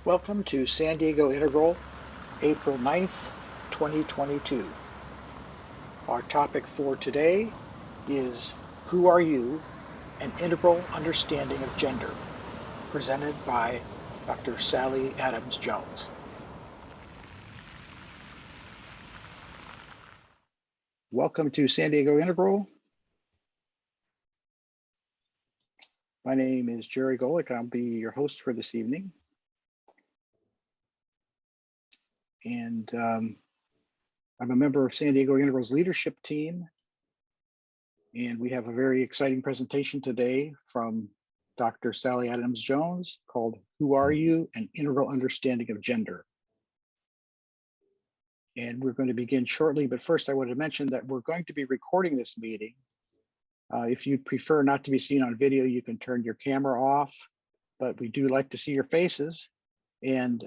Welcome to San Diego Integral, April 9th, 2022. Our topic for today is Who Are You? An Integral Understanding of Gender, presented by Dr. Sally Adnams Jones. Welcome to San Diego Integral. My name is Jerry Golick. I'll be your host for this evening. And I'm a member of San Diego Integral's leadership team. And we have a very exciting presentation today from Dr. Sally Adnams Jones called Who Are You? An Integral Understanding of Gender. And we're going to begin shortly, but first I want to mention that we're going to be recording this meeting. If you prefer not to be seen on video, you can turn your camera off, but we do like to see your faces. And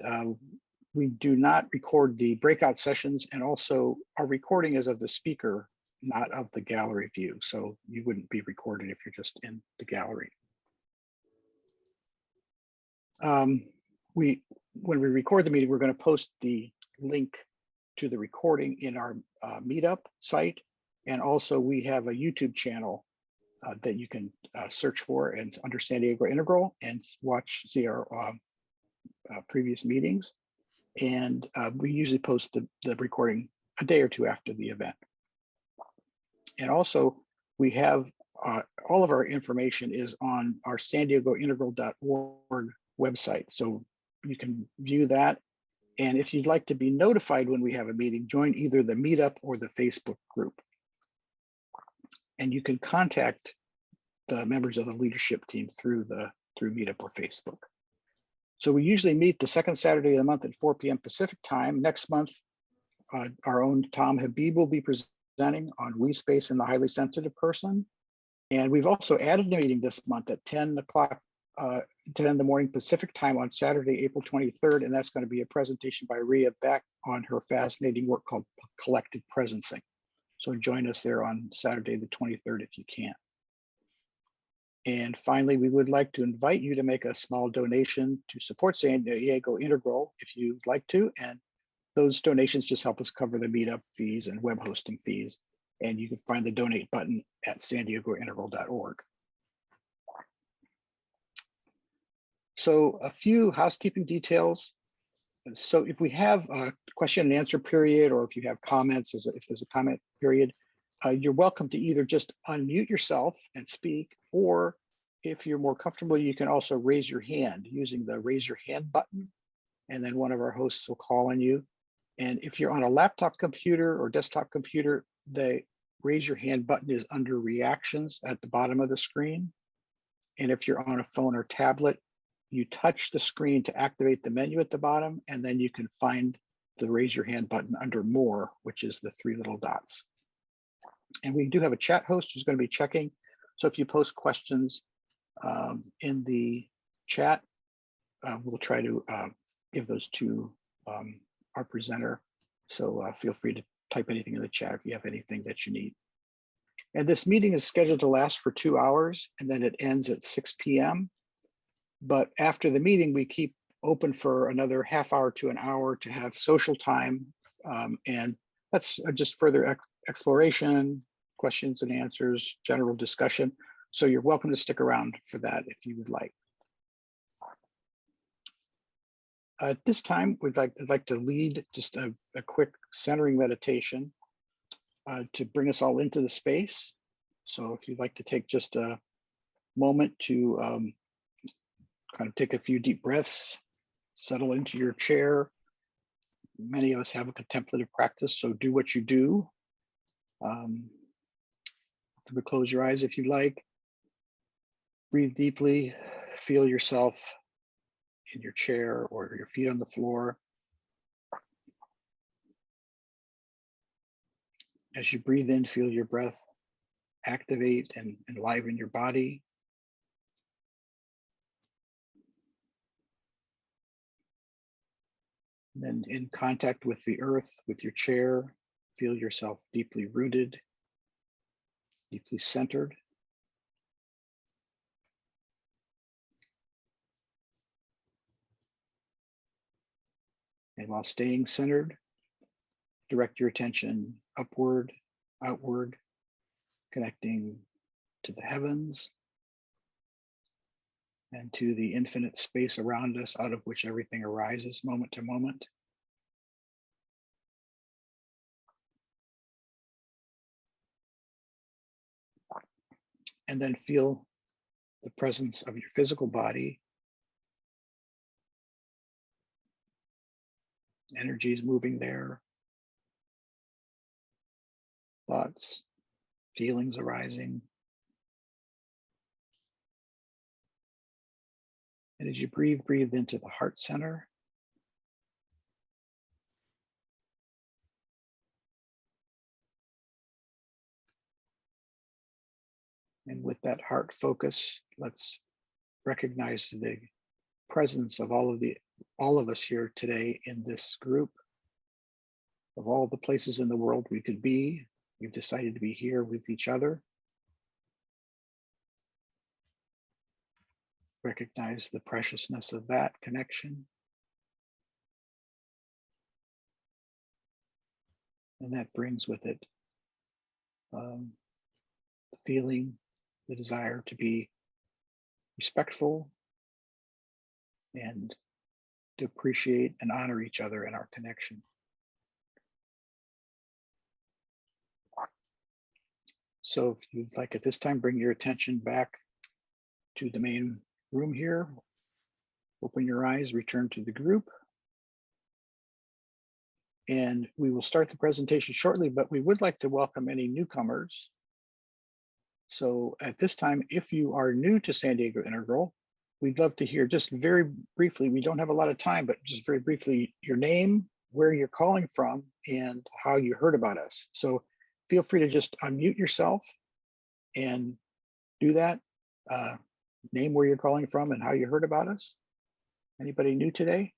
we do not record the breakout sessions, and also our recording is of the speaker, not of the gallery view. So you wouldn't be recorded if you're just in the gallery. When we record the meeting, we're going to post the link to the recording in our meetup site. And also we have a YouTube channel that you can search for and under San Diego Integral and see our previous meetings. And we usually post the recording a day or two after the event. And also we have all of our information is on our sandiegointegral.org website. So you can view that. And if you'd like to be notified when we have a meeting, join either the meetup or the Facebook group. And you can contact the members of the leadership team through meetup or Facebook. So we usually meet the second Saturday of the month at 4 p.m. Pacific time. Next month, our own Tom Habib will be presenting on We Space and the Highly Sensitive Person. And we've also added a meeting this month at 10 in the morning Pacific time on Saturday, April 23rd. And that's going to be a presentation by Rhea Beck on her fascinating work called Collective Presencing. So join us there on Saturday, the 23rd, if you can. And finally, we would like to invite you to make a small donation to support San Diego Integral if you'd like to. And those donations just help us cover the meetup fees and web hosting fees. And you can find the donate button at sandiegointegral.org. So a few housekeeping details. So if we have a question and answer period, or if you have comments, if there's a comment period, you're welcome to either just unmute yourself and speak, or if you're more comfortable, you can also raise your hand using the raise your hand button, and then one of our hosts will call on you. And if you're on a laptop computer or desktop computer, the raise your hand button is under reactions at the bottom of the screen. And if you're on a phone or tablet, you touch the screen to activate the menu at the bottom, and then you can find the raise your hand button under more, which is the 3 little dots. And we do have a chat host who's going to be checking. So if you post questions in the chat, we'll try to give those to our presenter. So feel free to type anything in the chat if you have anything that you need. And this meeting is scheduled to last for 2 hours, and then it ends at 6 p.m. But after the meeting, we keep open for another half hour to an hour to have social time. And that's just further exploration, questions and answers, general discussion. So you're welcome to stick around for that if you would like. At this time, I'd like to lead just a quick centering meditation to bring us all into the space. So if you'd like to take just a moment to kind of take a few deep breaths, settle into your chair. Many of us have a contemplative practice, so do what you do. Close your eyes if you like. Breathe deeply, feel yourself in your chair or your feet on the floor. As you breathe in, feel your breath activate and enliven your body. And then in contact with the earth, with your chair, feel yourself deeply rooted, deeply centered. And while staying centered, direct your attention upward, outward, connecting to the heavens and to the infinite space around us, out of which everything arises moment to moment. And then feel the presence of your physical body. Energy is moving there. Thoughts, feelings arising. And as you breathe, breathe into the heart center. And with that heart focus, let's recognize the presence of all of us here today in this group. Of all the places in the world we could be, we've decided to be here with each other. Recognize the preciousness of that connection. And that brings with it the feeling, the desire to be respectful and to appreciate and honor each other in our connection. So if you'd like at this time, bring your attention back to the main room here. Open your eyes, return to the group. And we will start the presentation shortly, but we would like to welcome any newcomers. So at this time, if you are new to San Diego Integral, we'd love to hear just very briefly, we don't have a lot of time, but just very briefly, your name, where you're calling from, and how you heard about us. So feel free to just unmute yourself and do that. Name where you're calling from and how you heard about us. Anybody new today?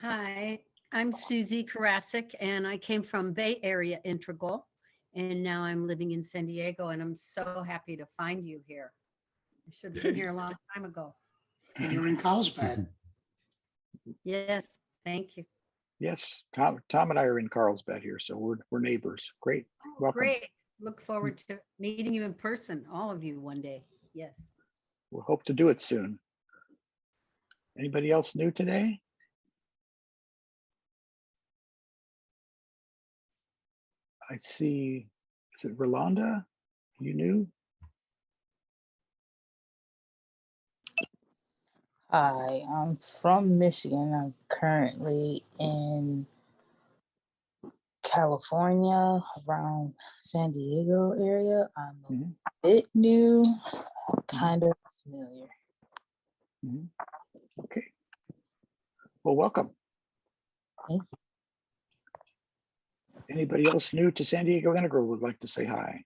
Hi, I'm Susie Karasik, and I came from Bay Area Integral, and now I'm living in San Diego, and I'm so happy to find you here. I should have been here a long time ago. And you're in Carlsbad. Yes, thank you. Yes, Tom and I are in Carlsbad here, so we're neighbors. Great, welcome. Great. Look forward to meeting you in person, all of you one day. Yes. We'll hope to do it soon. Anybody else new today? I see, is it Rolanda? You new? Hi, I'm from Michigan. I'm currently in California, around San Diego area. I'm a bit new, kind of familiar. Okay. Well, welcome. Thank you. Anybody else new to San Diego Integral would like to say hi?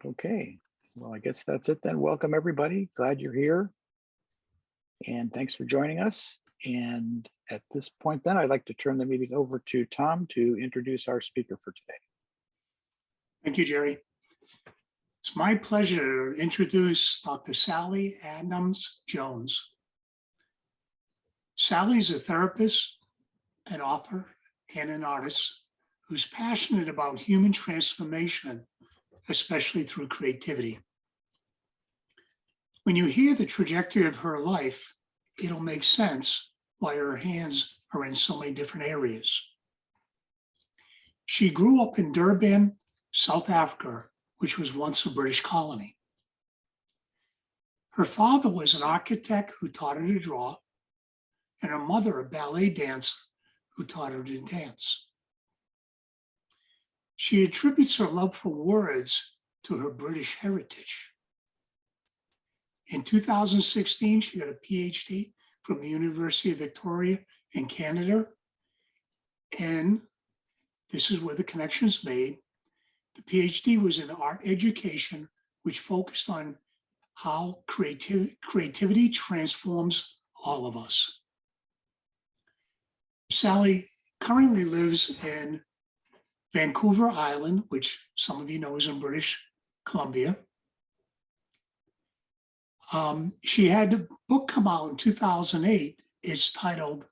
Okay, well, I guess that's it then. Welcome, everybody. Glad you're here. And thanks for joining us. And at this point then, I'd like to turn the meeting over to Tom to introduce our speaker for today. Thank you, Jerry. It's my pleasure to introduce Dr. Sally Adnams Jones. Sally's a therapist, an author, and an artist who's passionate about human transformation, especially through creativity. When you hear the trajectory of her life, it'll make sense why her hands are in so many different areas. She grew up in Durban, South Africa, which was once a British colony. Her father was an architect who taught her to draw, and her mother a ballet dancer who taught her to dance. She attributes her love for words to her British heritage. In 2016, she got a PhD from the University of Victoria in Canada. And this is where the connection is made. The PhD was in art education, which focused on how creativity transforms all of us. Sally currently lives in Vancouver Island, which some of you know is in British Columbia. She had a book come out in 2008. It's titled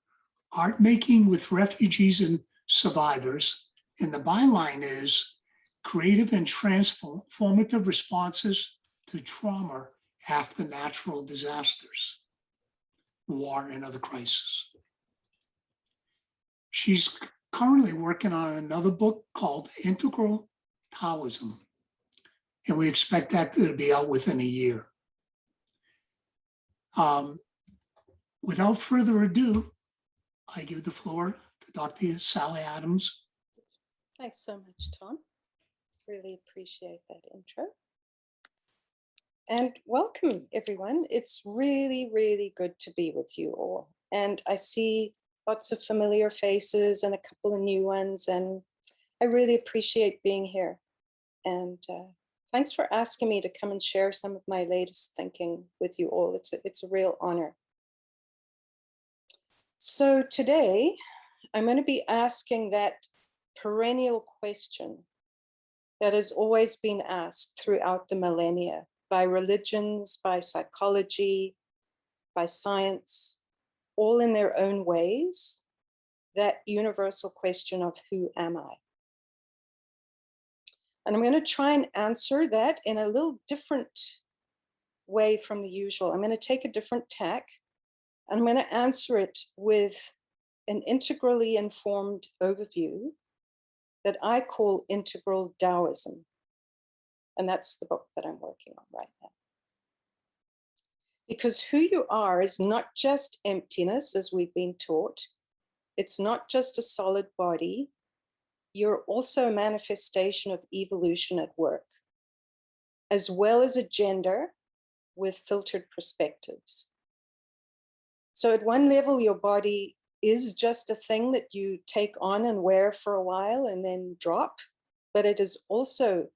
Art Making with Refugees and Survivors. And the byline is Creative and Transformative Responses to Trauma After Natural Disasters, War, and Other Crises. She's currently working on another book called Integral Taoism, and we expect that to be out within a year. Without further ado, I give the floor to Dr. Sally Adnams. Thanks so much, Tom. Really appreciate that intro. And welcome, everyone. It's really, really good to be with you all. And I see lots of familiar faces and a couple of new ones, and I really appreciate being here. And thanks for asking me to come and share some of my latest thinking with you all. It's a real honor. So today, I'm going to be asking that perennial question that has always been asked throughout the millennia by religions, by psychology, by science, all in their own ways, that universal question of who am I? And I'm going to try and answer that in a little different way from the usual. I'm going to take a different tack, and I'm going to answer it with an integrally informed overview that I call integral Taoism. And that's the book that I'm working on right now. Because who you are is not just emptiness, as we've been taught. It's not just a solid body. You're also a manifestation of evolution at work, as well as a gender with filtered perspectives. So at one level, your body is just a thing that you take on and wear for a while and then drop, but it is also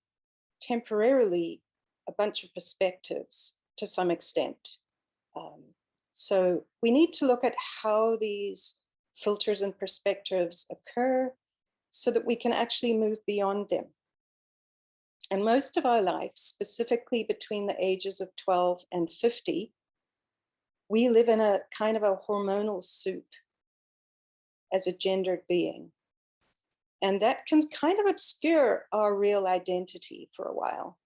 temporarily a bunch of perspectives to some extent. So we need to look at how these filters and perspectives occur so that we can actually move beyond them. And most of our life, specifically between the ages of 12 and 50, we live in a kind of a hormonal soup as a gendered being. And that can kind of obscure our real identity for a while.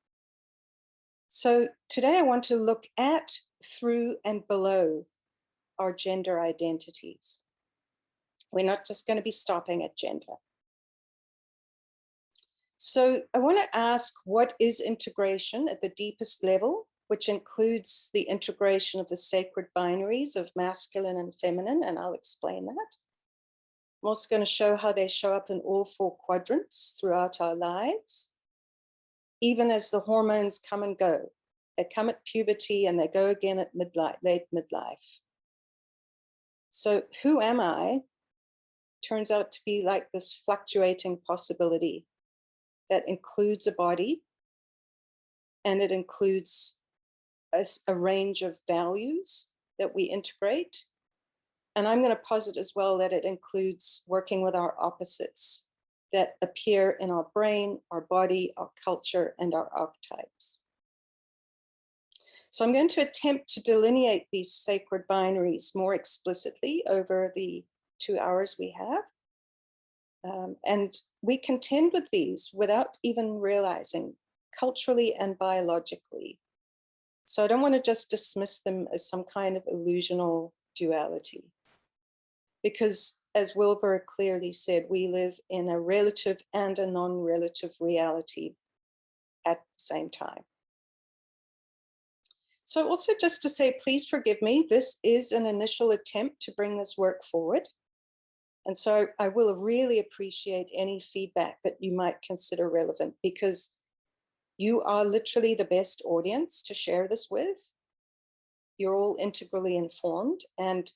So today I want to look at, through, and below our gender identities. We're not just going to be stopping at gender. So I want to ask, what is integration at the deepest level, which includes the integration of the sacred binaries of masculine and feminine, and I'll explain that. I'm also going to show how they show up in all four quadrants throughout our lives, even as the hormones come and go. They come at puberty and they go again at midlife, late midlife. So who am I turns out to be like this fluctuating possibility that includes a body, and it includes a range of values that we integrate. And I'm going to posit as well that it includes working with our opposites that appear in our brain, our body, our culture, and our archetypes. So I'm going to attempt to delineate these sacred binaries more explicitly over the 2 hours we have. And we contend with these without even realizing, culturally and biologically. So I don't want to just dismiss them as some kind of illusional duality. Because as Wilbur clearly said, we live in a relative and a non-relative reality at the same time. So also just to say, please forgive me, this is an initial attempt to bring this work forward. And so I will really appreciate any feedback that you might consider relevant, because you are literally the best audience to share this with. You're all integrally informed, and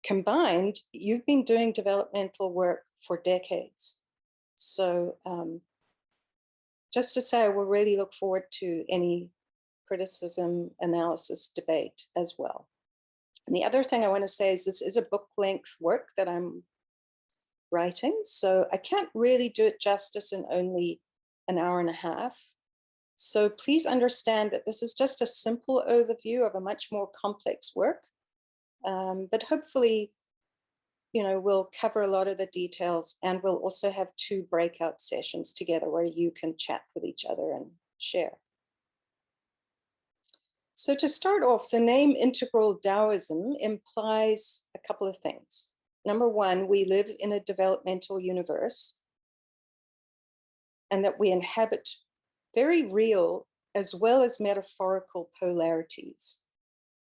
combined, you've been doing developmental work for decades. So just to say, I will really look forward to any criticism, analysis, debate as well. And the other thing I want to say is this is a book length work that I'm writing, so I can't really do it justice in only an hour and a half. So please understand that this is just a simple overview of a much more complex work, but hopefully, we'll cover a lot of the details, and we'll also have 2 breakout sessions together where you can chat with each other and share. So to start off, the name Integral Taoism implies a couple of things. Number one, we live in a developmental universe, and that we inhabit very real as well as metaphorical polarities.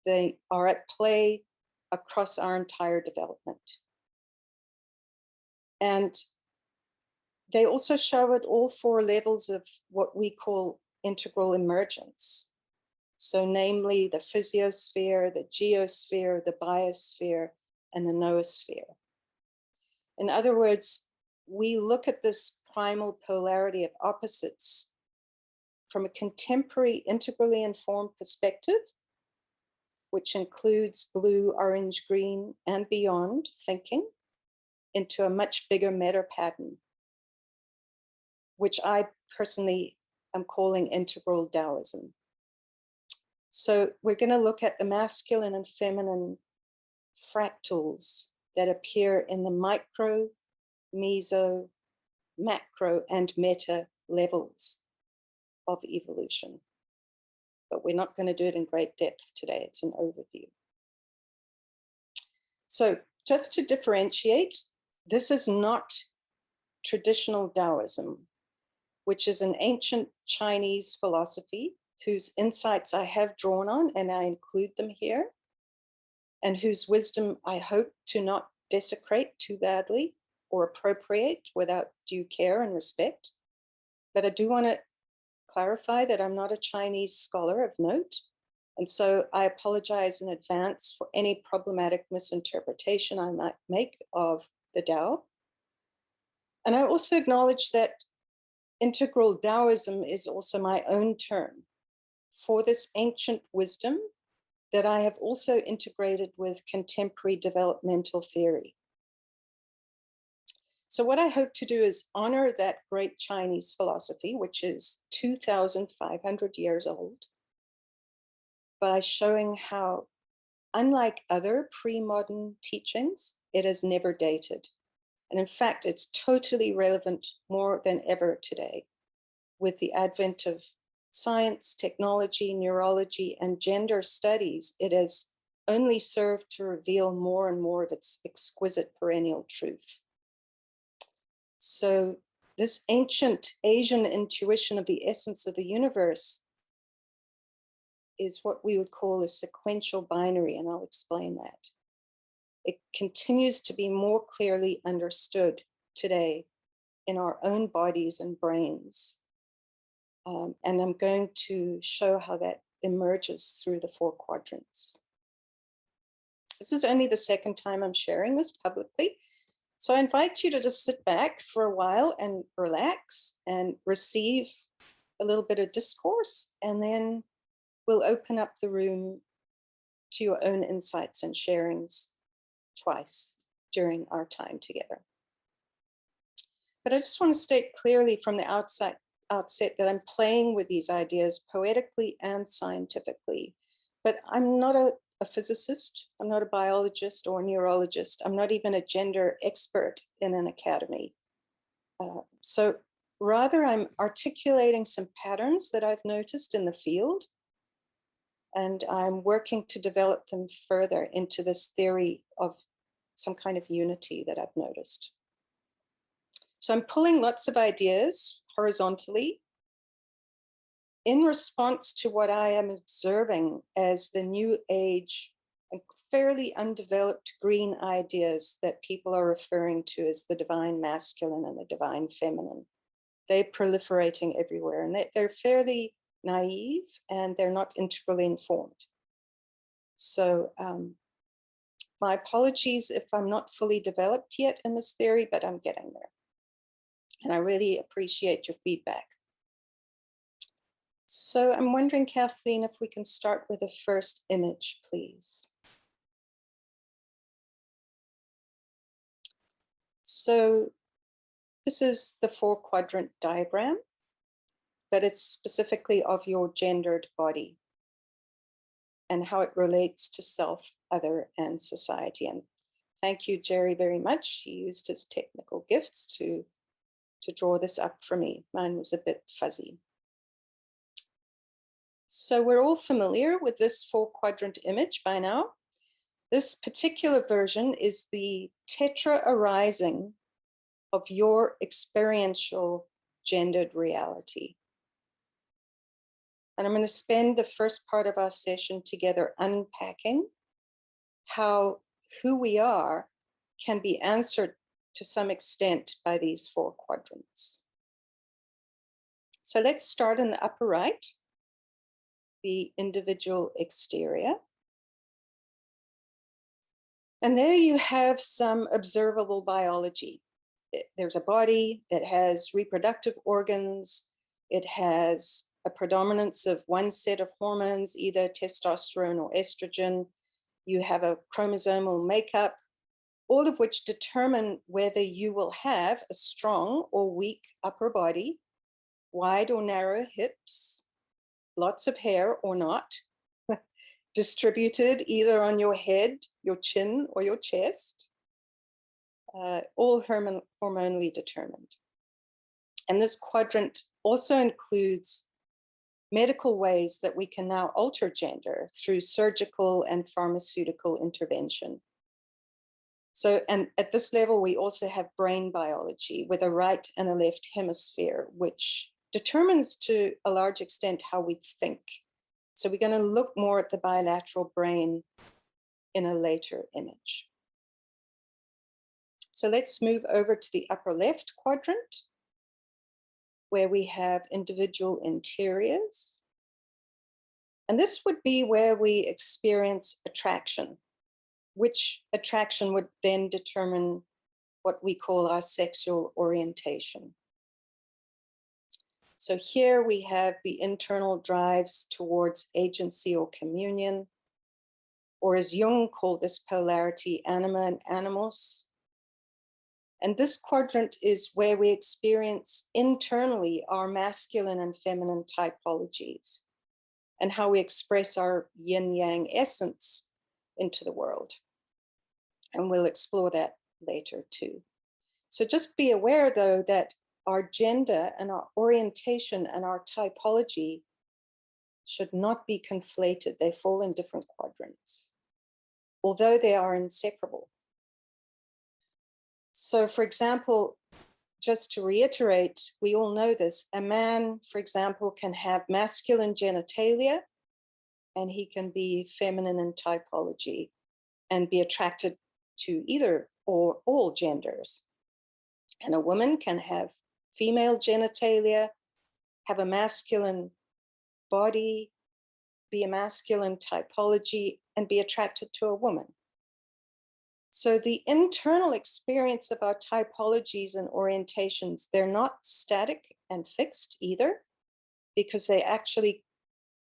They are at play across our entire development. And they also show at all 4 levels of what we call integral emergence. So namely the physiosphere, the geosphere, the biosphere, and the noosphere. In other words, we look at this primal polarity of opposites from a contemporary integrally informed perspective, which includes blue, orange, green, and beyond thinking, into a much bigger meta pattern, which I personally am calling integral Taoism. So we're going to look at the masculine and feminine fractals that appear in the micro, meso, macro, and meta levels of evolution. But we're not going to do it in great depth today. It's an overview. So just to differentiate, this is not traditional Taoism, which is an ancient Chinese philosophy whose insights I have drawn on, and I include them here, and whose wisdom I hope to not desecrate too badly or appropriate without due care and respect. But I do want to clarify that I'm not a Chinese scholar of note, and so I apologize in advance for any problematic misinterpretation I might make of the Tao. And I also acknowledge that integral Taoism is also my own term for this ancient wisdom that I have also integrated with contemporary developmental theory. So what I hope to do is honor that great Chinese philosophy, which is 2,500 years old, by showing how, unlike other pre-modern teachings, it is never dated. And in fact, it's totally relevant more than ever today with the advent of science, technology, neurology, and gender studies. It has only served to reveal more and more of its exquisite perennial truth. So this ancient Asian intuition of the essence of the universe is what we would call a sequential binary, and I'll explain that. It continues to be more clearly understood today in our own bodies and brains. And I'm going to show how that emerges through the 4 quadrants. This is only the second time I'm sharing this publicly. So I invite you to just sit back for a while and relax and receive a little bit of discourse, and then we'll open up the room to your own insights and sharings twice during our time together. But I just want to state clearly from the outset that I'm playing with these ideas poetically and scientifically, but I'm not a physicist, I'm not a biologist or a neurologist, I'm not even a gender expert in an academy. So rather I'm articulating some patterns that I've noticed in the field, and I'm working to develop them further into this theory of some kind of unity that I've noticed. So I'm pulling lots of ideas horizontally in response to what I am observing as the new age and fairly undeveloped green ideas that people are referring to as the divine masculine and the divine feminine. They're proliferating everywhere, and they're fairly naive and they're not integrally informed. So my apologies if I'm not fully developed yet in this theory, but I'm getting there. And I really appreciate your feedback. So I'm wondering, Kathleen, if we can start with the first image, please. So this is the 4 quadrant diagram, but it's specifically of your gendered body and how it relates to self, other, and society. And thank you, Jerry, very much. He used his technical gifts to draw this up for me. Mine was a bit fuzzy. So we're all familiar with this 4-quadrant image by now. This particular version is the tetra-arising of your experiential gendered reality. And I'm going to spend the first part of our session together unpacking how who we are can be answered to some extent by these 4 quadrants. So let's start in the upper right, the individual exterior. And there you have some observable biology. There's a body, it has reproductive organs, it has a predominance of one set of hormones, either testosterone or estrogen. You have a chromosomal makeup, all of which determine whether you will have a strong or weak upper body, wide or narrow hips, lots of hair or not, distributed either on your head, your chin, or your chest, all hormonally determined. And this quadrant also includes medical ways that we can now alter gender through surgical and pharmaceutical intervention. So, and at this level, we also have brain biology with a right and a left hemisphere, which determines to a large extent how we think. So we're going to look more at the bilateral brain in a later image. So let's move over to the upper left quadrant, where we have individual interiors. And this would be where we experience attraction, which attraction would then determine what we call our sexual orientation. So here we have the internal drives towards agency or communion, or as Jung called this polarity, anima and animus. And this quadrant is where we experience internally our masculine and feminine typologies and how we express our yin-yang essence into the world. And we'll explore that later too. So just be aware though that our gender and our orientation and our typology should not be conflated. They fall in different quadrants, although they are inseparable. So for example, just to reiterate, we all know this, a man, for example, can have masculine genitalia and he can be feminine in typology and be attracted to either or all genders. And a woman can have female genitalia, have a masculine body, be a masculine typology, and be attracted to a woman. So the internal experience of our typologies and orientations, they're not static and fixed either, because they actually,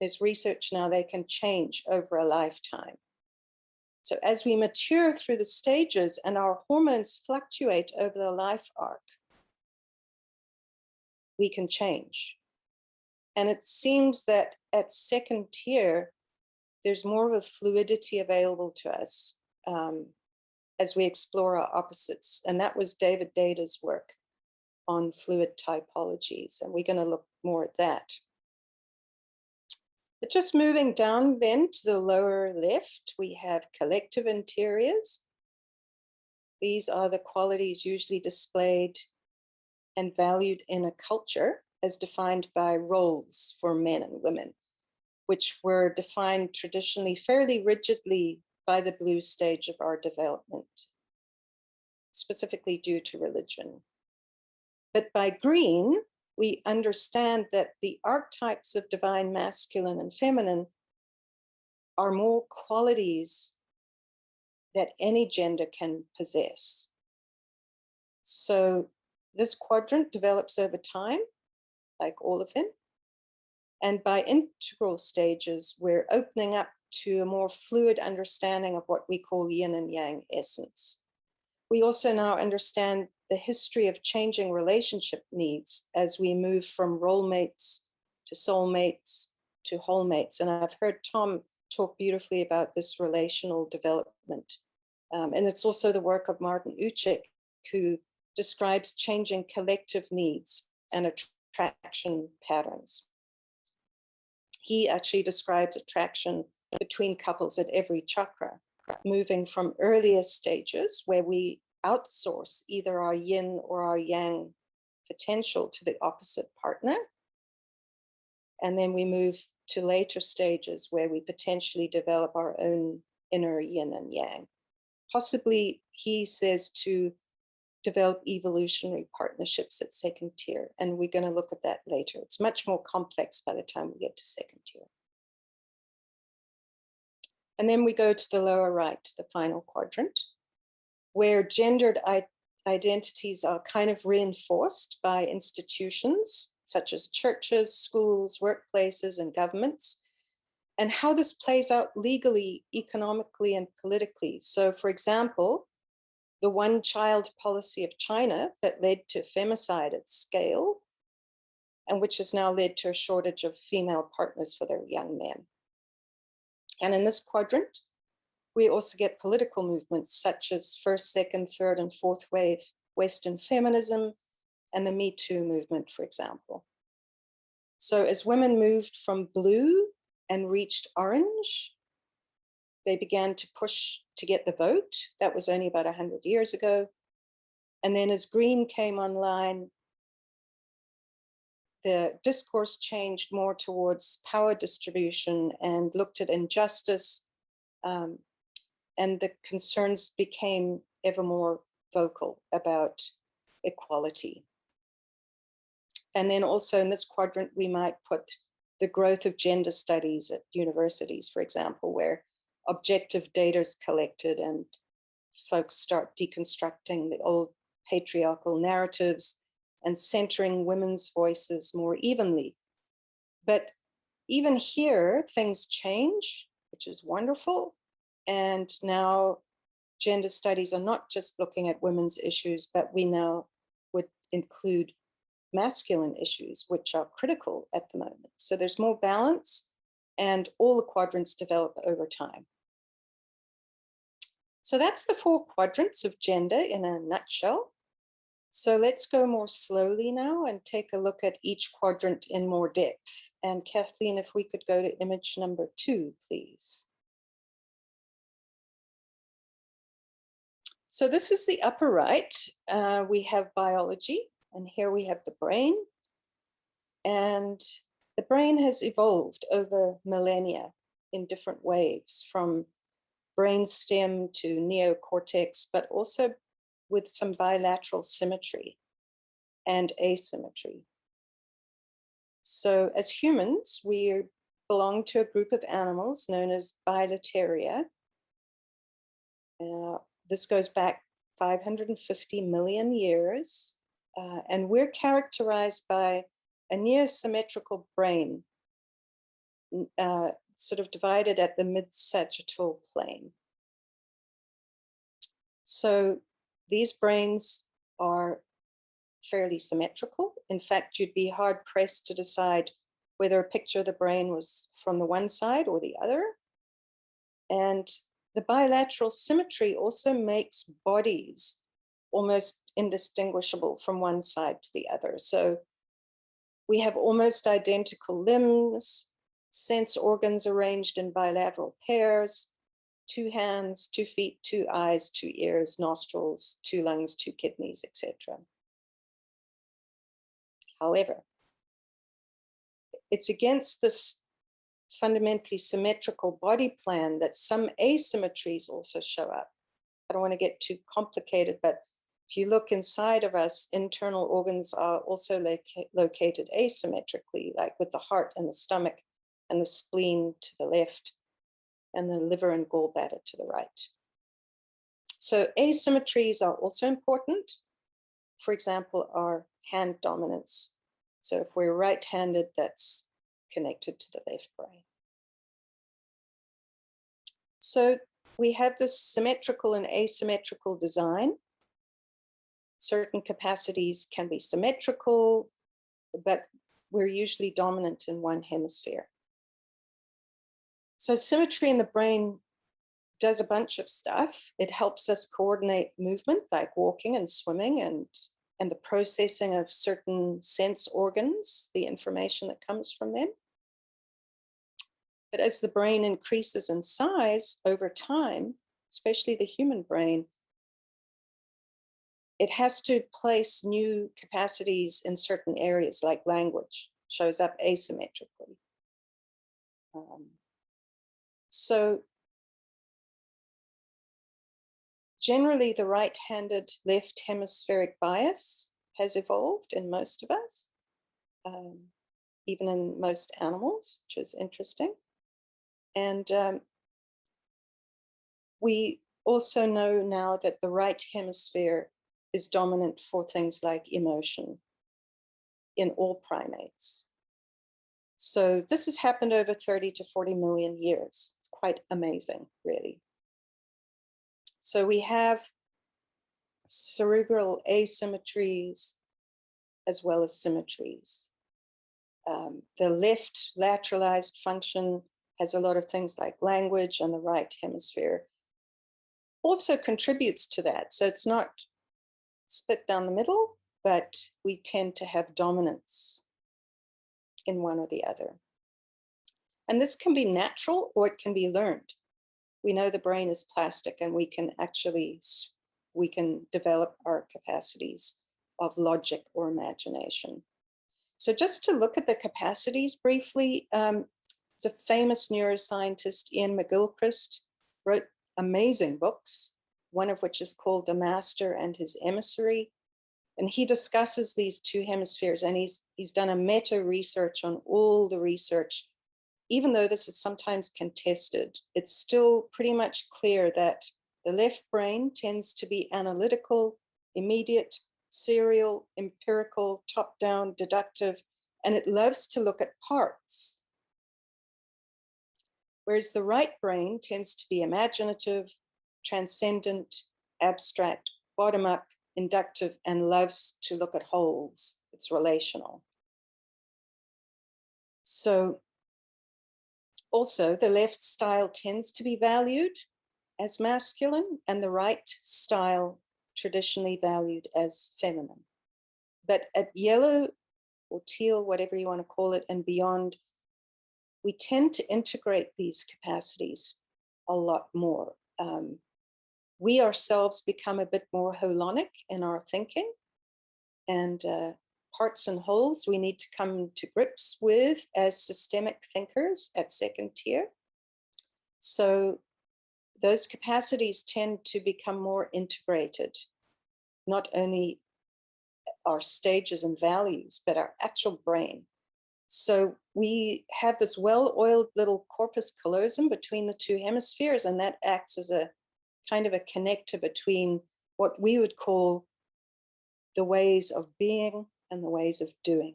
there's research now, they can change over a lifetime. So as we mature through the stages and our hormones fluctuate over the life arc, we can change. And it seems that at second tier, there's more of a fluidity available to us as we explore our opposites. And that was David Data's work on fluid typologies. And we're going to look more at that. But just moving down then to the lower left, we have collective interiors. These are the qualities usually displayed and valued in a culture as defined by roles for men and women, which were defined traditionally fairly rigidly by the blue stage of our development, specifically due to religion. But by green, we understand that the archetypes of divine masculine and feminine are more qualities that any gender can possess. So this quadrant develops over time, like all of them. And by integral stages, we're opening up to a more fluid understanding of what we call yin and yang essence. We also now understand the history of changing relationship needs as we move from role mates to soulmates, to wholemates. And I've heard Tom talk beautifully about this relational development. And it's also the work of Martin Uchik, who describes changing collective needs and attraction patterns. He actually describes attraction between couples at every chakra, moving from earliest stages where we outsource either our yin or our yang potential to the opposite partner. And then we move to later stages where we potentially develop our own inner yin and yang. Possibly, he says, to develop evolutionary partnerships at second tier. And we're going to look at that later. It's much more complex by the time we get to second tier. And then we go to the lower right, the final quadrant, where gendered identities are kind of reinforced by institutions such as churches, schools, workplaces, and governments, and how this plays out legally, economically, and politically. So, for example, the one-child policy of China that led to femicide at scale, and which has now led to a shortage of female partners for their young men. And in this quadrant, we also get political movements such as first, second, third, and fourth wave Western feminism and the Me Too movement, for example. So as women moved from blue and reached orange, they began to push to get the vote. That was only about 100 years ago. And then as green came online, the discourse changed more towards power distribution and looked at injustice, and the concerns became ever more vocal about equality. And then also in this quadrant, we might put the growth of gender studies at universities, for example, where objective data is collected and folks start deconstructing the old patriarchal narratives and centering women's voices more evenly. But even here, things change, which is wonderful. And now gender studies are not just looking at women's issues, but we now would include masculine issues, which are critical at the moment. So there's more balance and all the quadrants develop over time. So that's the 4 quadrants of gender in a nutshell. So let's go more slowly now and take a look at each quadrant in more depth. And Kathleen, if we could go to image number 2, please. So this is the upper right. We have biology, and here we have the brain. And the brain has evolved over millennia in different waves, from brainstem to neocortex, but also with some bilateral symmetry and asymmetry. So as humans, we belong to a group of animals known as bilateria. This goes back 550 million years, and we're characterized by a near symmetrical brain, sort of divided at the mid-sagittal plane. So these brains are fairly symmetrical. In fact, you'd be hard pressed to decide whether a picture of the brain was from the one side or the other. And the bilateral symmetry also makes bodies almost indistinguishable from one side to the other. So we have almost identical limbs, sense organs arranged in bilateral pairs, 2 hands, 2 feet, 2 eyes, 2 ears, nostrils, 2 lungs, 2 kidneys, etc. However, it's against this fundamentally symmetrical body plan that some asymmetries also show up. I don't want to get too complicated, but if you look inside of us, internal organs are also located asymmetrically, like with the heart and the stomach and the spleen to the left, and the liver and gallbladder to the right. So asymmetries are also important. For example, our hand dominance. So if we're right-handed, that's connected to the left brain. So we have this symmetrical and asymmetrical design. Certain capacities can be symmetrical, but we're usually dominant in one hemisphere. So symmetry in the brain does a bunch of stuff. It helps us coordinate movement like walking and swimming and the processing of certain sense organs, the information that comes from them. But as the brain increases in size over time, especially the human brain, it has to place new capacities in certain areas, like language shows up asymmetrically. So generally, the right-handed left hemispheric bias has evolved in most of us, even in most animals, which is interesting. And we also know now that the right hemisphere is dominant for things like emotion in all primates. So this has happened over 30 to 40 million years. It's quite amazing, really. So we have cerebral asymmetries as well as symmetries. The left lateralized function has a lot of things like language, and the right hemisphere also contributes to that. So it's not split down the middle, but we tend to have dominance in one or the other. And this can be natural or it can be learned. We know the brain is plastic, and we can develop our capacities of logic or imagination. So just to look at the capacities briefly, it's a famous neuroscientist, Ian McGilchrist, wrote amazing books, one of which is called The Master and His Emissary. And he discusses these two hemispheres, and he's done a meta research on all the research. Even though this is sometimes contested, it's still pretty much clear that the left brain tends to be analytical, immediate, serial, empirical, top-down, deductive, and it loves to look at parts. Whereas the right brain tends to be imaginative, transcendent, abstract, bottom-up, inductive, and loves to look at wholes. It's relational. So also, the left style tends to be valued as masculine, and the right style traditionally valued as feminine. But at yellow or teal, whatever you want to call it, and beyond, we tend to integrate these capacities a lot more. We ourselves become a bit more holonic in our thinking, and parts and wholes we need to come to grips with as systemic thinkers at second tier. So those capacities tend to become more integrated, not only our stages and values, but our actual brain. So we have this well-oiled little corpus callosum between the two hemispheres, and that acts as a kind of a connector between what we would call the ways of being and the ways of doing.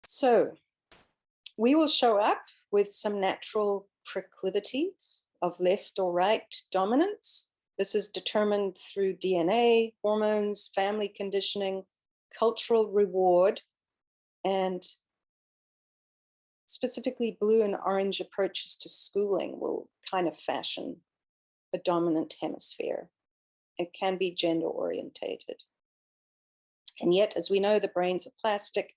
So we will show up with some natural proclivities of left or right dominance. This is determined through DNA, hormones, family conditioning, cultural reward, and specifically blue and orange approaches to schooling will kind of fashion a dominant hemisphere. It can be gender orientated. And yet, as we know, the brains are plastic,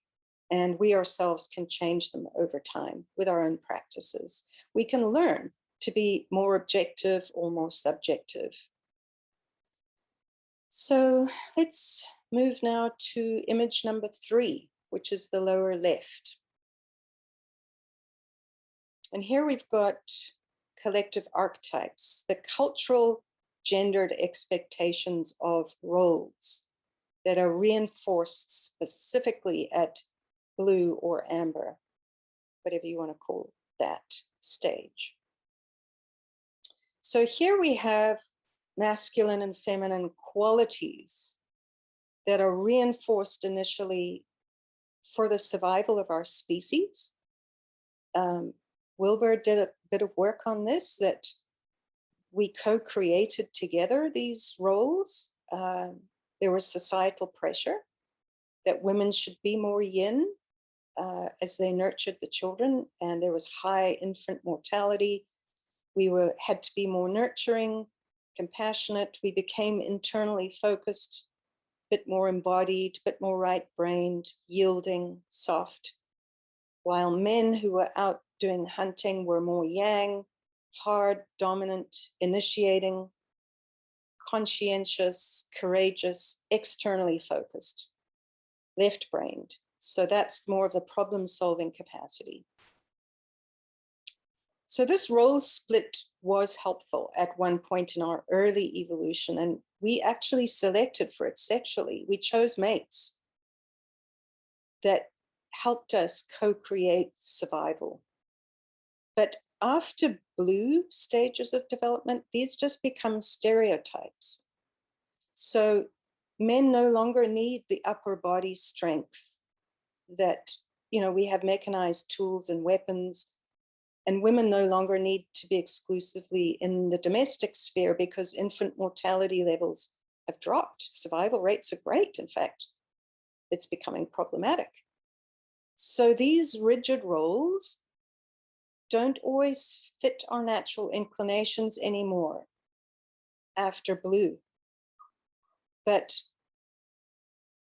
and we ourselves can change them over time with our own practices. We can learn to be more objective or more subjective. So let's move now to image number 3, which is the lower left. And here we've got collective archetypes, the cultural gendered expectations of roles that are reinforced specifically at blue or amber, whatever you want to call that stage. So here we have masculine and feminine qualities that are reinforced initially for the survival of our species. Wilbur did a bit of work on this, that we co-created together these roles. There was societal pressure that women should be more yin as they nurtured the children, and there was high infant mortality. We had to be more nurturing, compassionate. We became internally focused, a bit more embodied, a bit more right-brained, yielding, soft, while men who were out doing hunting were more yang, hard, dominant, initiating, conscientious, courageous, externally focused, left-brained. So that's more of the problem-solving capacity. So this role split was helpful at one point in our early evolution, and we actually selected for it sexually. We chose mates that helped us co-create survival. But after blue stages of development, these just become stereotypes. So men no longer need the upper body strength that, we have mechanized tools and weapons, and women no longer need to be exclusively in the domestic sphere because infant mortality levels have dropped. Survival rates are great. In fact, it's becoming problematic. So these rigid roles don't always fit our natural inclinations anymore after blue. But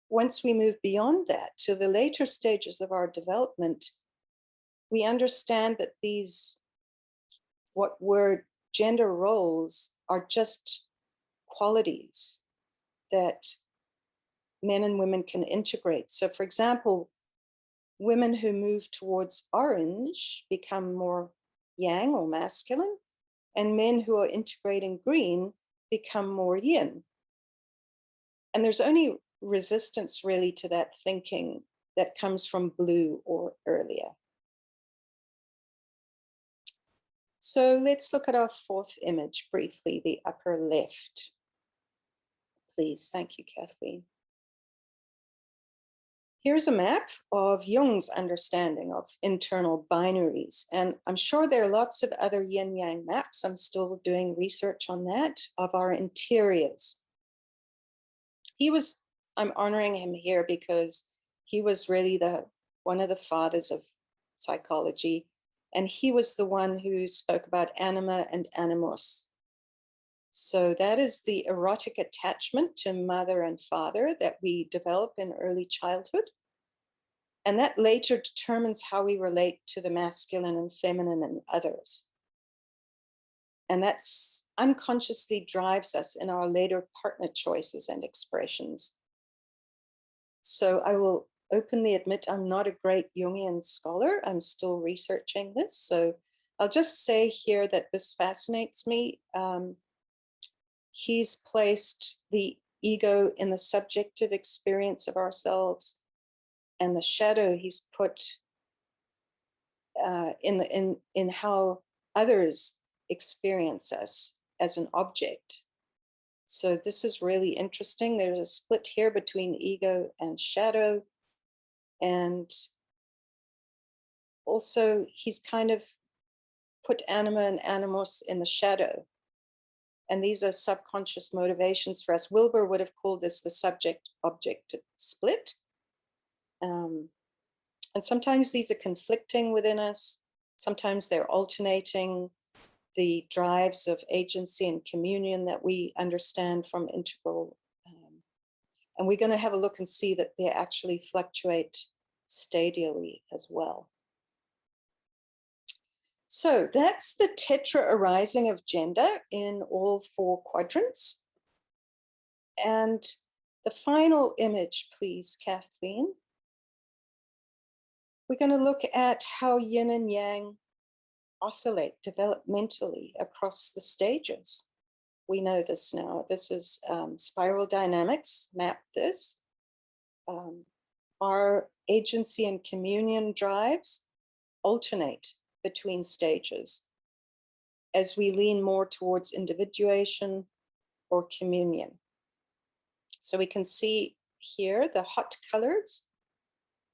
once we move beyond that to the later stages of our development, we understand that these, what were gender roles, are just qualities that men and women can integrate. So for example, women who move towards orange become more yang or masculine, and men who are integrating green become more yin. And there's only resistance really to that thinking that comes from blue or earlier. So let's look at our fourth image briefly, the upper left. Please, thank you, Kathleen. Here's a map of Jung's understanding of internal binaries. And I'm sure there are lots of other yin-yang maps. I'm still doing research on that, of our interiors. I'm honoring him here because he was really one of the fathers of psychology. And he was the one who spoke about anima and animus. So that is the erotic attachment to mother and father that we develop in early childhood. And that later determines how we relate to the masculine and feminine and others. And that's unconsciously drives us in our later partner choices and expressions. So I will openly admit I'm not a great Jungian scholar. I'm still researching this. So I'll just say here that this fascinates me. He's placed the ego in the subjective experience of ourselves, and the shadow he's put in how others experience us as an object. So this is really interesting. There's a split here between ego and shadow. And also he's kind of put anima and animus in the shadow. And these are subconscious motivations for us. Wilbur would have called this the subject-object split. And sometimes these are conflicting within us. Sometimes they're alternating. The drives of agency and communion that we understand from integral. And we're going to have a look and see that they actually fluctuate stadially as well. So that's the tetra-arising of gender in all four quadrants. And the final image, please, Kathleen. We're going to look at how yin and yang oscillate developmentally across the stages. We know this now. This is spiral dynamics, map this. Our agency and communion drives alternate between stages as we lean more towards individuation or communion. So we can see here the hot colors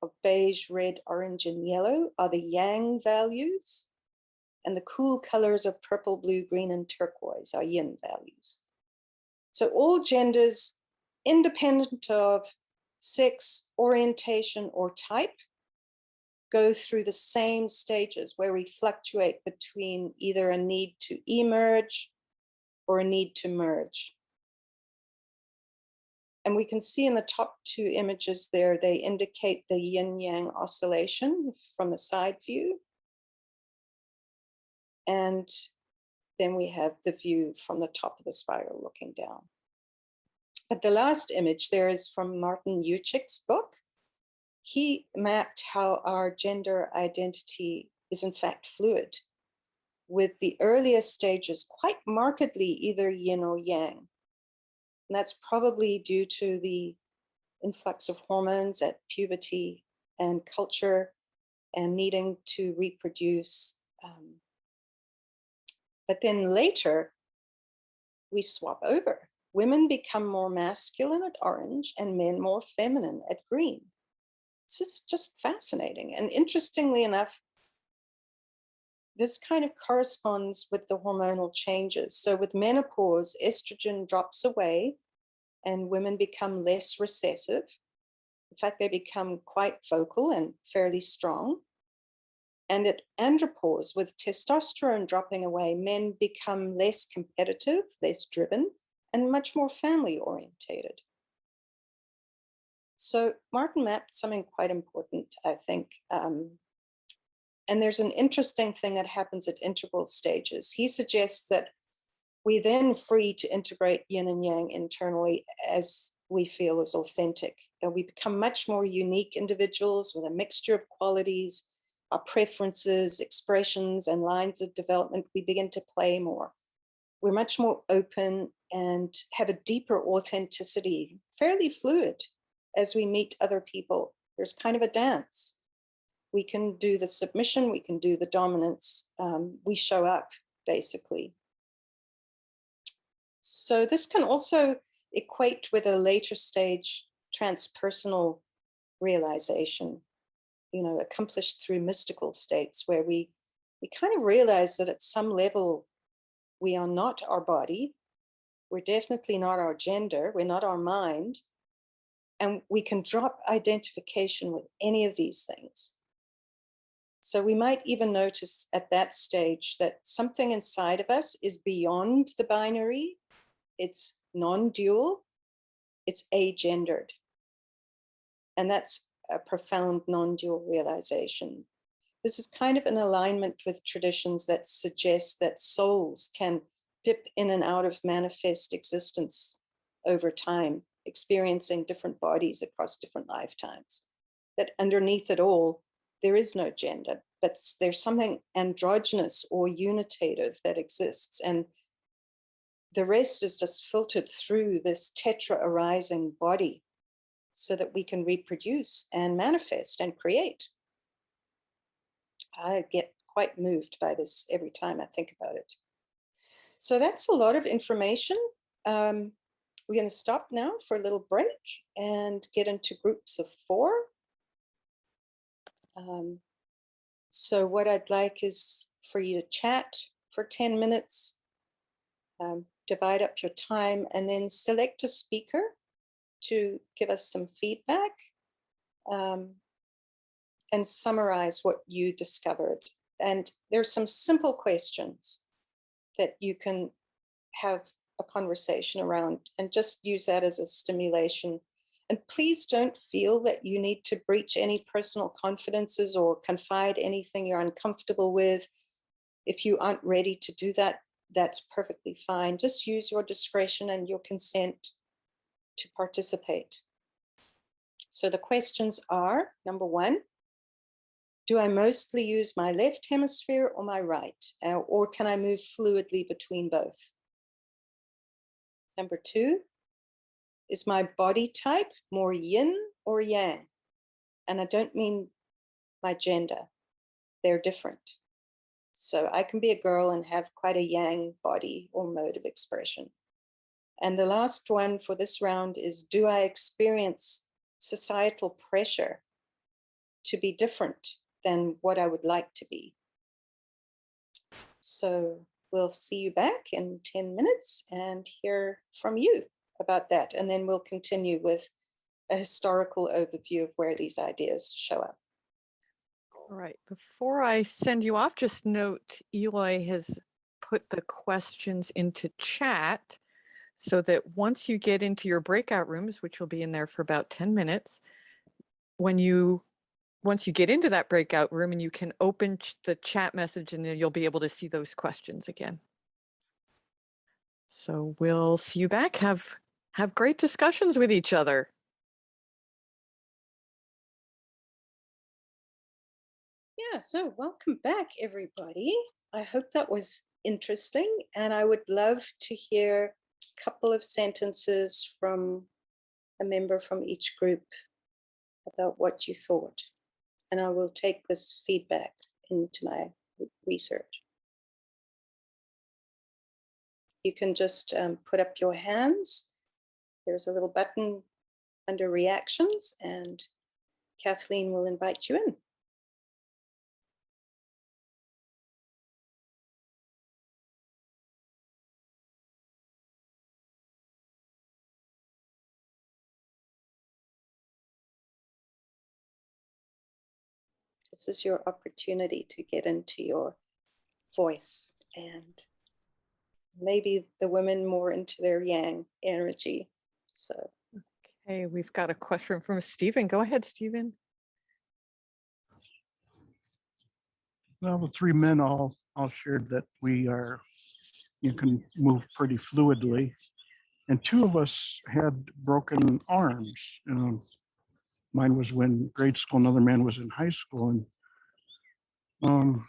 of beige, red, orange, and yellow are the yang values. And the cool colors of purple, blue, green, and turquoise are yin values. So all genders, independent of sex, orientation, or type go through the same stages where we fluctuate between either a need to emerge or a need to merge. And we can see in the top two images there, they indicate the yin-yang oscillation from the side view. And then we have the view from the top of the spiral looking down. But the last image there is from Martin Uchik's book. He mapped how our gender identity is in fact fluid, with the earliest stages quite markedly either yin or yang. And that's probably due to the influx of hormones at puberty and culture and needing to reproduce. But then later, we swap over. Women become more masculine at orange and men more feminine at green. This is just fascinating. And interestingly enough, this kind of corresponds with the hormonal changes. So with menopause, estrogen drops away and women become less recessive. In fact, they become quite vocal and fairly strong. And at andropause, with testosterone dropping away, men become less competitive, less driven, and much more family orientated. So Martin mapped something quite important, I think. And there's an interesting thing that happens at integral stages. He suggests that we then free to integrate yin and yang internally as we feel is authentic. And we become much more unique individuals with a mixture of qualities, our preferences, expressions, and lines of development. We begin to play more. We're much more open and have a deeper authenticity, fairly fluid as we meet other people. There's kind of a dance. We can do the submission, we can do the dominance. We show up, basically. So this can also equate with a later stage transpersonal realization, you know, accomplished through mystical states where we kind of realize that at some level, we are not our body. We're definitely not our gender. We're not our mind. And we can drop identification with any of these things. So we might even notice at that stage that something inside of us is beyond the binary. It's non-dual, it's agendered. And that's a profound non-dual realization. This is kind of in alignment with traditions that suggest that souls can dip in and out of manifest existence over time, experiencing different bodies across different lifetimes. That underneath it all, there is no gender, but there's something androgynous or unitative that exists. And the rest is just filtered through this tetra-arising body so that we can reproduce and manifest and create. I get quite moved by this every time I think about it. So that's a lot of information. We're going to stop now for a little break and get into groups of 4. So what I'd like is for you to chat for 10 minutes, divide up your time, and then select a speaker to give us some feedback and summarize what you discovered. And there's some simple questions that you can have a conversation around and just use that as a stimulation. And please don't feel that you need to breach any personal confidences or confide anything you're uncomfortable with. If you aren't ready to do that, that's perfectly fine. Just use your discretion and your consent to participate. So the questions are, number 1, do I mostly use my left hemisphere or my right? Or can I move fluidly between both? Number 2, is my body type more yin or yang? And I don't mean my gender, they're different. So I can be a girl and have quite a yang body or mode of expression. And the last one for this round is, do I experience societal pressure to be different than what I would like to be? So we'll see you back in 10 minutes and hear from you about that. And then we'll continue with a historical overview of where these ideas show up. All right, before I send you off, just note Eloy has put the questions into chat so that once you get into your breakout rooms, which will be in there for about 10 minutes, once you get into that breakout room and you can open the chat message and then you'll be able to see those questions again. So we'll see you back. Have great discussions with each other. Yeah, so welcome back, everybody. I hope that was interesting, and I would love to hear a couple of sentences from a member from each group about what you thought. And I will take this feedback into my research. You can just put up your hands. There's a little button under reactions, and Kathleen will invite you in. This is your opportunity to get into your voice, and maybe the women more into their yang energy. So, Okay, we've got a question from Stephen. Go ahead, Stephen. Well, the three men all shared that you can move pretty fluidly, and two of us had broken arms. Mine was when grade school, another man was in high school, and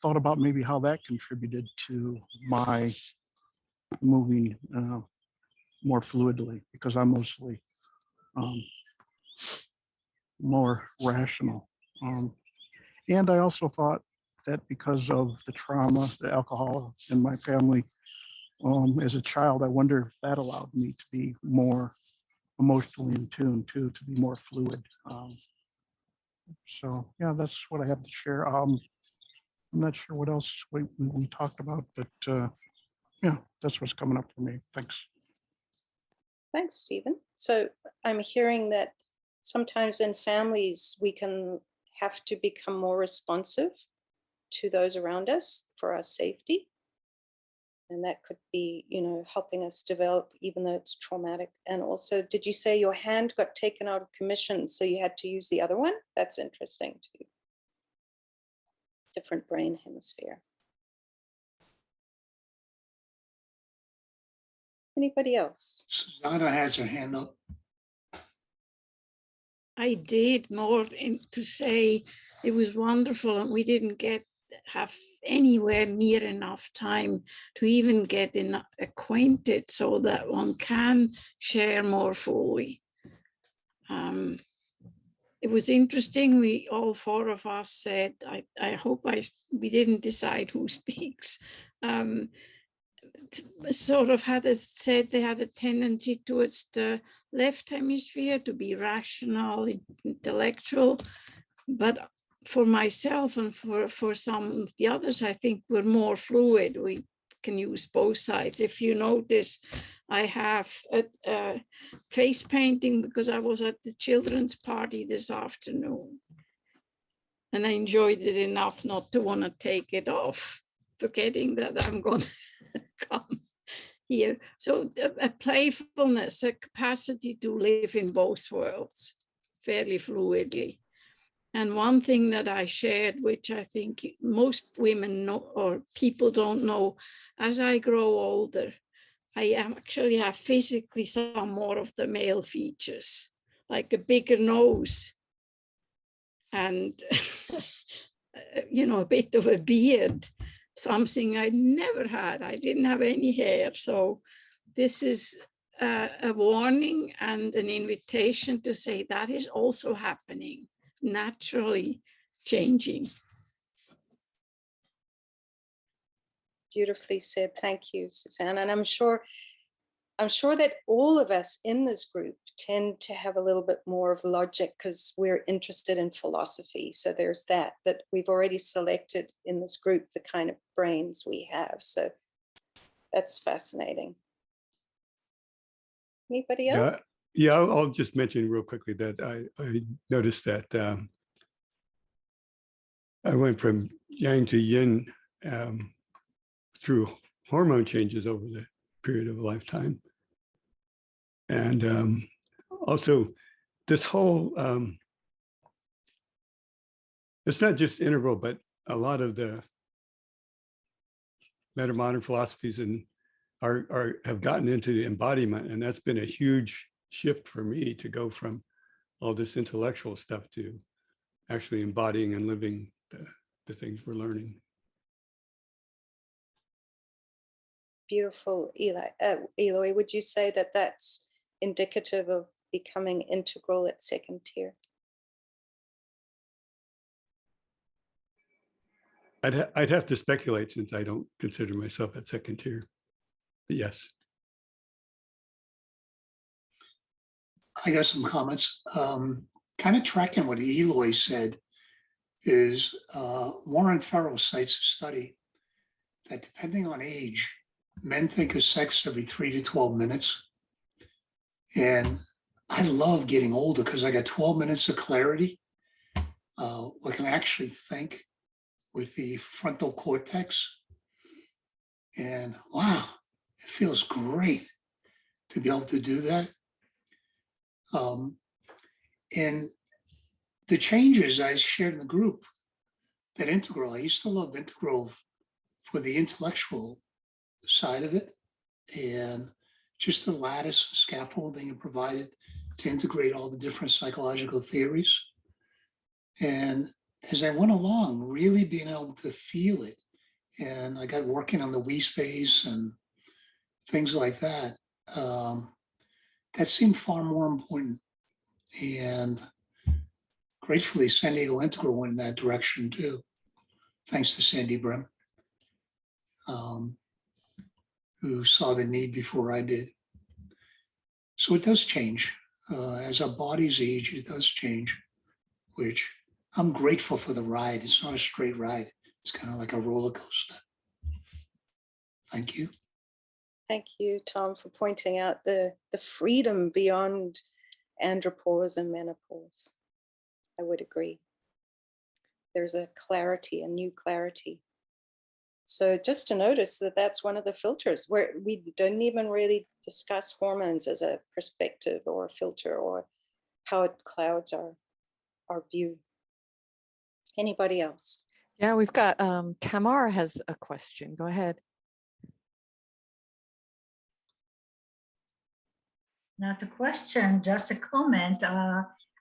thought about maybe how that contributed to my moving more fluidly, because I'm mostly more rational. And I also thought that because of the trauma, the alcohol in my family as a child, I wonder if that allowed me to be more emotionally in tune too, to be more fluid. So yeah, that's what I have to share. I'm not sure what else we talked about, but yeah, that's what's coming up for me. Thanks. thanks, Stephen. So I'm hearing that sometimes in families, we can have to become more responsive to those around us for our safety. And that could be, helping us develop, even though it's traumatic. And also, did you say your hand got taken out of commission, so you had to use the other one? That's interesting too. Different brain hemisphere. Anybody else? Susanna has her hand up. I did more to say it was wonderful, and we didn't have anywhere near enough time to even get acquainted so that one can share more fully. It was interesting. We all four of us said, I hope we didn't decide who speaks. Sort of said they had a tendency towards the left hemisphere to be rational, intellectual, but for myself and for some of the others, I think we're more fluid. We can use both sides. If you notice, I have a face painting because I was at the children's party this afternoon, and I enjoyed it enough not to want to take it off, forgetting that I'm going to come here. So a playfulness, a capacity to live in both worlds fairly fluidly. And one thing that I shared, which I think most women know or people don't know, as I grow older, I actually have physically some more of the male features, like a bigger nose and, a bit of a beard, something I never had. I didn't have any hair. So this is a warning and an invitation to say that is also happening, naturally changing. Beautifully said. Thank you, Susanna. And I'm sure that all of us in this group tend to have a little bit more of logic because we're interested in philosophy. So there's that we've already selected in this group, the kind of brains we have. So that's fascinating. Anybody else? Yeah, I'll just mention real quickly that I noticed that I went from yang to yin through hormone changes over the period of a lifetime. And also this whole, it's not just integral, but a lot of the meta-modern philosophies and have gotten into the embodiment. And that's been a huge shift for me to go from all this intellectual stuff to actually embodying and living the things we're learning. Beautiful, Eloy, would you say that that's indicative of becoming integral at second tier? I'd have to speculate since I don't consider myself at second tier, but yes. I got some comments. Kind of tracking what Eloy said is Warren Farrell cites a study that depending on age, men think of sex every 3 to 12 minutes. And I love getting older because I got 12 minutes of clarity. I can actually think with the frontal cortex. And wow, it feels great to be able to do that. And the changes I shared in the group, that integral, I used to love integral for the intellectual side of it. And just the lattice scaffolding it provided to integrate all the different psychological theories. And as I went along, really being able to feel it. And I got working on the we space and things like that. That seemed far more important. And gratefully, San Diego Integral went in that direction too, thanks to Sandy Brim, who saw the need before I did. So it does change. As our bodies age, it does change, which I'm grateful for the ride. It's not a straight ride. It's kind of like a roller coaster. Thank you. Thank you, Tom, for pointing out the freedom beyond andropause and menopause. I would agree. There's a clarity, a new clarity. So just to notice that that's one of the filters where we don't even really discuss hormones as a perspective or a filter or how it clouds our view. Anybody else? Yeah, we've got Tamara has a question. Go ahead. Not a question, just a comment.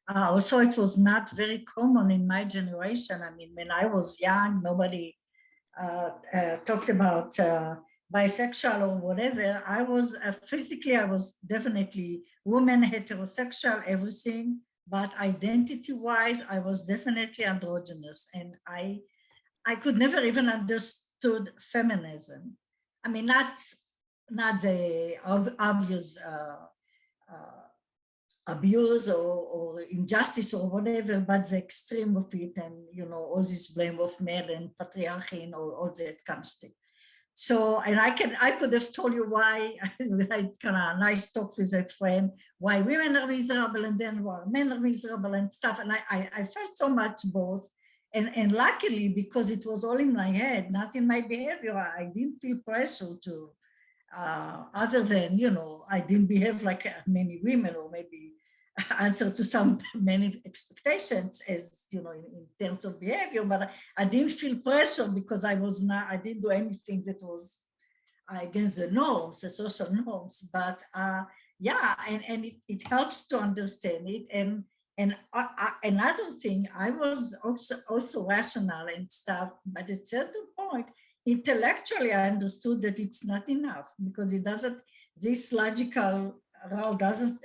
Also, it was not very common in my generation. I mean, when I was young, nobody talked about bisexual or whatever. I was physically, I was definitely woman, heterosexual, everything. But identity-wise, I was definitely androgynous, and I could never even understood feminism. I mean, not the obvious abuse or injustice or whatever, but the extreme of it, and all this blame of male and patriarchy and all that kind of stuff. So, and I could have told you why. I kind of nice talk with a friend why women are miserable and then why men are miserable and stuff. And I felt so much both. And luckily, because it was all in my head, not in my behavior, I didn't feel pressure to, other than, I didn't behave like many women or maybe answer to some many expectations as, in terms of behavior, but I didn't feel pressure because I didn't do anything that was against the norms, the social norms, but yeah, and it helps to understand it. And another thing, I was also rational and stuff, but at a certain point, intellectually, I understood that it's not enough because it doesn't, this logical route doesn't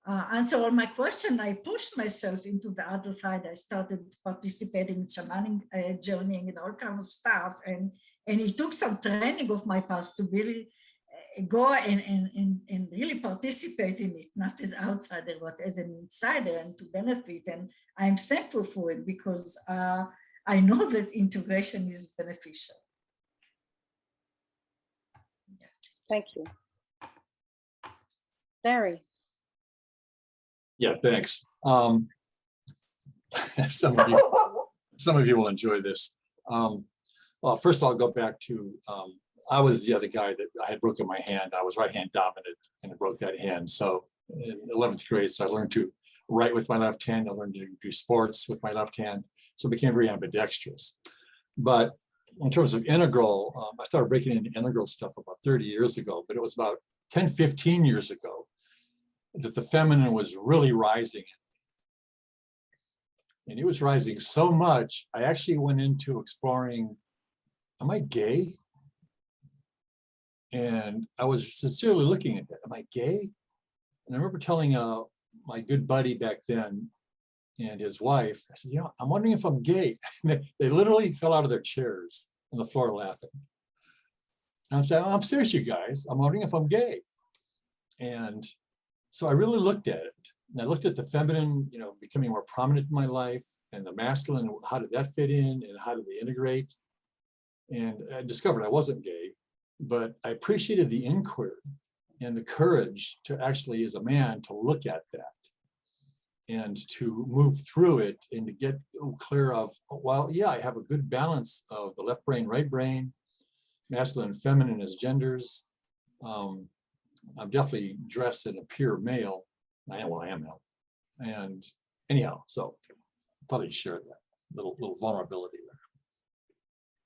answer all my questions. I pushed myself into the other side. I started participating in shamanic journeying and all kind of stuff. And it took some training of my past to really go and really participate in it, not as outsider, but as an insider and to benefit. And I'm thankful for it because I know that integration is beneficial. Thank you. Larry. Yeah, thanks. Some of you will enjoy this. Well, first I'll go back to, I was the other guy that I had broken my hand. I was right-hand dominant and I broke that hand. So in 11th grade, so I learned to write with my left hand. I learned to do sports with my left hand. So I became very ambidextrous. But in terms of integral, I started breaking into integral stuff about 30 years ago, but it was about 10, 15 years ago that the feminine was really rising. And it was rising so much, I actually went into exploring, am I gay? And I was sincerely looking at that, am I gay? And I remember telling my good buddy back then and his wife, I said, you know, I'm wondering if I'm gay. They literally fell out of their chairs on the floor laughing. And I'm saying, oh, I'm serious, you guys. I'm wondering if I'm gay. And so I really looked at it. And I looked at the feminine, you know, becoming more prominent in my life, and the masculine, how did that fit in and how did they integrate? And I discovered I wasn't gay, but I appreciated the inquiry and the courage to actually, as a man, to look at that and to move through it and to get clear of, well, yeah, I have a good balance of the left brain, right brain, masculine and feminine as genders. I'm definitely dressed and appear male. I am male. And anyhow, so I thought I'd share that little vulnerability there.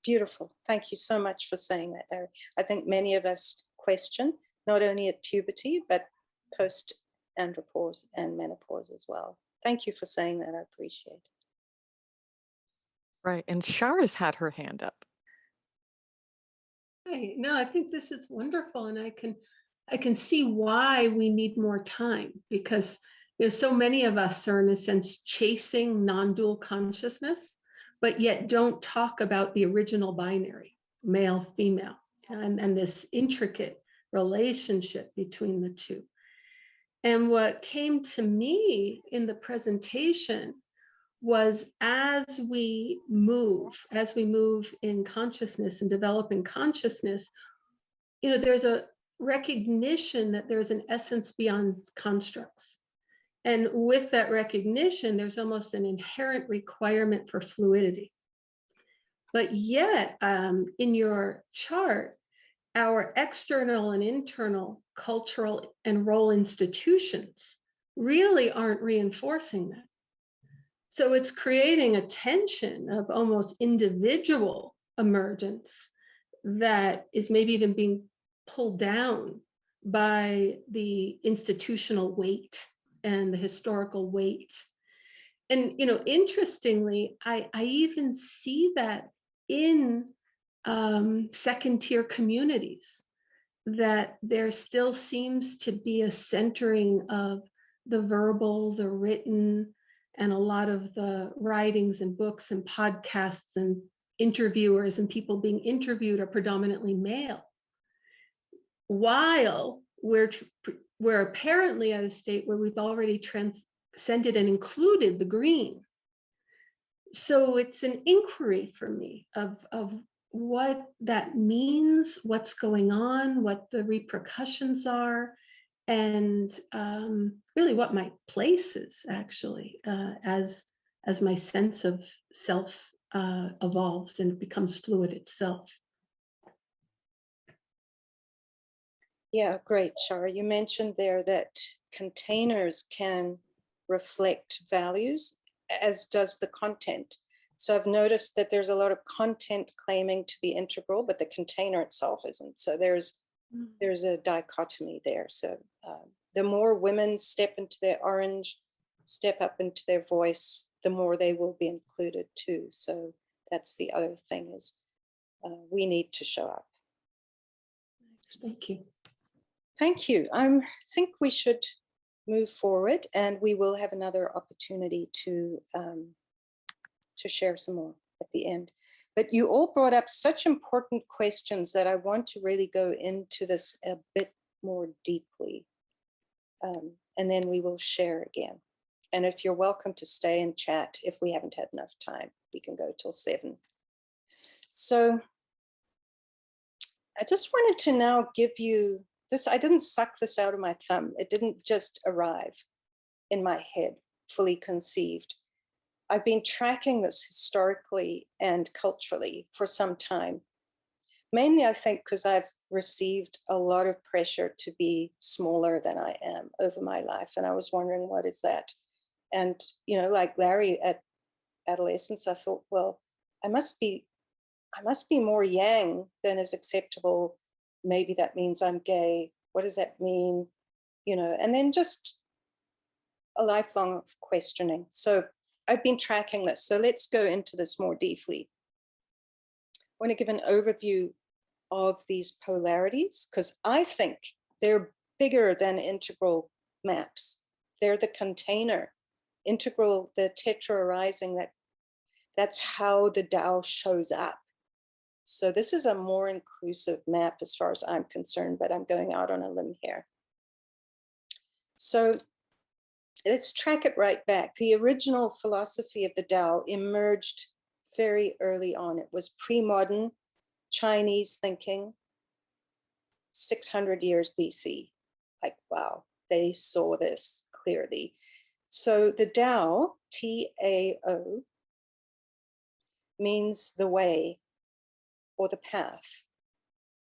Beautiful. Thank you so much for saying that, Larry. I think many of us question, not only at puberty, but post-andropause and menopause as well. Thank you for saying that. I appreciate it. Right. And Shara's had her hand up. Right. No, I think this is wonderful. And I can see why we need more time, because there's so many of us are in a sense chasing non-dual consciousness, but yet don't talk about the original binary, male, female, and this intricate relationship between the two. And what came to me in the presentation was as we move in consciousness and developing consciousness, you know, there's a recognition that there's an essence beyond constructs. And with that recognition, there's almost an inherent requirement for fluidity. But yet, in your chart, our external and internal cultural and role institutions really aren't reinforcing that. So it's creating a tension of almost individual emergence that is maybe even being pulled down by the institutional weight and the historical weight. And, you know, interestingly, I even see that in second tier communities, that there still seems to be a centering of the verbal, the written, and a lot of the writings and books and podcasts and interviewers and people being interviewed are predominantly male. While we're apparently at a state where we've already transcended and included the green. So it's an inquiry for me of what that means, what's going on, what the repercussions are, and really what my place is actually as my sense of self evolves and becomes fluid itself. Yeah, great, Shara. You mentioned there that containers can reflect values, as does the content. So I've noticed that there's a lot of content claiming to be integral, but the container itself isn't. So there's a dichotomy there. So the more women step into their orange, step up into their voice, the more they will be included too. So that's the other thing is we need to show up. Thank you. Thank you. I think we should move forward, and we will have another opportunity to share some more at the end. But you all brought up such important questions that I want to really go into this a bit more deeply. And then we will share again. And if you're welcome to stay and chat, if we haven't had enough time, we can go till 7. So I just wanted to now give you this. I didn't suck this out of my thumb. It didn't just arrive in my head, fully conceived. I've been tracking this historically and culturally for some time. Mainly, I think, because I've received a lot of pressure to be smaller than I am over my life. And I was wondering, what is that? And, you know, like Larry at adolescence, I thought, well, I must be more yang than is acceptable. Maybe that means I'm gay. What does that mean? You know, and then just a lifelong questioning. So I've been tracking this. So let's go into this more deeply. I want to give an overview of these polarities, because I think they're bigger than integral maps. They're the container. Integral, the tetra-arising, that's how the Tao shows up. So this is a more inclusive map as far as I'm concerned, but I'm going out on a limb here. So let's track it right back. The original philosophy of the Tao emerged very early on. It was pre-modern Chinese thinking, 600 years BC. Like, wow, they saw this clearly. So the Tao, T-A-O, means the way or the path,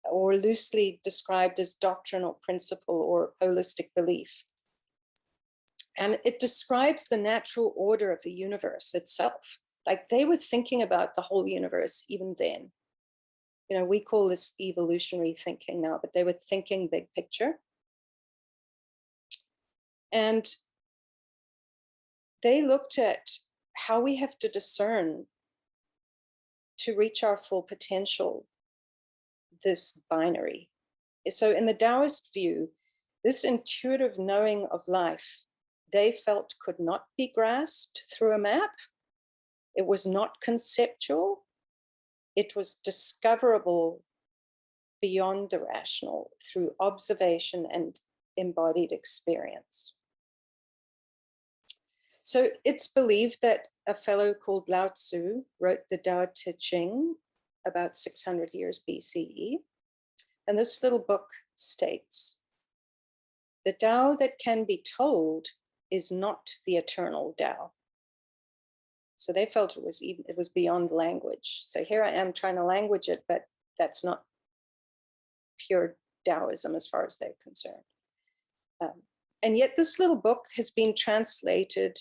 or loosely described as doctrinal principle or holistic belief. And it describes the natural order of the universe itself. Like, they were thinking about the whole universe even then. You know, we call this evolutionary thinking now, but they were thinking big picture. And they looked at how we have to discern to reach our full potential, this binary. So in the Taoist view, this intuitive knowing of life, they felt could not be grasped through a map. It was not conceptual. It was discoverable beyond the rational through observation and embodied experience. So it's believed that a fellow called Lao Tzu wrote the Tao Te Ching about 600 years BCE. And this little book states, the Tao that can be told is not the eternal Tao. So they felt it was beyond language. So here I am trying to language it, but that's not pure Taoism as far as they're concerned. And yet this little book has been translated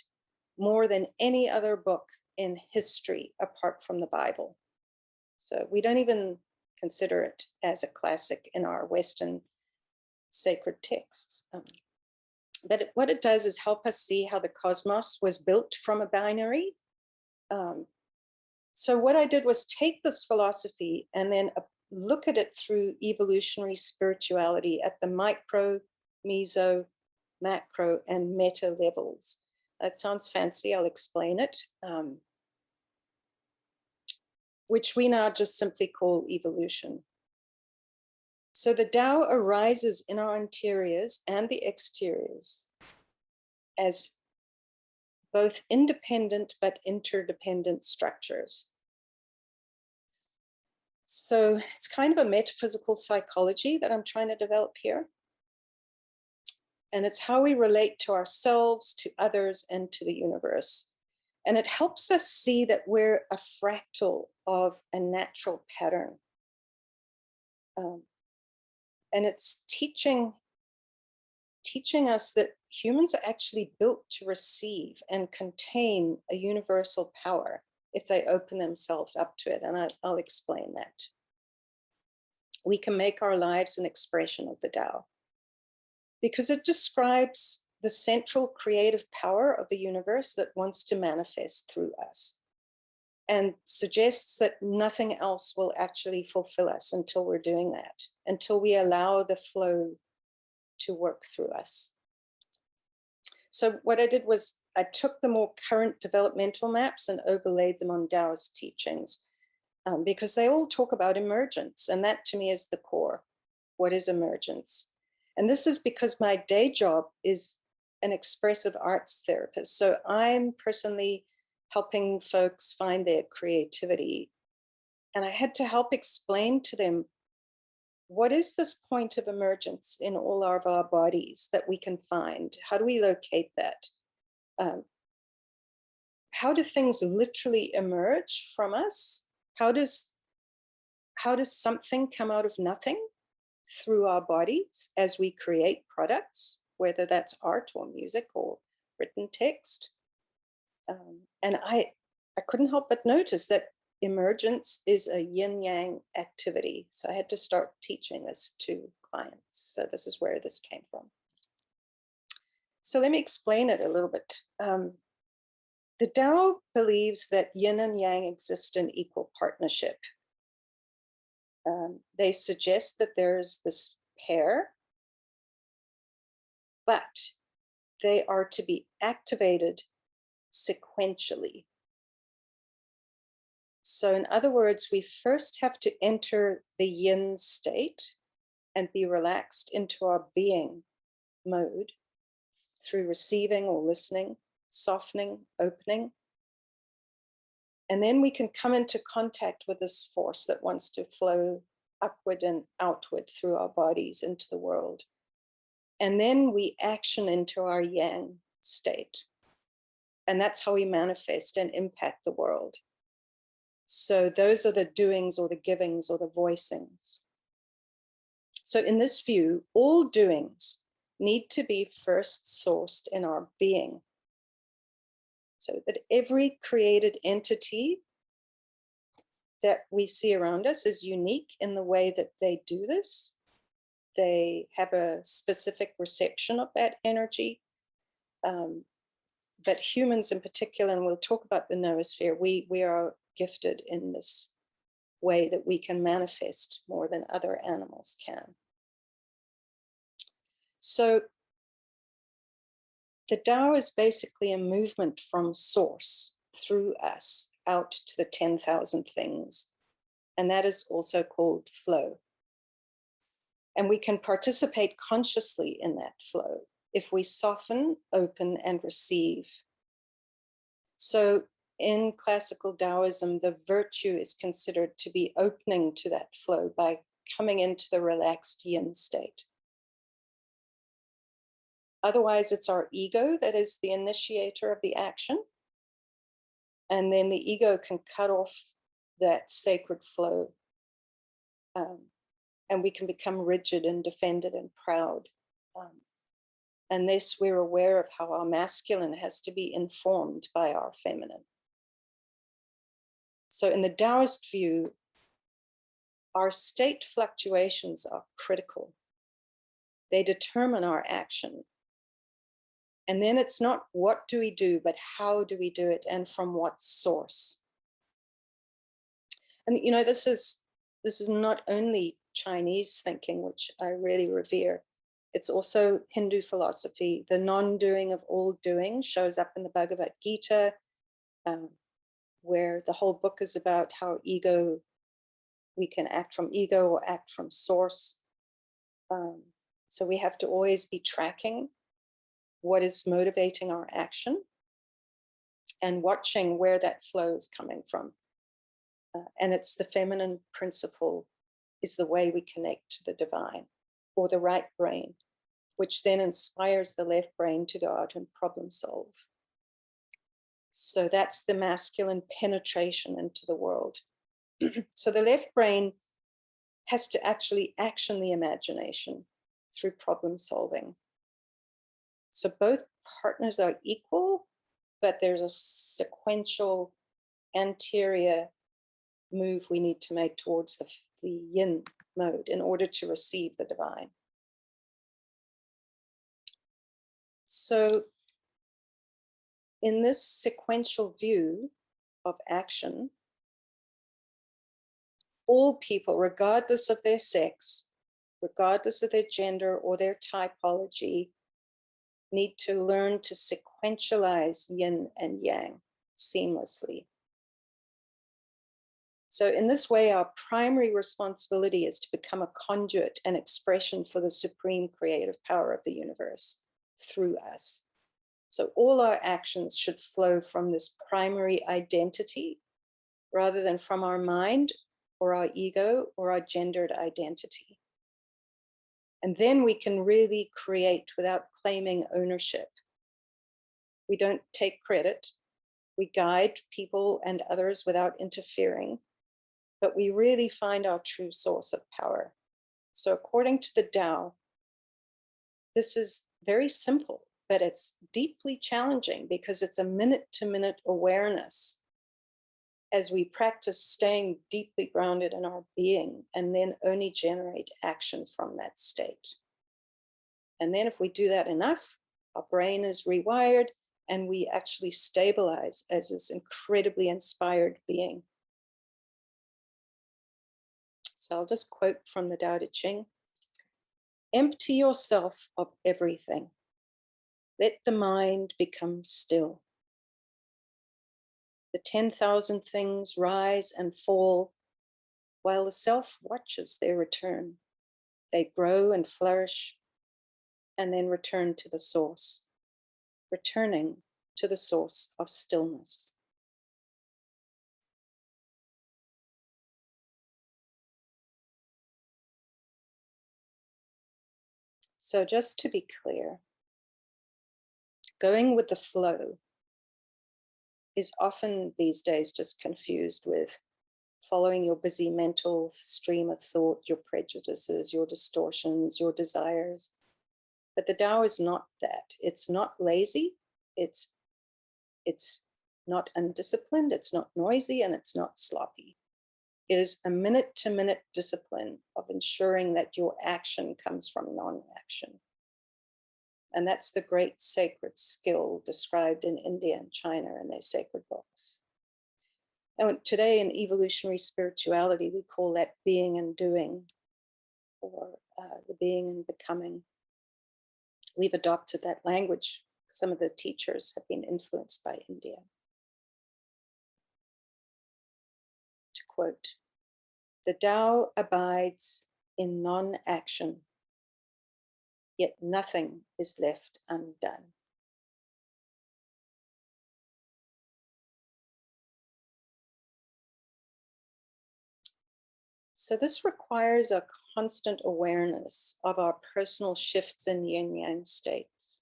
more than any other book in history apart from the Bible. So we don't even consider it as a classic in our Western sacred texts. But what it does is help us see how the cosmos was built from a binary. So what I did was take this philosophy and then look at it through evolutionary spirituality at the micro, meso, macro, and meta levels. That sounds fancy, I'll explain it. Which we now just simply call evolution. So the Tao arises in our interiors and the exteriors as both independent but interdependent structures. So it's kind of a metaphysical psychology that I'm trying to develop here. And it's how we relate to ourselves, to others, and to the universe. And it helps us see that we're a fractal of a natural pattern. And it's teaching us that humans are actually built to receive and contain a universal power if they open themselves up to it. And I'll explain that. We can make our lives an expression of the Tao, because it describes the central creative power of the universe that wants to manifest through us, and suggests that nothing else will actually fulfill us until we're doing that, until we allow the flow to work through us. So what I did was I took the more current developmental maps and overlaid them on Taoist teachings, because they all talk about emergence, and that to me is the core. What is emergence? And this is because my day job is an expressive arts therapist. So I'm personally helping folks find their creativity. And I had to help explain to them, what is this point of emergence in all of our bodies that we can find? How do we locate that? How do things literally emerge from us? How does something come out of nothing through our bodies as we create products, whether that's art or music or written text? And I couldn't help but notice that emergence is a yin-yang activity. So I had to start teaching this to clients. So this is where this came from. So let me explain it a little bit. The Tao believes that yin and yang exist in equal partnership. They suggest that there's this pair, but they are to be activated sequentially. So in other words, we first have to enter the yin state and be relaxed into our being mode through receiving or listening, softening, opening. And then we can come into contact with this force that wants to flow upward and outward through our bodies into the world. And then we action into our yang state. And that's how we manifest and impact the world. So those are the doings or the givings or the voicings. So in this view, all doings need to be first sourced in our being. So that every created entity that we see around us is unique in the way that they do this. They have a specific reception of that energy. But humans in particular, and we'll talk about the noosphere, we are gifted in this way that we can manifest more than other animals can. So the Tao is basically a movement from source through us out to the 10,000 things. And that is also called flow. And we can participate consciously in that flow if we soften, open, and receive. So in classical Taoism, the virtue is considered to be opening to that flow by coming into the relaxed yin state. Otherwise, it's our ego that is the initiator of the action. And then the ego can cut off that sacred flow. And we can become rigid and defended and proud. Unless we're aware of how our masculine has to be informed by our feminine. So in the Taoist view, our state fluctuations are critical. They determine our action. And then it's not what do we do, but how do we do it and from what source? And you know, this is not only Chinese thinking, which I really revere. It's also Hindu philosophy. The non-doing of all doing shows up in the Bhagavad Gita, where the whole book is about how ego, we can act from ego or act from source. So we have to always be tracking what is motivating our action and watching where that flow is coming from. And it's the feminine principle is the way we connect to the divine or the right brain, which then inspires the left brain to go out and problem solve. So that's the masculine penetration into the world. So the left brain has to actually action the imagination through problem solving. So both partners are equal, but there's a sequential anterior move we need to make towards the yin mode in order to receive the divine. So in this sequential view of action, all people, regardless of their sex, regardless of their gender or their typology, need to learn to sequentialize yin and yang seamlessly. So in this way, our primary responsibility is to become a conduit and expression for the supreme creative power of the universe through us. So all our actions should flow from this primary identity rather than from our mind or our ego or our gendered identity. And then we can really create without claiming ownership. We don't take credit. We guide people and others without interfering, but we really find our true source of power. So according to the Tao, this is very simple, but it's deeply challenging because it's a minute-to-minute awareness as we practice staying deeply grounded in our being and then only generate action from that state. And then if we do that enough, our brain is rewired and we actually stabilize as this incredibly inspired being. So I'll just quote from the Tao Te Ching. Empty yourself of everything. Let the mind become still. The 10,000 things rise and fall while the self watches their return. They grow and flourish and then return to the source, returning to the source of stillness. So just to be clear, going with the flow is often these days just confused with following your busy mental stream of thought, your prejudices, your distortions, your desires. But the Tao is not that. It's not lazy, it's not undisciplined, it's not noisy, and it's not sloppy. It is a minute-to-minute discipline of ensuring that your action comes from non-action. And that's the great sacred skill described in India and China in their sacred books. And today in evolutionary spirituality, we call that being and doing, or the being and becoming. We've adopted that language. Some of the teachers have been influenced by India. To quote, the Tao abides in non-action, yet nothing is left undone. So this requires a constant awareness of our personal shifts in yin-yang states.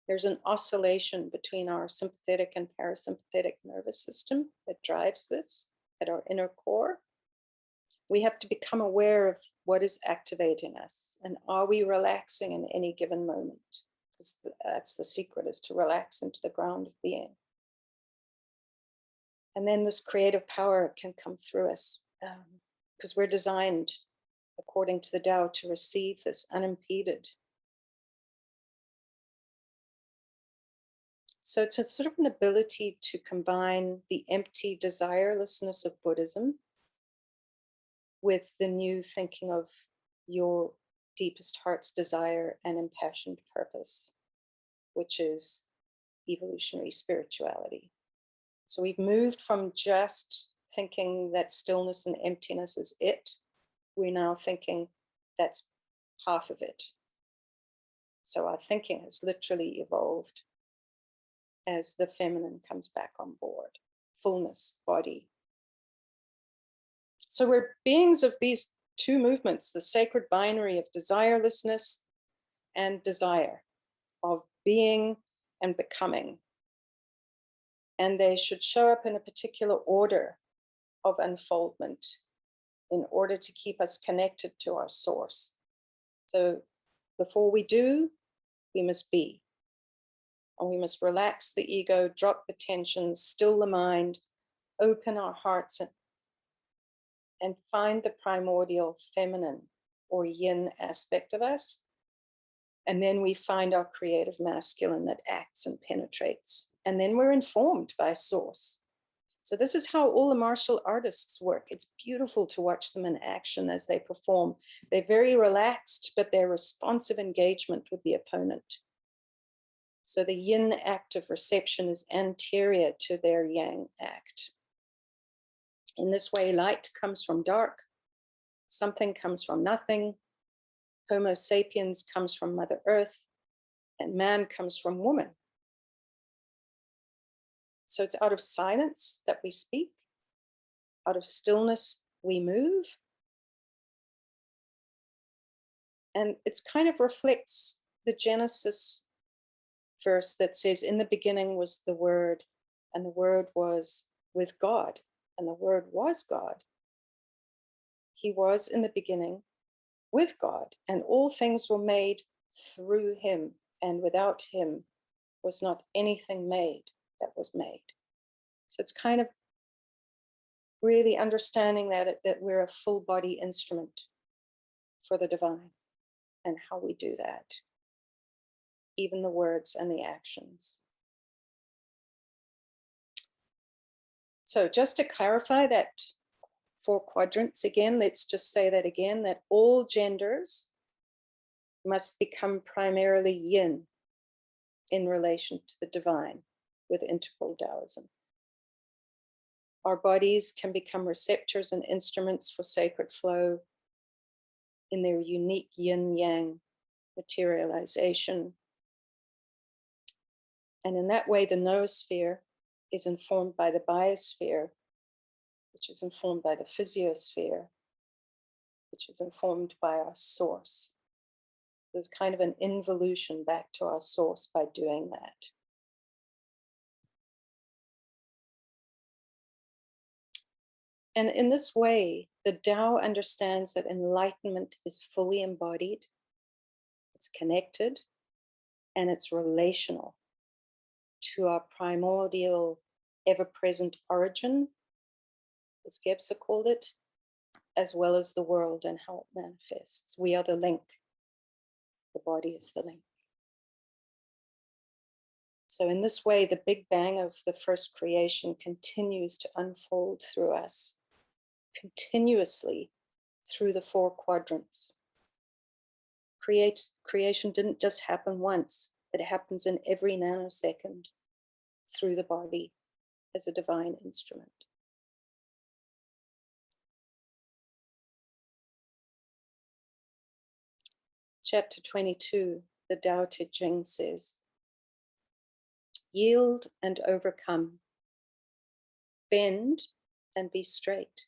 There's an oscillation between our sympathetic and parasympathetic nervous system that drives this at our inner core. We have to become aware of what is activating us and are we relaxing in any given moment? Because that's the secret, is to relax into the ground of being. And then this creative power can come through us because we're designed, according to the Tao, to receive this unimpeded. So it's a sort of an ability to combine the empty desirelessness of Buddhism with the new thinking of your deepest heart's desire and impassioned purpose, which is evolutionary spirituality. So we've moved from just thinking that stillness and emptiness is it. We're now thinking that's half of it. So our thinking has literally evolved as the feminine comes back on board, fullness, body. So we're beings of these two movements, the sacred binary of desirelessness and desire, of being and becoming. And they should show up in a particular order of unfoldment in order to keep us connected to our source. So before we do, we must be. And we must relax the ego, drop the tensions, still the mind, open our hearts, and find the primordial feminine or yin aspect of us. And then we find our creative masculine that acts and penetrates. And then we're informed by source. So this is how all the martial artists work. It's beautiful to watch them in action as they perform. They're very relaxed, but they're responsive engagement with the opponent. So the yin act of reception is anterior to their yang act. In this way, light comes from dark, something comes from nothing, Homo sapiens comes from Mother Earth, and man comes from woman. So it's out of silence that we speak, out of stillness we move. And it's kind of reflects the Genesis verse that says, in the beginning was the Word, and the Word was with God, and the Word was God. He was in the beginning with God, and all things were made through him, and without him was not anything made that was made. So it's kind of really understanding that we're a full body instrument for the divine, and how we do that, even the words and the actions. So just to clarify that 4 quadrants again, let's just say that again, that all genders must become primarily yin in relation to the divine with integral Taoism. Our bodies can become receptors and instruments for sacred flow in their unique yin-yang materialization. And in that way, the noosphere is informed by the biosphere, which is informed by the physiosphere, which is informed by our source. There's kind of an involution back to our source by doing that. And in this way, the Tao understands that enlightenment is fully embodied, it's connected, and it's relational to our primordial, ever-present origin, as Gebser called it, as well as the world and how it manifests. We are the link. The body is the link. So in this way, the Big Bang of the first creation continues to unfold through us, continuously through the 4 quadrants. Creation didn't just happen once, it happens in every nanosecond through the body as a divine instrument. Chapter 22, the Tao Te Ching says, yield and overcome, bend and be straight,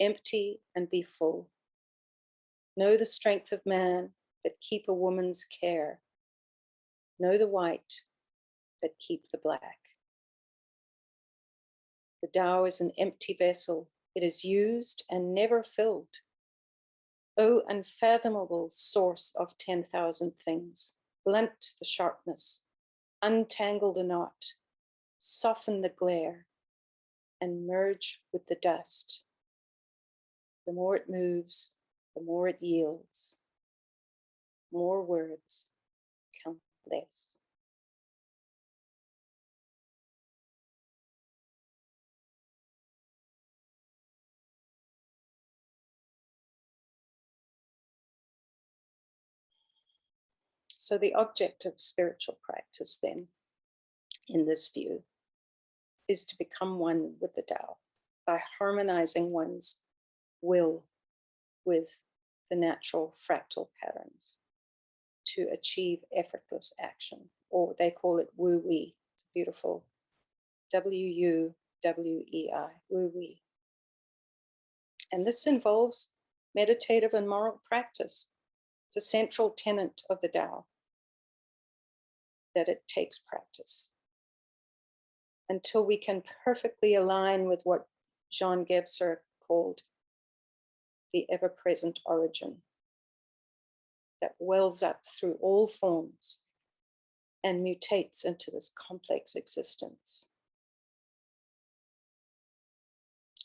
empty and be full. Know the strength of man, but keep a woman's care. Know the white, but keep the black. The Tao is an empty vessel. It is used and never filled. O unfathomable source of 10,000 things, blunt the sharpness, untangle the knot, soften the glare, and merge with the dust. The more it moves, the more it yields. More words count less. So the object of spiritual practice then, in this view, is to become one with the Tao by harmonizing one's will with the natural fractal patterns to achieve effortless action, or they call it wu-wei. It's beautiful, W-U-W-E-I, wu-wei. And this involves meditative and moral practice. It's a central tenet of the Tao, that it takes practice until we can perfectly align with what Jean Gebser called the ever-present origin that wells up through all forms and mutates into this complex existence.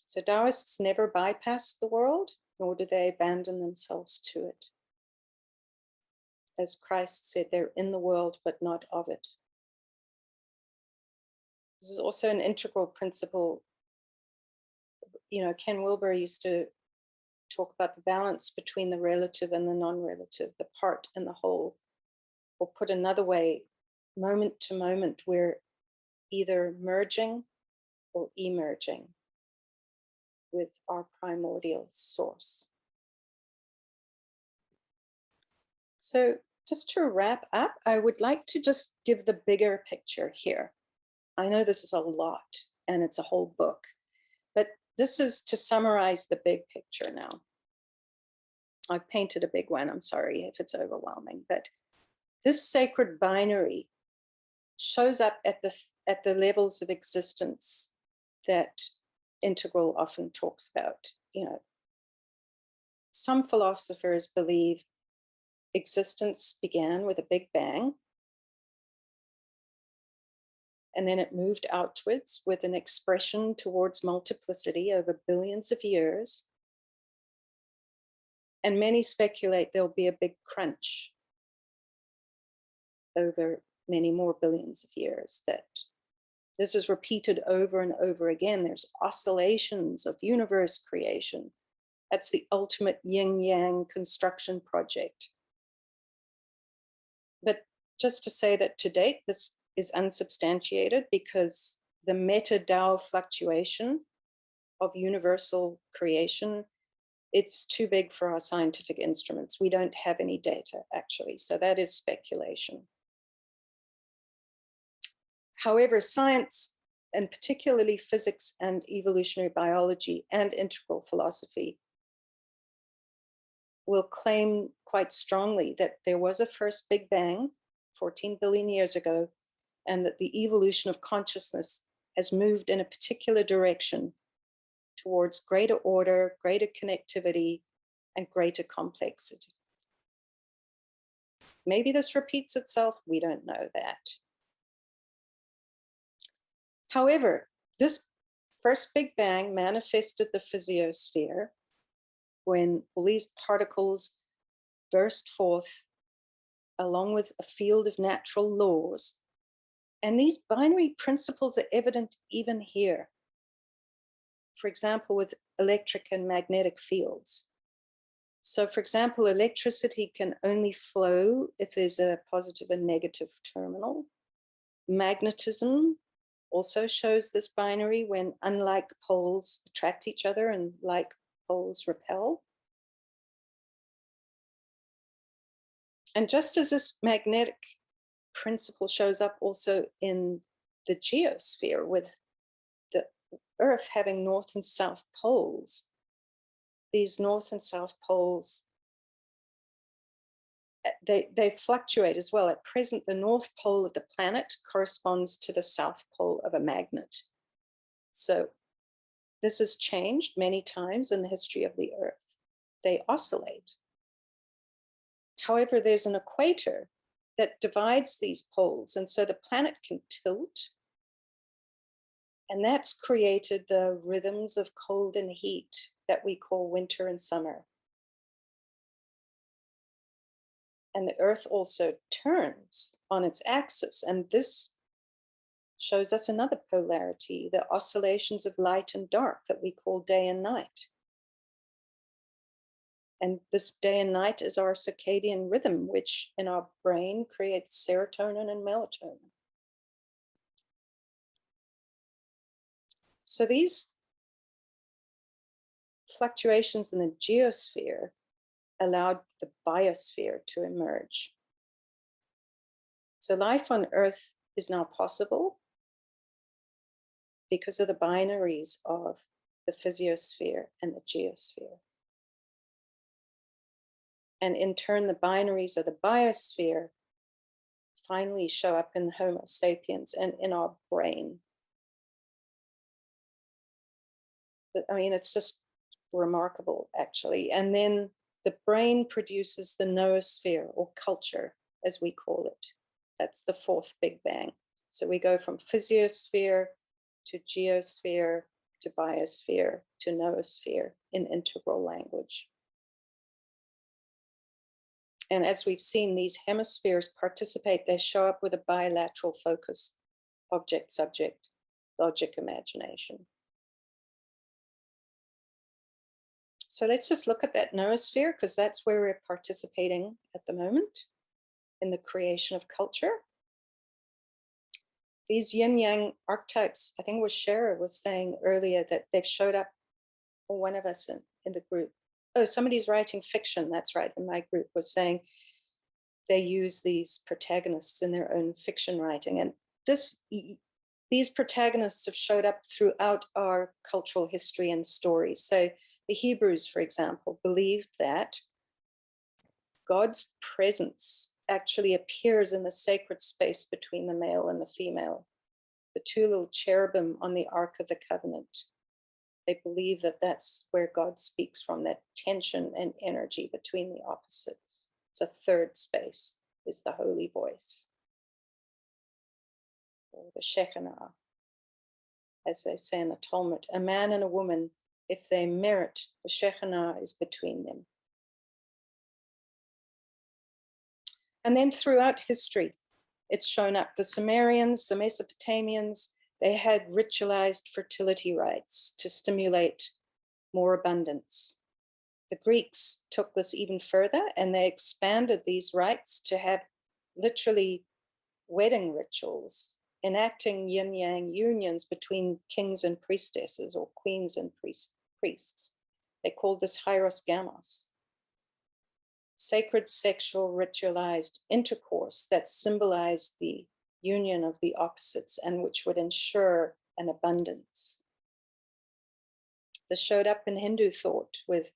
So Taoists never bypass the world, nor do they abandon themselves to it. As Christ said, they're in the world, but not of it. This is also an integral principle. You know, Ken Wilber used to talk about the balance between the relative and the non-relative, the part and the whole, or put another way, moment to moment, we're either merging or emerging with our primordial source. So just to wrap up, I would like to just give the bigger picture here. I know this is a lot and it's a whole book, but this is to summarize the big picture now. I've painted a big one, I'm sorry if it's overwhelming, but This sacred binary shows up at the levels of existence that Integral often talks about. You know, some philosophers believe existence began with a big bang, and then it moved outwards with an expression towards multiplicity over billions of years. And many speculate there'll be a big crunch over many more billions of years, that this is repeated over and over again. There's oscillations of universe creation. That's the ultimate yin-yang construction project. But just to say that to date, this is unsubstantiated because the meta-Dao fluctuation of universal creation, it's too big for our scientific instruments. We don't have any data, actually. So that is speculation. However, science, and particularly physics and evolutionary biology and integral philosophy, will claim quite strongly that there was a first Big Bang 14 billion years ago, and that the evolution of consciousness has moved in a particular direction towards greater order, greater connectivity, and greater complexity. Maybe this repeats itself, we don't know that. However, this first Big Bang manifested the physiosphere when all these particles burst forth along with a field of natural laws. And these binary principles are evident even here. For example, with electric and magnetic fields. So for example, electricity can only flow if there's a positive and negative terminal. Magnetism also shows this binary when unlike poles attract each other and like poles repel. And just as this magnetic principle shows up also in the geosphere with the Earth having north and south poles, these north and south poles, they fluctuate as well. At present, the north pole of the planet corresponds to the south pole of a magnet. So this has changed many times in the history of the Earth. They oscillate. However, there's an equator that divides these poles, and so the planet can tilt. And that's created the rhythms of cold and heat that we call winter and summer. And the Earth also turns on its axis, and this shows us another polarity, the oscillations of light and dark that we call day and night. And this day and night is our circadian rhythm, which in our brain creates serotonin and melatonin. So these fluctuations in the geosphere allowed the biosphere to emerge. So life on Earth is now possible because of the binaries of the physiosphere and the geosphere. And in turn, the binaries of the biosphere finally show up in Homo sapiens and in our brain. But, I mean, it's just remarkable, actually. And then the brain produces the noosphere, or culture, as we call it. That's the fourth Big Bang. So we go from physiosphere to geosphere to biosphere to noosphere in integral language. And as we've seen, these hemispheres participate, they show up with a bilateral focus, object, subject, logic, imagination. So let's just look at that noosphere, because that's where we're participating at the moment in the creation of culture. These yin-yang archetypes, I think it was Shara was saying earlier that they've showed up, or one of us in the group. Oh, somebody's writing fiction, that's right, in my group was saying they use these protagonists in their own fiction writing. And these protagonists have showed up throughout our cultural history and stories. So the Hebrews, for example, believed that God's presence actually appears in the sacred space between the male and the female. The two little cherubim on the Ark of the Covenant. They believe that that's where God speaks from, that tension and energy between the opposites. It's a third space, is the holy voice, or the Shekinah, as they say in the Talmud. A man and a woman, if they merit, the Shekinah is between them. And then throughout history, it's shown up. The Sumerians, the Mesopotamians, they had ritualized fertility rites to stimulate more abundance. The Greeks took this even further, and they expanded these rites to have literally wedding rituals, enacting yin-yang unions between kings and priestesses, or queens and priests. They called this hieros gamos. Sacred sexual ritualized intercourse that symbolized the union of the opposites and which would ensure an abundance. This showed up in Hindu thought with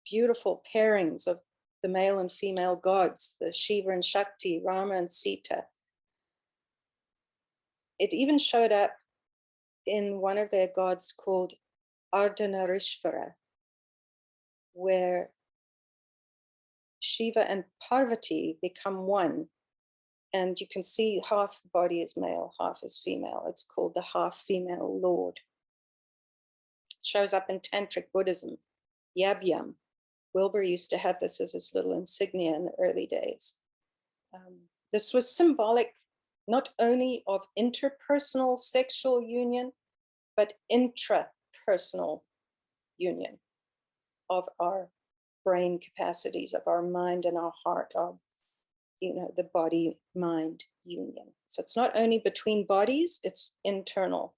beautiful pairings of the male and female gods, the Shiva and Shakti, Rama and Sita. It even showed up in one of their gods called Ardhanarishvara, where Shiva and Parvati become one. And you can see half the body is male, half is female. It's called the half-female Lord. It shows up in Tantric Buddhism, Yab-yum. Wilbur used to have this as his little insignia in the early days. This was symbolic not only of interpersonal sexual union, but intrapersonal union of our brain capacities, of our mind and our heart, of the body-mind union. So it's not only between bodies, it's internal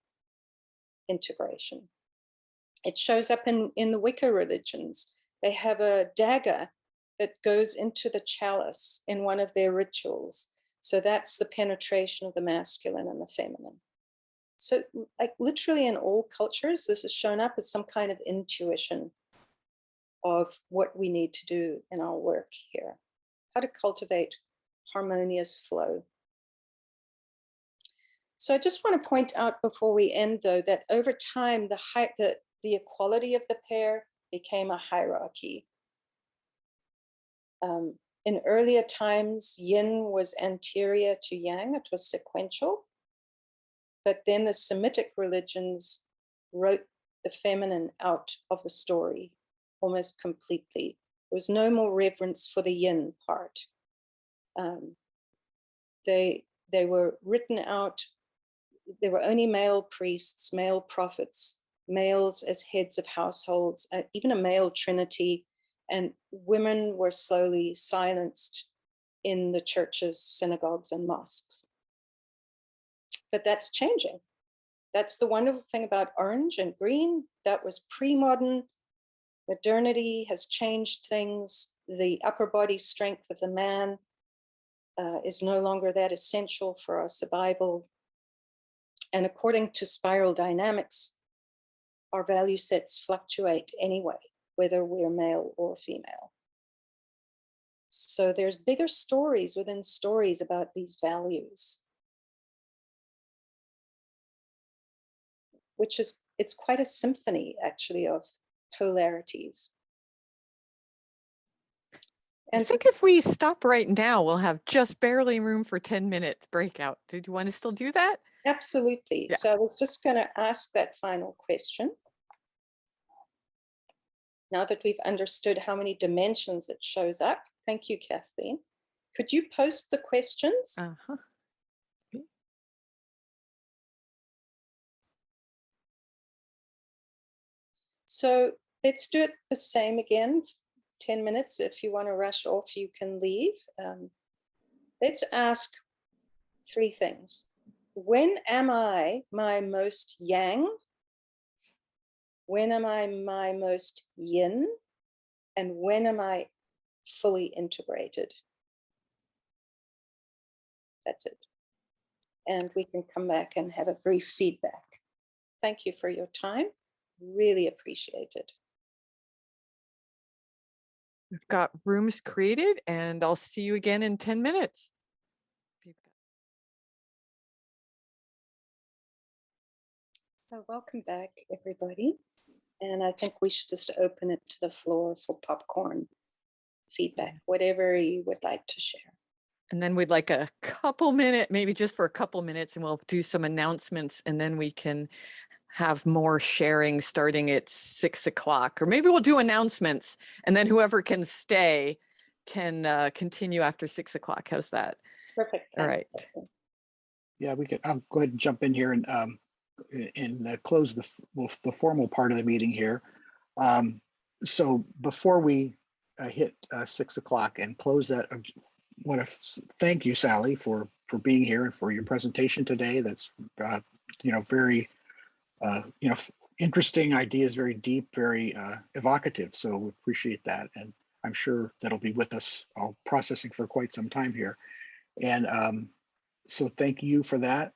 integration. It shows up in the Wicca religions. They have a dagger that goes into the chalice in one of their rituals. So that's the penetration of the masculine and the feminine. So like literally in all cultures, this has shown up as some kind of intuition of what we need to do in our work here, how to cultivate harmonious flow. So I just want to point out before we end, though, that over time, the equality of the pair became a hierarchy. In earlier times, yin was anterior to yang, it was sequential. But then the Semitic religions wrote the feminine out of the story almost completely. There was no more reverence for the yin part. They were written out. There were only male priests, male prophets, males as heads of households, even a male trinity, and women were slowly silenced in the churches, synagogues, and mosques. But that's changing. That's the wonderful thing about orange and green. That was pre-modern. Modernity has changed things. The upper body strength of the man is no longer that essential for our survival. And according to spiral dynamics, our value sets fluctuate anyway, whether we're male or female. So there's bigger stories within stories about these values, which is, it's quite a symphony actually of polarities. I think if we stop right now, we'll have just barely room for 10 minutes breakout. Did you want to still do that? Absolutely. Yeah. So I was just going to ask that final question. Now that we've understood how many dimensions it shows up, thank you, Kathleen. Could you post the questions? Uh-huh. Okay. So let's do it the same again. 10 minutes. If you want to rush off, you can leave. Let's ask 3 things. When am I my most yang? When am I my most yin? And when am I fully integrated? That's it. And we can come back and have a brief feedback. Thank you for your time. Really appreciate it. We've got rooms created, and I'll see you again in 10 minutes. So welcome back, everybody. And I think we should just open it to the floor for popcorn feedback, whatever you would like to share. And then we'd like a couple minutes, maybe just for a couple minutes, and we'll do some announcements, and then we can have more sharing starting at 6 o'clock, or maybe we'll do announcements, and then whoever can stay can continue after 6 o'clock. How's that? Perfect. All right. Yeah, we could. I'll go ahead and jump in here and close the formal part of the meeting here. So before we hit 6 o'clock and close that, I want to thank you, Sally, for being here and for your presentation today. That's very interesting ideas, very deep, very evocative. So we appreciate that, and I'm sure that'll be with us all processing for quite some time here. And so thank you for that.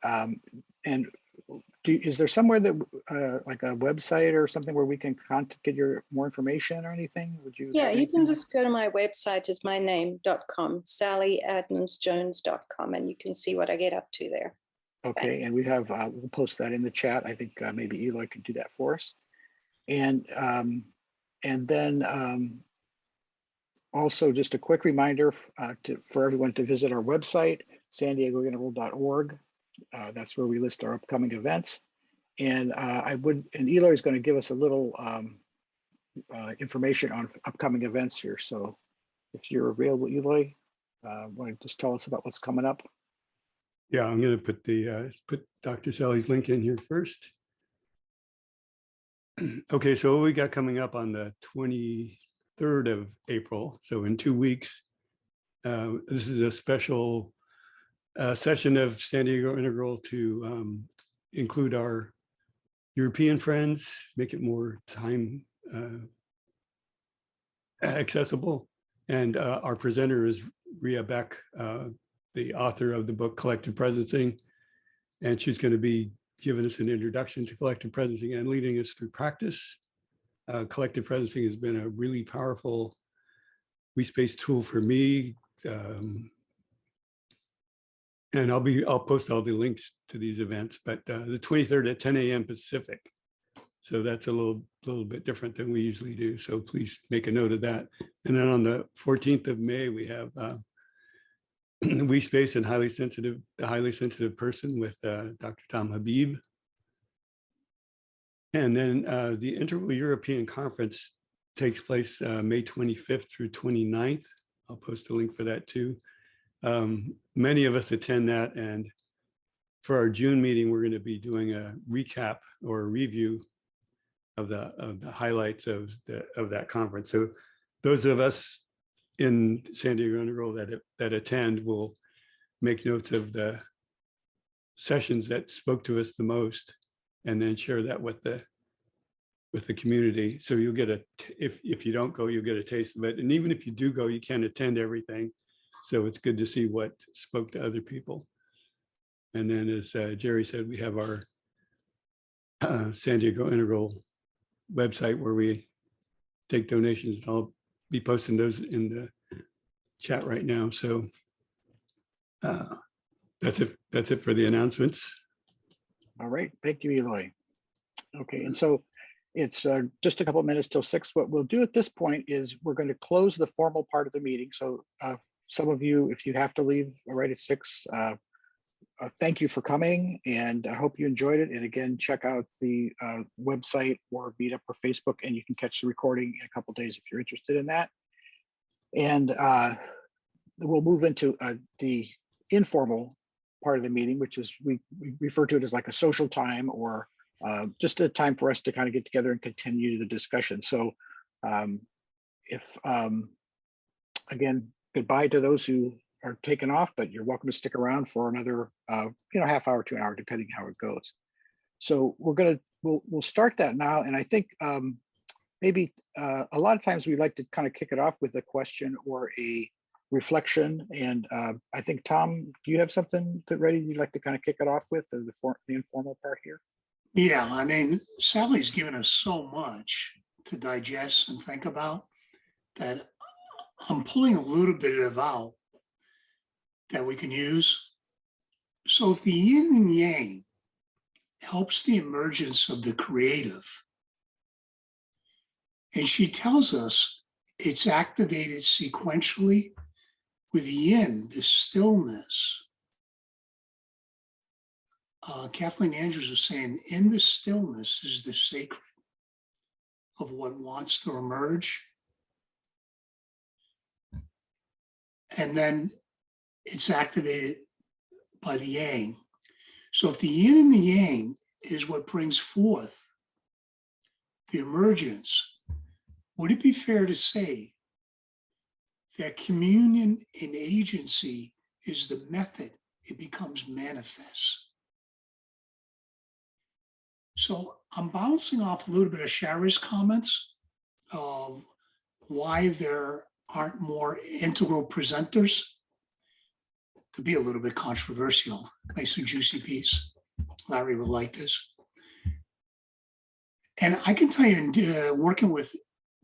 And is there somewhere that like a website or something where we can get your more information or anything? Would you? Yeah, you can just go to my website, is myname.com, sallyadnamsjones.com, and you can see what I get up to there. Okay, and we have we'll post that in the chat. I think maybe Eloy could do that for us. And then also just a quick reminder for everyone to visit our website, sandiegointegral.org. That's where we list our upcoming events. And Eloy is going to give us a little information on upcoming events here. So if you're available, Eloy, want to just tell us about what's coming up? Yeah, I'm going to put Dr. Sally's link in here first. Okay, so what we got coming up on the 23rd of April, so in 2 weeks, this is a special session of San Diego Integral to include our European friends, make it more time accessible. And our presenter is Ria Beck, the author of the book Collective Presencing, and she's going to be giving us an introduction to collective presencing and leading us through practice. Collective presencing has been a really powerful WeSpace tool for me, and I'll post all the links to these events. But the 23rd at 10 a.m. Pacific, so that's a little bit different than we usually do. So please make a note of that. And then on the 14th of May, we have WeSpace and the highly sensitive person with Dr. Tom Habib. And then the Integral European Conference takes place May 25th through 29th. I'll post a link for that too. Many of us attend that, and for our June meeting, we're going to be doing a recap or a review of the highlights of that conference. So those of us in San Diego Integral that attend will make notes of the sessions that spoke to us the most, and then share that with the community. So you'll get if you don't go, you'll get a taste of it. And even if you do go, you can't attend everything. So it's good to see what spoke to other people. And then as Jerry said, we have our San Diego Integral website where we take donations, and I'll be posting those in the chat right now. So that's it for the announcements. All right, thank you, Eloy. Okay, and so it's just a couple of minutes till 6. What we'll do at this point is we're going to close the formal part of the meeting. So some of you, if you have to leave right at 6, thank you for coming, and I hope you enjoyed it. And again, check out the website or Meetup or Facebook, and you can catch the recording in a couple of days if you're interested in that. And we'll move into the informal part of the meeting, which is we refer to it as like a social time, or just a time for us to kind of get together and continue the discussion. So again, goodbye to those who are taken off, but you're welcome to stick around for another half hour to an hour, depending how it goes. So we'll start that now. And I think maybe a lot of times we like to kind of kick it off with a question or a reflection. And I think, Tom, do you have something ready you'd like to kind of kick it off with, the informal part here? Yeah, I mean, Sally's given us so much to digest and think about that I'm pulling a little bit of out that we can use. So if the yin and yang helps the emergence of the creative, and she tells us it's activated sequentially with yin, the stillness. Kathleen Andrews was saying, in the stillness is the sacred of what wants to emerge. And then it's activated by the yang. So if the yin and the yang is what brings forth the emergence, would it be fair to say that communion in agency is the method it becomes manifest? So I'm bouncing off a little bit of Shara's comments of why there aren't more integral presenters. To be a little bit controversial, nice and juicy piece. Larry will like this. And I can tell you, working with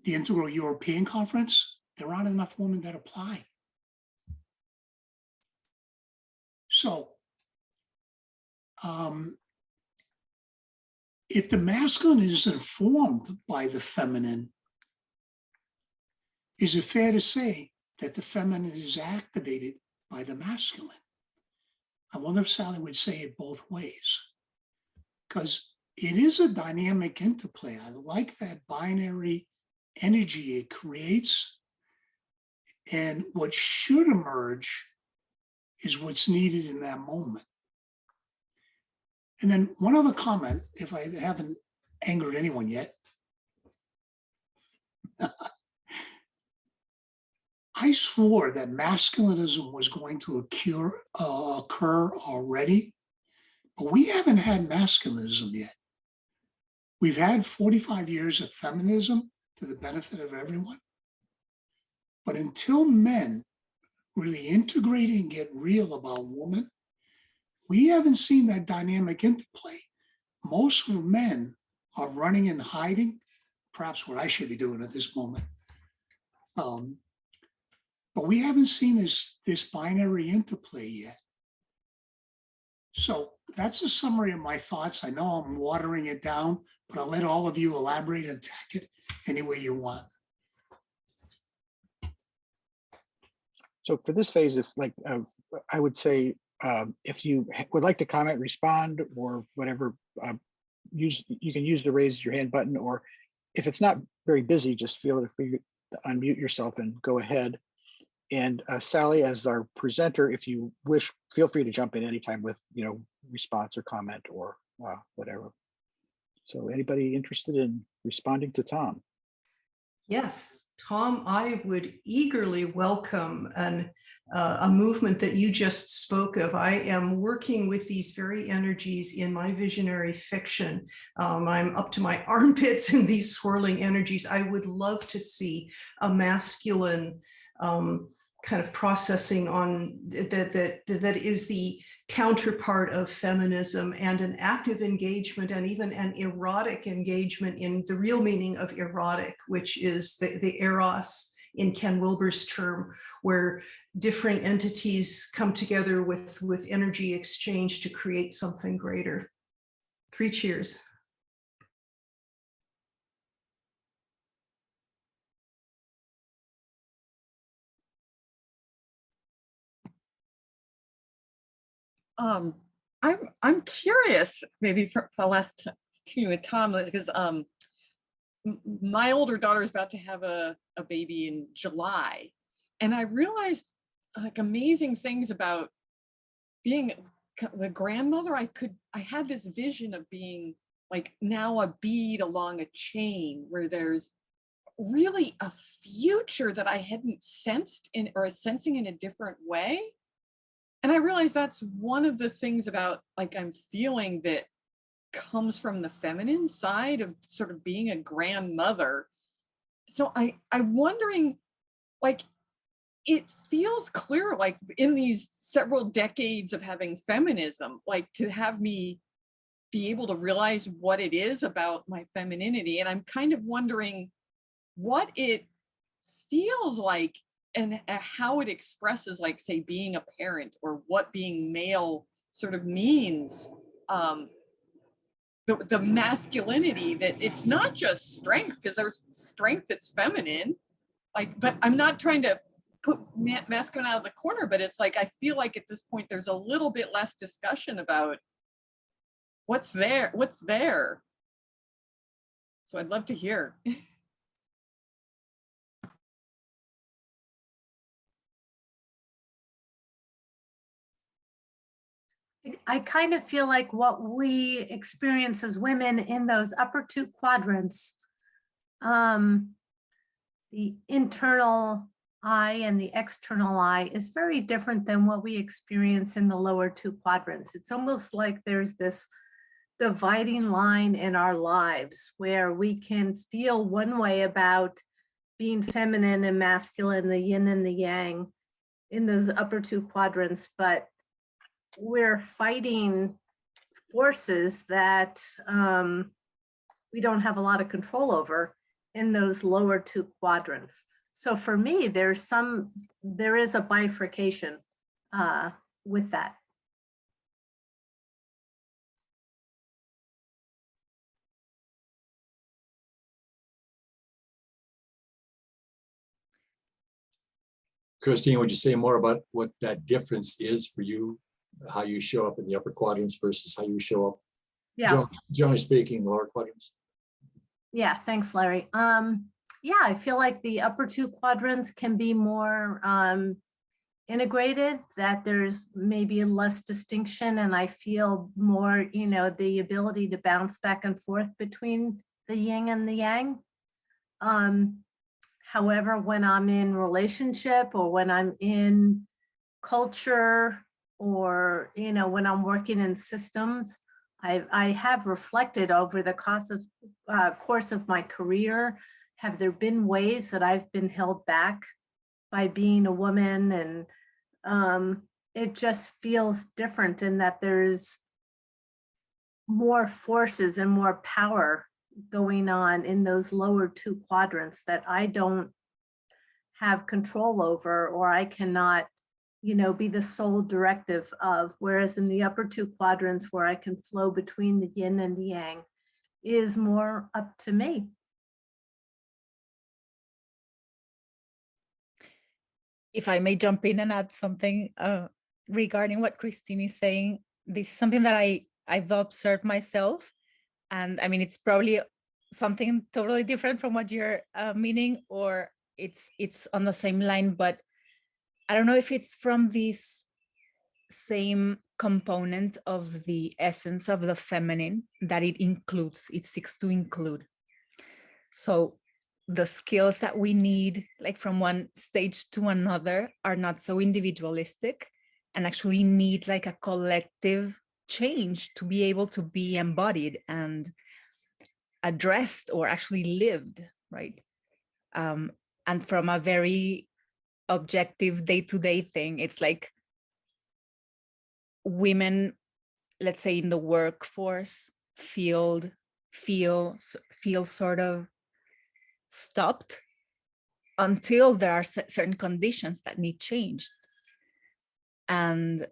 the Integral European Conference, there aren't enough women that apply. So, if the masculine is informed by the feminine, is it fair to say that the feminine is activated by the masculine? I wonder if Sally would say it both ways, because it is a dynamic interplay. I like that binary energy it creates, and what should emerge is what's needed in that moment. And then one other comment, if I haven't angered anyone yet. I swore that masculinism was going to occur already, but we haven't had masculinism yet. We've had 45 years of feminism to the benefit of everyone. But until men really integrate and get real about women, we haven't seen that dynamic interplay. Most men are running and hiding, perhaps what I should be doing at this moment. But we haven't seen this binary interplay yet. So that's a summary of my thoughts. I know I'm watering it down, but I'll let all of you elaborate and attack it any way you want. So for this phase, if I would say, if you would like to comment, respond, or whatever, you can use the raise your hand button, or if it's not very busy, just feel free to unmute yourself and go ahead. And Sally, as our presenter, if you wish, feel free to jump in anytime with response or comment or whatever. So anybody interested in responding to Tom? Yes, Tom, I would eagerly welcome a movement that you just spoke of. I am working with these very energies in my visionary fiction. I'm up to my armpits in these swirling energies. I would love to see a masculine kind of processing on that is the counterpart of feminism, and an active engagement and even an erotic engagement in the real meaning of erotic, which is the eros in Ken Wilber's term, where different entities come together with energy exchange to create something greater. 3 cheers. I'm curious, maybe I'll ask you and Tom, because my older daughter is about to have a baby in July, and I realized like amazing things about being the grandmother. I had this vision of being like now a bead along a chain, where there's really a future that I hadn't sensed or sensing in a different way. And I realized that's one of the things about like I'm feeling that comes from the feminine side of sort of being a grandmother. So I'm wondering, like, it feels clear, like in these several decades of having feminism, like to have me be able to realize what it is about my femininity. And I'm kind of wondering what it feels like and how it expresses, like, say, being a parent or what being male sort of means. The masculinity, that it's not just strength, because there's strength that's feminine. Like, but I'm not trying to put masculine out of the corner, but it's like, I feel like at this point, there's a little bit less discussion about what's there. So I'd love to hear. I kind of feel like what we experience as women in those upper two quadrants, the internal eye and the external eye, is very different than what we experience in the lower two quadrants. It's almost like there's this dividing line in our lives where we can feel one way about being feminine and masculine, the yin and the yang in those upper two quadrants, but we're fighting forces that we don't have a lot of control over in those lower two quadrants. So for me, there is a bifurcation with that. Christine, would you say more about what that difference is for you, how you show up in the upper quadrants versus how you show up, Yeah. generally speaking, in the lower quadrants? Yeah, thanks, Larry. Yeah, I feel like the upper two quadrants can be more integrated, that there's maybe less distinction, and I feel more, the ability to bounce back and forth between the yin and the yang. However, when I'm in relationship, or when I'm in culture, or when I'm working in systems, I have reflected over the course of my career. Have there been ways that I've been held back by being a woman? And it just feels different in that there's more forces and more power going on in those lower two quadrants that I don't have control over, or I cannot, be the sole directive of. Whereas in the upper two quadrants, where I can flow between the yin and the yang, is more up to me. If I may jump in and add something regarding what Christine is saying, this is something that I've observed myself. And I mean, it's probably something totally different from what you're meaning, or it's on the same line, but I don't know if it's from this same component of the essence of the feminine that it seeks to include. So the skills that we need, like from one stage to another, are not so individualistic, and actually need like a collective change to be able to be embodied and addressed, or actually lived, right? And from a very objective day-to-day thing, it's like women, let's say in the workforce field, feel sort of stopped until there are certain conditions that need changed. And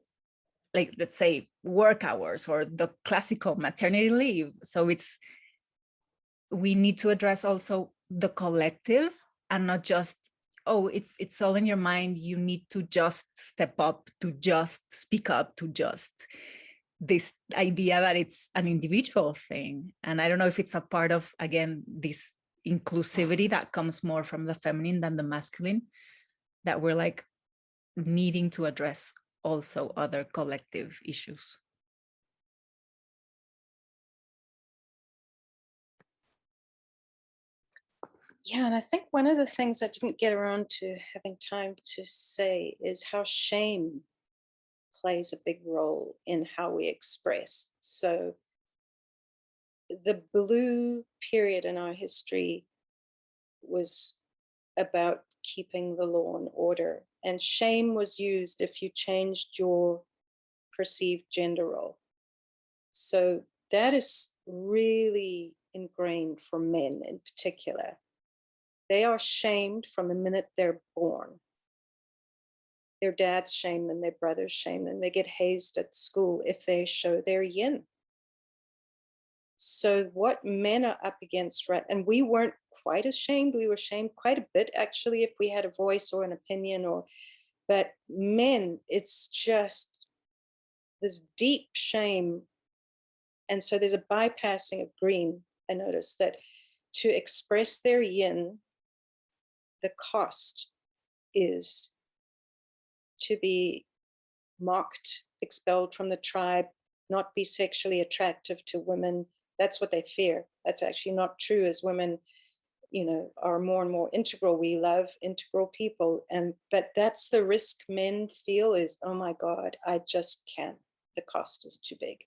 like, let's say work hours, or the classical maternity leave. So we need to address also the collective, and not just, oh, it's all in your mind. You need to just step up, to just speak up, to just this idea that it's an individual thing. And I don't know if it's a part of, again, this inclusivity that comes more from the feminine than the masculine, that we're like needing to address also other collective issues. Yeah, and I think one of the things I didn't get around to having time to say is how shame plays a big role in how we express. So the blue period in our history was about keeping the law and order, and shame was used if you changed your perceived gender role. So that is really ingrained for men in particular. They are shamed from the minute they're born. Their dads shame them, their brothers shame them. They get hazed at school if they show their yin. So what men are up against, right? And we weren't quite ashamed. We were shamed quite a bit, actually, if we had a voice or an opinion, but men, it's just this deep shame. And so there's a bypassing of green. I noticed that to express their yin, the cost is to be mocked, expelled from the tribe, not be sexually attractive to women. That's what they fear. That's actually not true. As women, are more and more integral. We love integral people. But that's the risk men feel is, oh my God, I just can't. The cost is too big.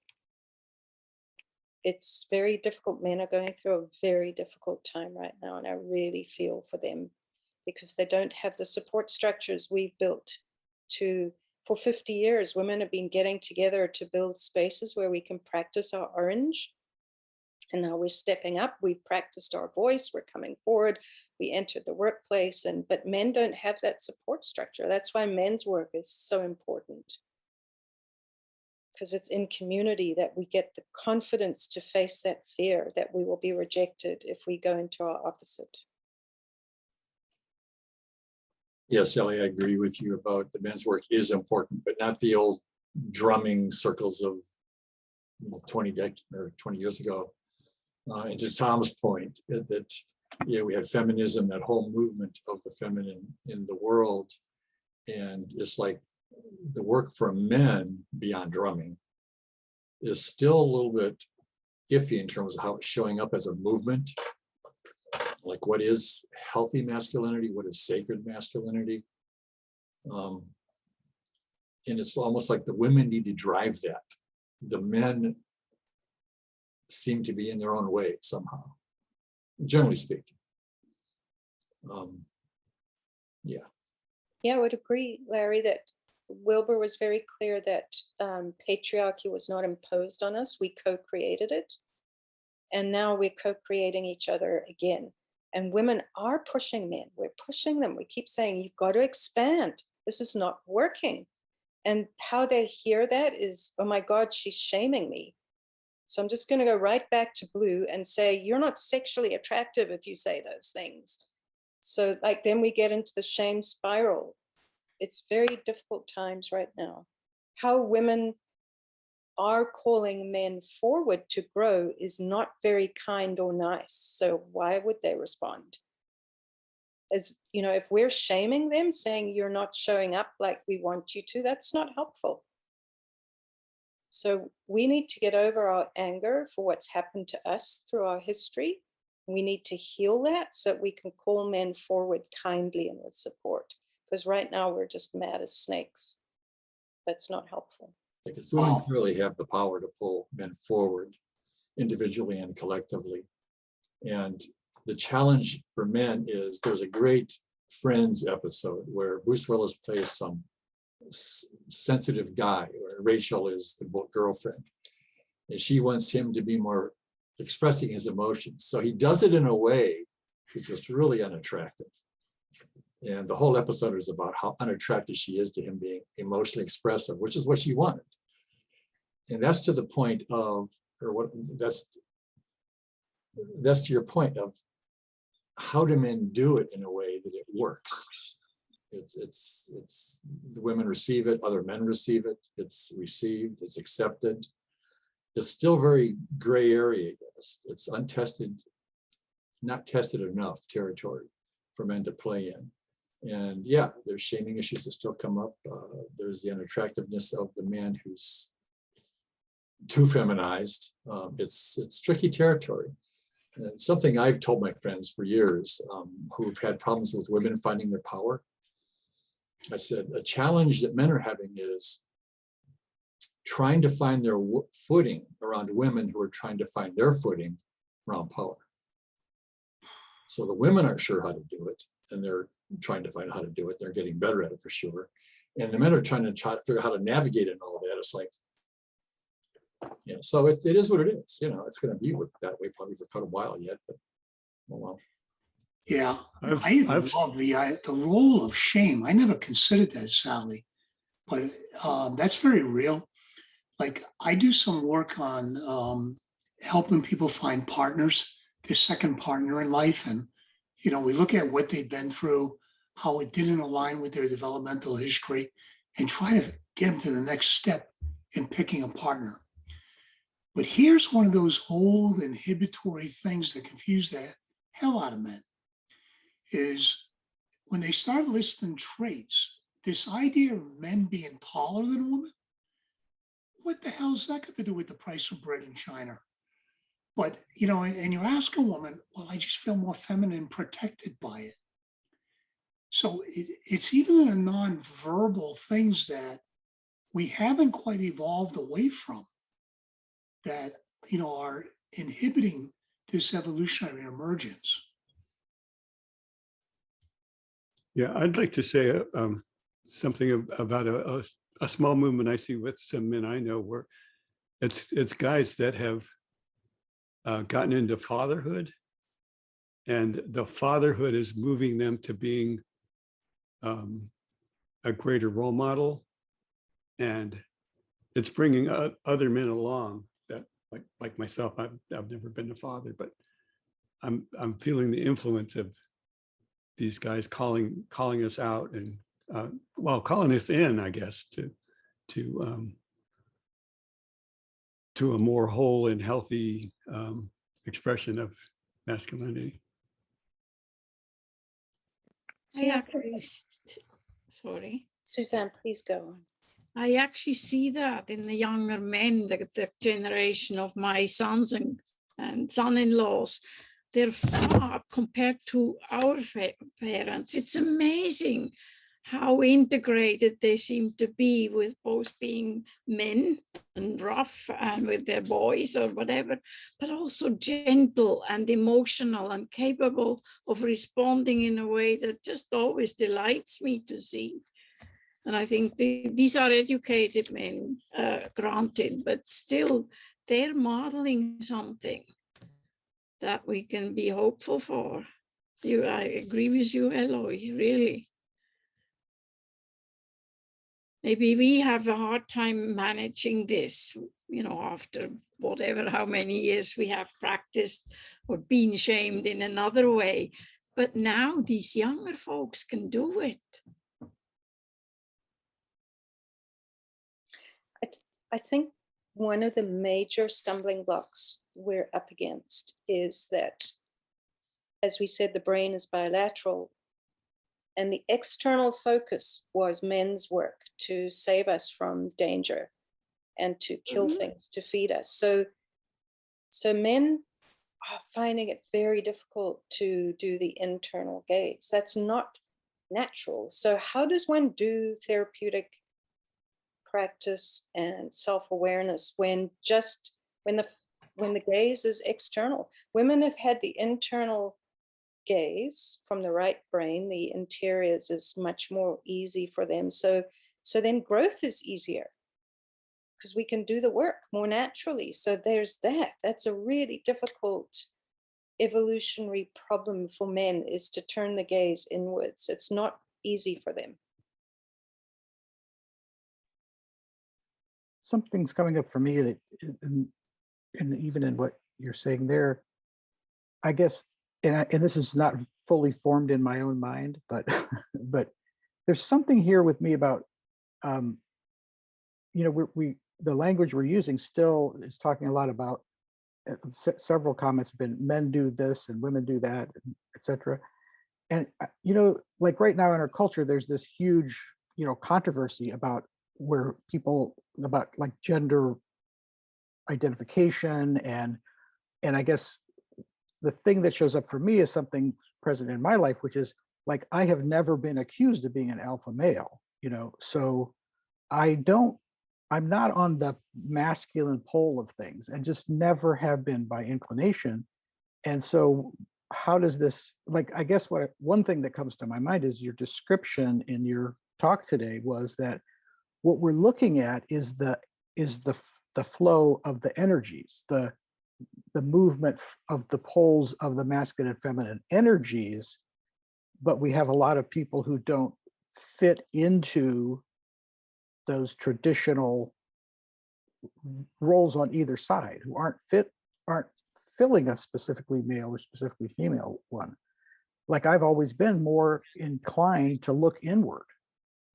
It's very difficult. Men are going through a very difficult time right now. And I really feel for them because they don't have the support structures we've built for 50 years. Women have been getting together to build spaces where we can practice our orange. And now we're stepping up. We've practiced our voice. We're coming forward. We entered the workplace. But men don't have that support structure. That's why men's work is so important. Because it's in community that we get the confidence to face that fear that we will be rejected if we go into our opposite. Yes, Ellie, I agree with you about the men's work is important, but not the old drumming circles of 20 years ago. And to Tom's point, that we had feminism, that whole movement of the feminine in the world, and it's like the work for men beyond drumming is still a little bit iffy in terms of how it's showing up as a movement. Like, what is healthy masculinity? What is sacred masculinity? And it's almost like the women need to drive that. The men seem to be in their own way somehow, generally speaking. Yeah, I would agree, Larry, that Wilbur was very clear that patriarchy was not imposed on us. We co-created it. And now we're co-creating each other again. And women are pushing men. We're pushing them. We keep saying, you've got to expand. This is not working. And how they hear that is, oh my God, she's shaming me. So I'm just going to go right back to Blue and say, you're not sexually attractive if you say those things. So then we get into the shame spiral. It's very difficult times right now. How women are calling men forward to grow is not very kind or nice. So why would they respond? As if we're shaming them, saying you're not showing up like we want you to, that's not helpful. So we need to get over our anger for what's happened to us through our history. We need to heal that so that we can call men forward kindly and with support. Because right now we're just mad as snakes. That's not helpful. Because women really have the power to pull men forward individually and collectively. And the challenge for men is there's a great Friends episode where Bruce Willis plays some sensitive guy, where Rachel is the girlfriend. And she wants him to be more expressing his emotions. So he does it in a way that's just really unattractive. And the whole episode is about how unattractive she is to him being emotionally expressive, which is what she wanted. And that's to the point of, or what that's to your point of how do men do it in a way that it works? It's the women receive it, other men receive it, it's received, it's accepted. It's still very gray area. It's untested, not tested enough territory for men to play in. And yeah, there's shaming issues that still come up. There's the unattractiveness of the man who's too feminized. It's tricky territory. And something I've told my friends for years who've had problems with women finding their power. I said, a challenge that men are having is trying to find their footing around women who are trying to find their footing around power. So the women aren't sure how to do it, and they're trying to find out how to do it. They're getting better at it for sure. And the men are trying to figure out how to navigate it and all of that. It's like, so it is what it is. It's going to be that way probably for quite a while yet, but oh well. Yeah, I've- I even I've- love the role of shame. I never considered that, Sally, but that's very real. Like I do some work on helping people find partners, their second partner in life. And, you know, we look at what they've been through, how it didn't align with their developmental history, and try to get them to the next step in picking a partner. But here's one of those old inhibitory things that confuse the hell out of men is when they start listing traits, this idea of men being taller than women, what the hell is that got to do with the price of bread in China? But, you know, and you ask a woman, well, I just feel more feminine, protected by it. So it's even the non-verbal things that we haven't quite evolved away from that, you know, are inhibiting this evolutionary emergence. Yeah, I'd like to say something about a small movement I see with some men I know, where it's guys that have gotten into fatherhood, and the fatherhood is moving them to being a greater role model, and it's bringing other men along that, like myself, I've never been a father, but I'm feeling the influence of these guys calling us out and well, calling us in, I guess, to a more whole and healthy expression of masculinity. Sorry. Suzanne, please go on. I actually see that in the younger men, the generation of my sons and son-in-laws. They're far compared to our parents. It's amazing how integrated they seem to be with both being men and rough and with their boys or whatever, but also gentle and emotional and capable of responding in a way that just always delights me to see. And I think these are educated men, granted, but still they're modeling something that we can be hopeful for. I agree with you, Eloy, really. Maybe we have a hard time managing this, you know, after whatever, how many years we have practiced or been shamed in another way. But now these younger folks can do it. I think one of the major stumbling blocks we're up against is that, as we said, the brain is bilateral, and the external focus was men's work to save us from danger and to kill things, to feed us. So men are finding it very difficult to do the internal gaze. That's not natural. So how does one do therapeutic practice and self-awareness when the gaze is external? Women have had the internal gaze from the right brain. The interiors is much more easy for them. So then growth is easier because we can do the work more naturally. So there's that. That's a really difficult evolutionary problem for men, is to turn the gaze inwards. It's not easy for them. Something's coming up for me that, and even in what you're saying there, I guess, and this is not fully formed in my own mind, but but there's something here with me about, you know, the language we're using still is talking a lot about, several comments have been men do this and women do that, etc. And you know, like right now in our culture, there's this huge, you know, controversy about where people about like gender identification, and I guess the thing that shows up for me is something present in my life, which is like I have never been accused of being an alpha male, you know, so I'm not on the masculine pole of things, and just never have been by inclination. And so how does this, like, I guess one thing that comes to my mind is your description in your talk today was that what we're looking at is the flow of the energies, the the movement of the poles of the masculine and feminine energies, but we have a lot of people who don't fit into those traditional roles on either side, who aren't filling a specifically male or specifically female one. Like I've always been more inclined to look inward.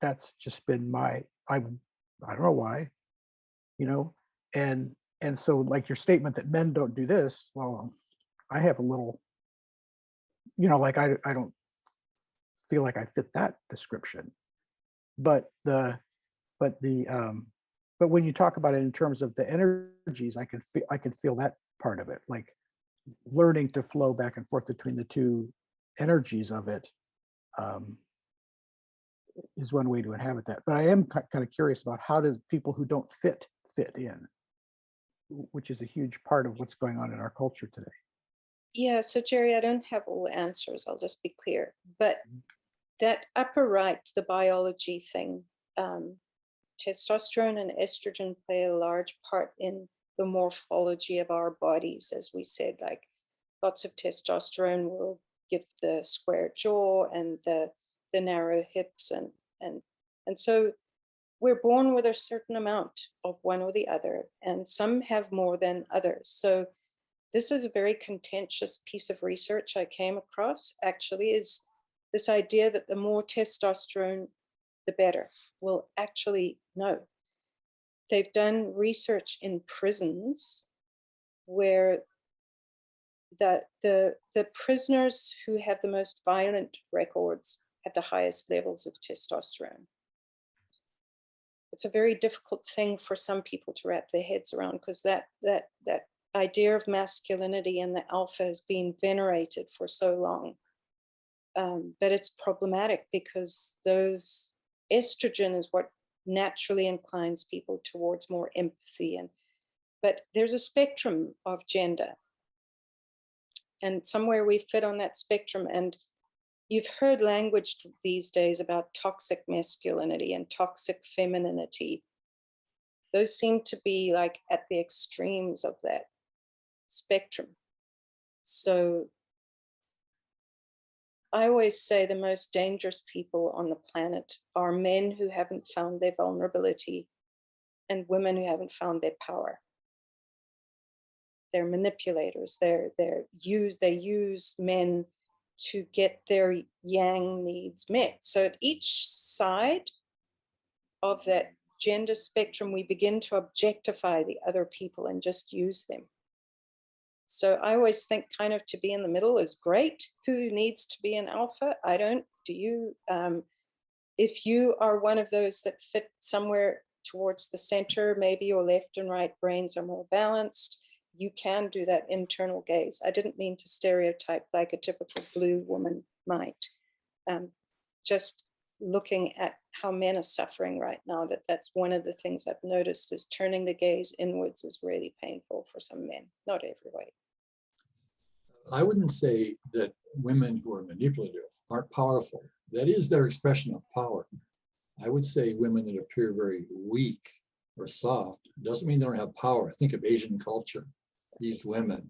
That's just been I don't know why, you know, and so like your statement that men don't do this, well, I have a little, you know, like I don't feel like I fit that description. But when you talk about it in terms of the energies, I can feel that part of it, like learning to flow back and forth between the two energies of it is one way to inhabit that. But I am kind of curious about how does people who don't fit in, which is a huge part of what's going on in our culture today. Yeah, so Jerry, I don't have all the answers, I'll just be clear. But that upper right, the biology thing, testosterone and estrogen play a large part in the morphology of our bodies, as we said, like lots of testosterone will give the square jaw and the narrow hips, and so we're born with a certain amount of one or the other, and some have more than others. So this is a very contentious piece of research I came across, actually, is this idea that the more testosterone, the better. Well, actually, no. They've done research in prisons where the prisoners who have the most violent records have the highest levels of testosterone. It's a very difficult thing for some people to wrap their heads around, because that idea of masculinity and the alpha has been venerated for so long. But it's problematic because those estrogen is what naturally inclines people towards more empathy, but there's a spectrum of gender, and somewhere we fit on that spectrum. And you've heard language these days about toxic masculinity and toxic femininity. Those seem to be like at the extremes of that spectrum. So I always say the most dangerous people on the planet are men who haven't found their vulnerability and women who haven't found their power. They're manipulators. They use men to get their yang needs met. So at each side of that gender spectrum, we begin to objectify the other people and just use them. So I always think kind of to be in the middle is great. Who needs to be an alpha? I don't. Do you? If you are one of those that fit somewhere towards the center, maybe your left and right brains are more balanced, you can do that internal gaze. I didn't mean to stereotype like a typical blue woman might. Just looking at how men are suffering right now, that's one of the things I've noticed is turning the gaze inwards is really painful for some men, not everybody. I wouldn't say that women who are manipulative aren't powerful. That is their expression of power. I would say women that appear very weak or soft doesn't mean they don't have power. Think of Asian culture, these women.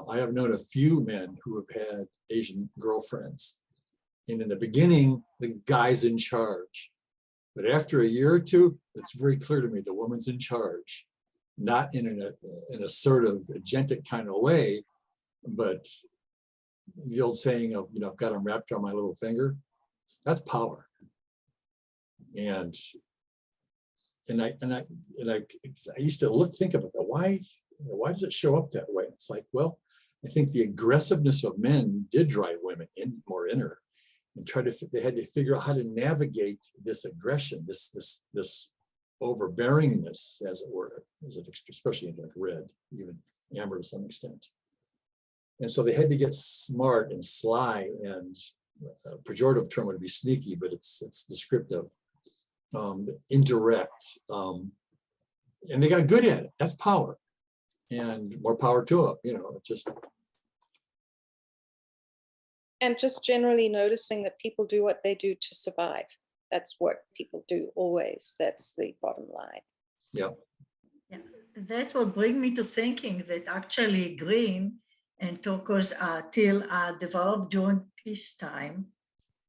I have known a few men who have had Asian girlfriends. And in the beginning, the guy's in charge. But after a year or two, it's very clear to me the woman's in charge, not in an assertive, agentic kind of way, but the old saying of, I've got him wrapped around my little finger, that's power. And I used to think about that. Why does it show up that way? It's like, well, I think the aggressiveness of men did drive women more inner, and they had to figure out how to navigate this aggression, this overbearingness, as it were, especially in like red, even amber to some extent. And so they had to get smart and sly, and a pejorative term would be sneaky, but it's descriptive, indirect, and they got good at it. That's power, and more power to them. And just generally noticing that people do what they do to survive. That's what people do always. That's the bottom line. Yeah. Yeah. That would bring me to thinking that actually green and turquoise teal developed during peacetime,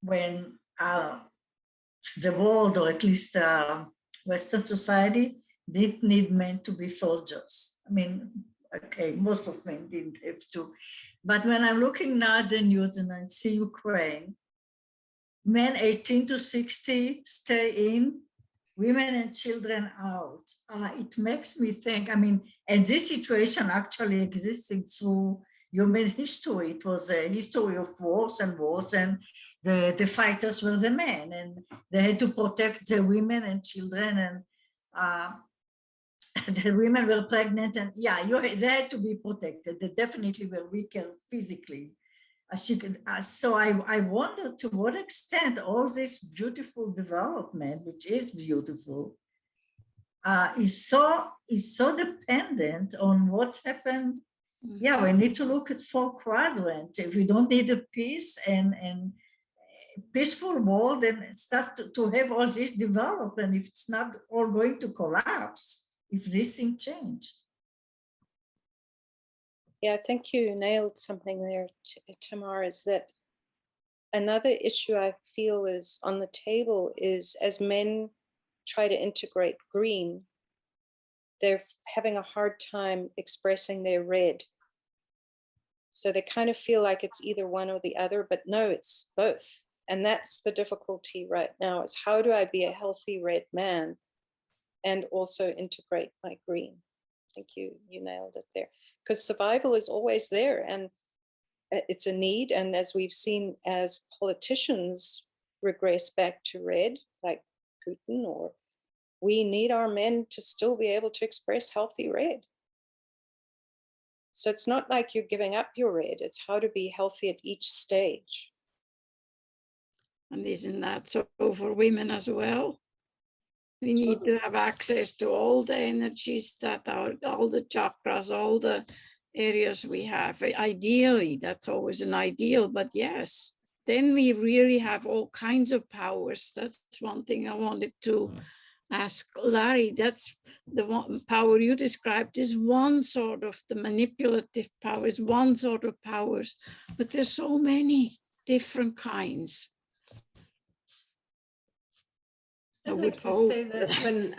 when the world, or at least Western society, did need men to be soldiers. I mean, okay, most of men didn't have to. But when I'm looking now at the news and I see Ukraine, men 18 to 60 stay in, women and children out. It makes me think, I mean, and this situation actually existed through human history. It was a history of wars, and the fighters were the men, and they had to protect the women and children, and the women were pregnant, and yeah, they had to be protected. They definitely were weaker physically. So I wonder to what extent all this beautiful development, which is beautiful, is so dependent on what's happened. Yeah, we need to look at 4 quadrants. If we don't need a peace and peaceful world, and start to have all this development, if it's not all going to collapse, if this thing change. Yeah, I think you nailed something there, Tamar, is that another issue I feel is on the table is as men try to integrate green, they're having a hard time expressing their red. So they kind of feel like it's either one or the other, but no, it's both. And that's the difficulty right now, is how do I be a healthy red man and also integrate my green? I think you nailed it there, because survival is always there and it's a need. And as we've seen, as politicians regress back to red, like Putin, or we need our men to still be able to express healthy red. So it's not like you're giving up your red, it's how to be healthy at each stage. And isn't that so for women as well? We need to have access to all the energies that are, all the chakras, all the areas we have. Ideally, that's always an ideal, but yes, then we really have all kinds of powers. That's one thing I wanted to ask Larry. That's the one power you described is one sort of the manipulative power, is one sort of powers, but there's so many different kinds. I'd like to say that when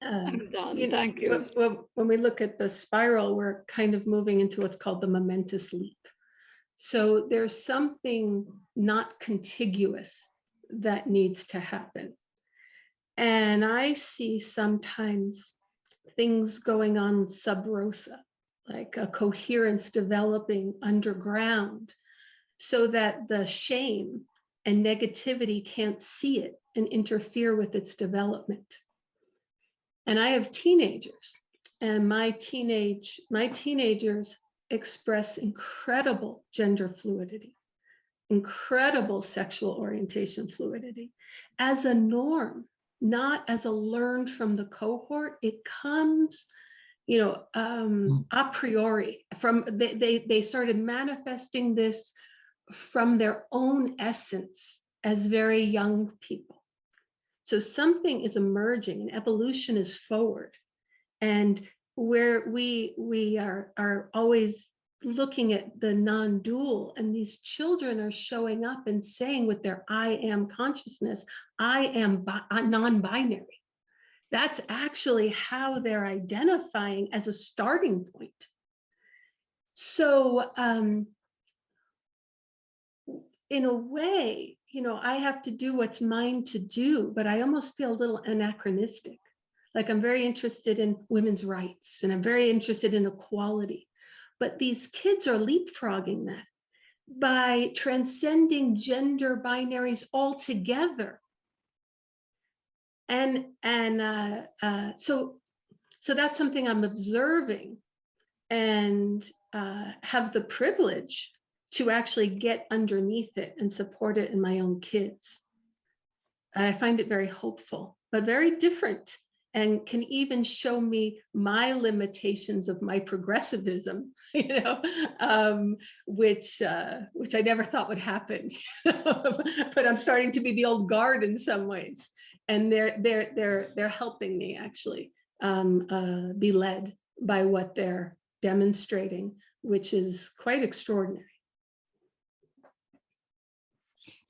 I'm done. Thank you. When we look at the spiral, we're kind of moving into what's called the momentous leap. So there's something not contiguous that needs to happen. And I see sometimes things going on sub rosa, like a coherence developing underground, so that the shame and negativity can't see it and interfere with its development. And I have teenagers, and my teenagers express incredible gender fluidity, incredible sexual orientation fluidity as a norm, not as a learned from the cohort. It comes, a priori from they started manifesting this from their own essence as very young people. So something is emerging and evolution is forward. And where we are always looking at the non-dual, and these children are showing up and saying with their I am consciousness, I am non-binary. That's actually how they're identifying as a starting point. So in a way, I have to do what's mine to do, but I almost feel a little anachronistic. Like I'm very interested in women's rights and I'm very interested in equality. But these kids are leapfrogging that by transcending gender binaries altogether. And so that's something I'm observing and have the privilege to actually get underneath it and support it in my own kids. I find it very hopeful, but very different, and can even show me my limitations of my progressivism, which I never thought would happen. But I'm starting to be the old guard in some ways, and they're helping me actually be led by what they're demonstrating, which is quite extraordinary.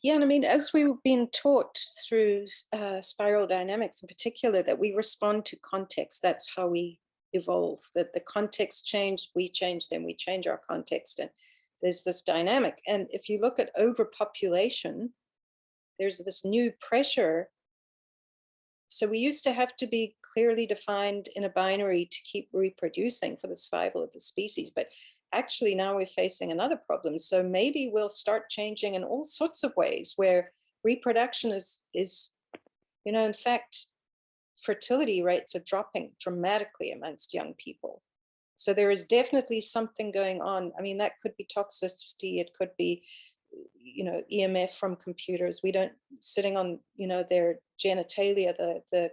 Yeah, and I mean, as we've been taught through spiral dynamics in particular, that we respond to context. That's how we evolve, that the context changed, we change, then we change our context. And there's this dynamic. And if you look at overpopulation, there's this new pressure. So we used to have to be clearly defined in a binary to keep reproducing for the survival of the species. But actually now we're facing another problem. So maybe we'll start changing in all sorts of ways where reproduction is, in fact, fertility rates are dropping dramatically amongst young people. So there is definitely something going on. I mean, that could be toxicity. It could be, EMF from computers. We don't, sitting on, their genitalia, the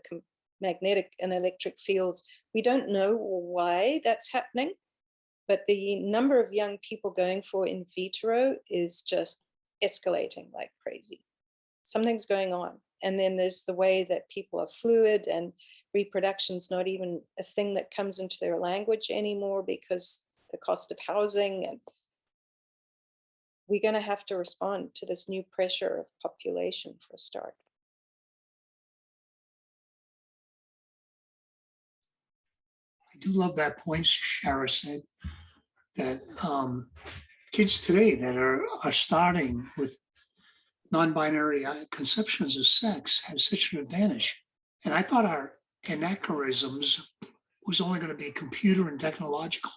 magnetic and electric fields. We don't know why that's happening, but the number of young people going for in vitro is just escalating like crazy. Something's going on. And then there's the way that people are fluid, and reproduction's not even a thing that comes into their language anymore because the cost of housing. And we're going to have to respond to this new pressure of population for a start. I do love that point Shara said, that kids today that are starting with non-binary conceptions of sex have such an advantage. And I thought our anachronisms was only going to be computer and technological.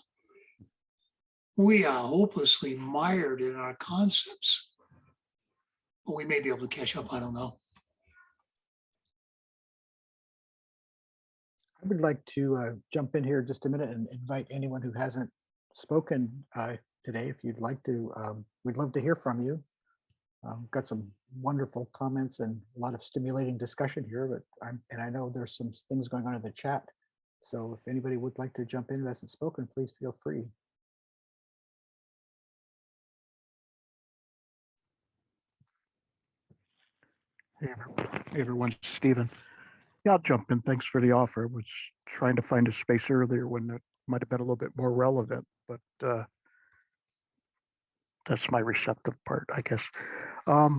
We are hopelessly mired in our concepts, but we may be able to catch up. I don't know. I would like to jump in here just a minute and invite anyone who hasn't spoken today, if you'd like to. We'd love to hear from you. Got some wonderful comments and a lot of stimulating discussion here, but I know there's some things going on in the chat. So if anybody would like to jump in who hasn't spoken, please feel free. Hey everyone, Stephen. Yeah, I'll jump in. Thanks for the offer. I was trying to find a space earlier when it might have been a little bit more relevant, but that's my receptive part, I guess. I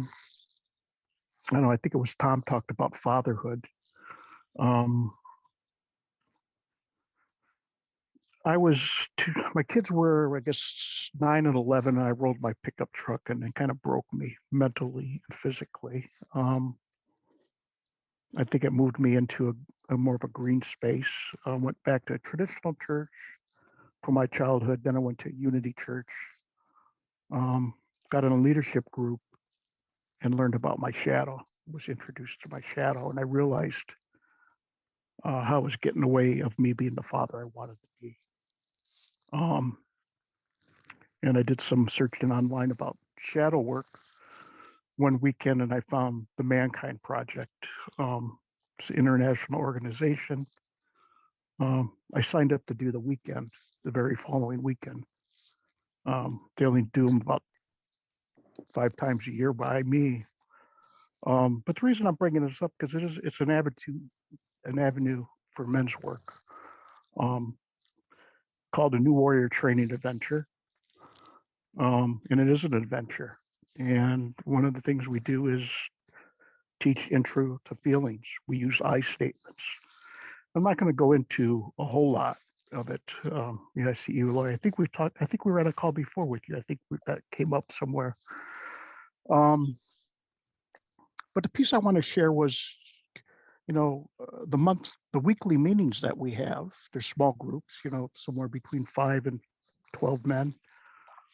don't know, I think it was Tom talked about fatherhood. My kids were, I guess, 9 and 11, and I rolled my pickup truck and it kind of broke me mentally and physically. I think it moved me into a more of a green space. Went back to a traditional church for my childhood. Then I went to Unity Church. Got in a leadership group and learned about my shadow. Was introduced to my shadow, and I realized how I was getting away of me being the father I wanted to be. And I did some searching online about shadow work one weekend, and I found the Mankind Project. It's an international organization. I signed up to do the weekend, the very following weekend. They only do them about 5 times a year by me. But the reason I'm bringing this up, because it's an avenue for men's work called a New Warrior Training Adventure. And it is an adventure. And one of the things we do is teach intro to feelings. We use I statements. I'm not going to go into a whole lot of it. I see you, Lori. I think we've talked. I think we were on a call before with you. I think that came up somewhere. But the piece I want to share was, the weekly meetings that we have. They're small groups, somewhere between 5 and 12 men,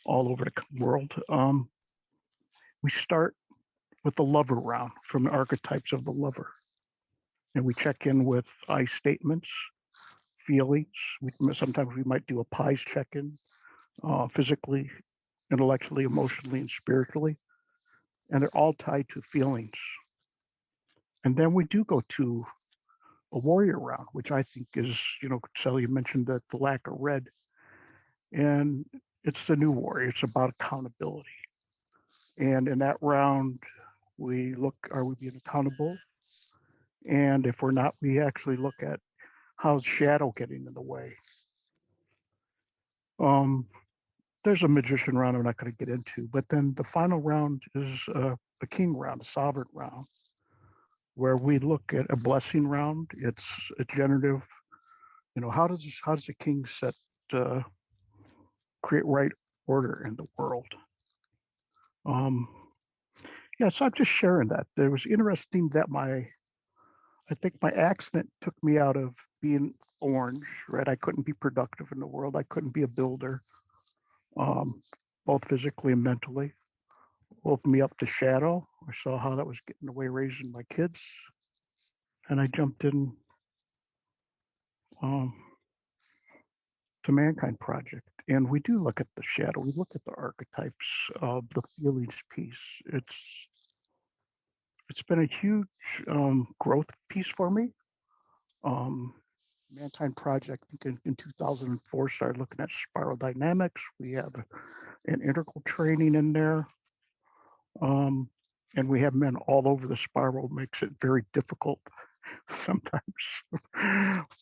all over the world. We start with the lover round, from the archetypes of the lover. And we check in with I statements, feelings. Sometimes we might do a pies check-in, physically, intellectually, emotionally, and spiritually. And they're all tied to feelings. And then we do go to a warrior round, which I think is, Sally mentioned that the lack of red. And it's the new warrior. It's about accountability. And in that round, we look, are we being accountable? And if we're not, we actually look at how's shadow getting in the way? There's a magician round I'm not going to get into, but then the final round is a king round, a sovereign round, where we look at a blessing round. It's a generative, how does a king set create right order in the world? Yeah, so I'm just sharing that. It was interesting that I think my accident took me out of being orange, right? I couldn't be productive in the world. I couldn't be a builder, both physically and mentally. Woke me up to shadow. I saw how that was getting in the way raising my kids. And I jumped in to Mankind Project. And we do look at the shadow. We look at the archetypes of the feelings piece. It's been a huge growth piece for me. Mankind Project, I think in 2004, started looking at spiral dynamics. We have an integral training in there. And we have men all over the spiral, makes it very difficult sometimes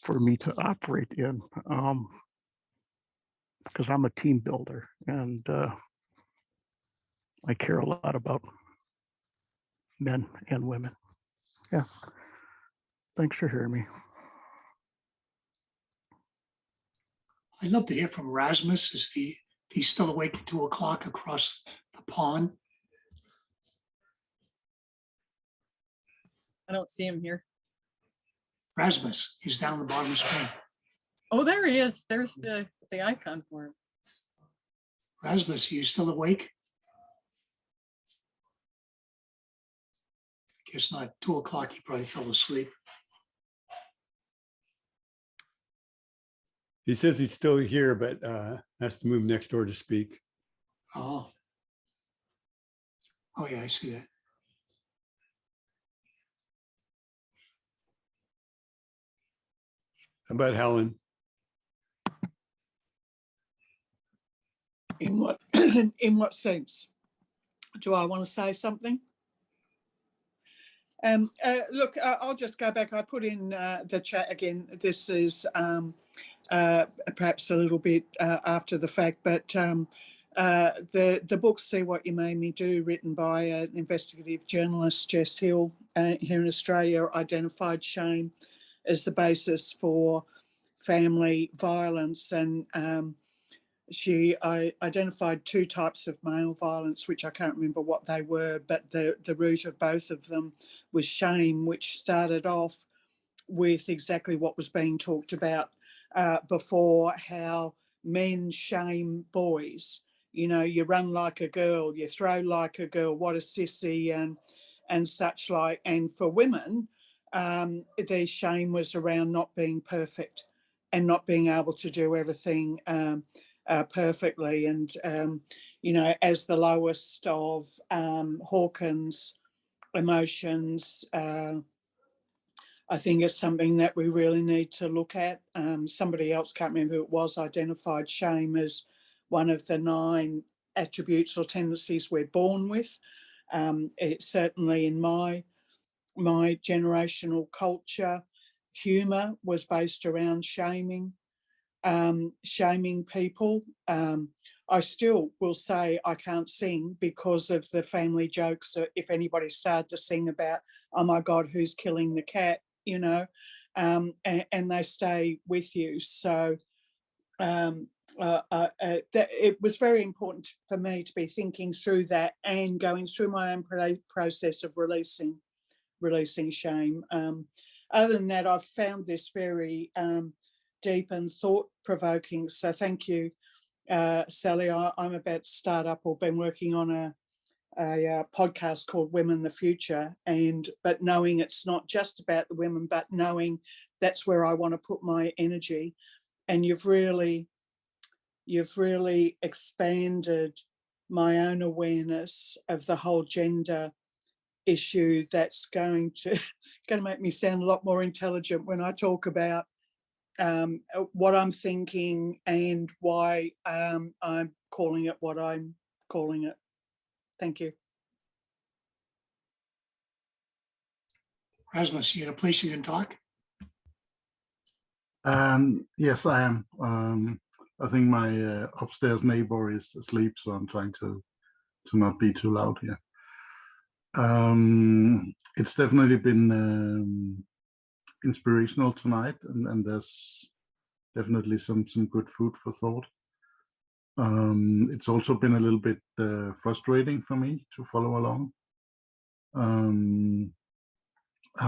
for me to operate in, because I'm a team builder and I care a lot about men and women. Yeah. Thanks for hearing me. I'd love to hear from Rasmus if he's still awake at 2 o'clock across the pond. I don't see him here. Rasmus, he's down the bottom of the screen. Oh, there he is. There's the icon for him. Rasmus, are you still awake? I guess not. 2 o'clock, he probably fell asleep. He says he's still here, but has to move next door to speak. Oh. Oh yeah, I see that. How about Helen? In what in what sense? Do I want to say something? Look, I'll just go back. I put in the chat again. This is perhaps a little bit after the fact, but the book "See What You Made Me Do," written by an investigative journalist, Jess Hill, here in Australia, identified shame as the basis for family violence, and she identified 2 types of male violence, which I can't remember what they were, but the root of both of them was shame, which started off with exactly what was being talked about before, how men shame boys. You run like a girl, you throw like a girl, what a sissy, and such like. And for women, their shame was around not being perfect and not being able to do everything perfectly. And, as the lowest of Hawkins' emotions, I think it's something that we really need to look at. Somebody else, can't remember who it was, identified shame as one of the 9 attributes or tendencies we're born with. It's certainly in my generational culture, humour was based around shaming people. I still will say I can't sing because of the family jokes. If anybody started to sing about, oh my God, who's killing the cat, and they stay with you. So it was very important for me to be thinking through that and going through my own process of releasing shame. Other than that, I've found this very deep and thought-provoking. So thank you, Sally. I'm about to start up or been working on a podcast called Women the Future, but knowing it's not just about the women, but knowing that's where I want to put my energy. And you've really expanded my own awareness of the whole gender issue. That's going to make me sound a lot more intelligent when I talk about what I'm thinking and why I'm calling it what I'm calling it. Thank you. Rasmus, you got a place you can talk? Yes, I am. I think my upstairs neighbor is asleep, so I'm trying to not be too loud here. It's definitely been inspirational tonight, and there's definitely some good food for thought. It's also been a little bit frustrating for me to follow along. I'm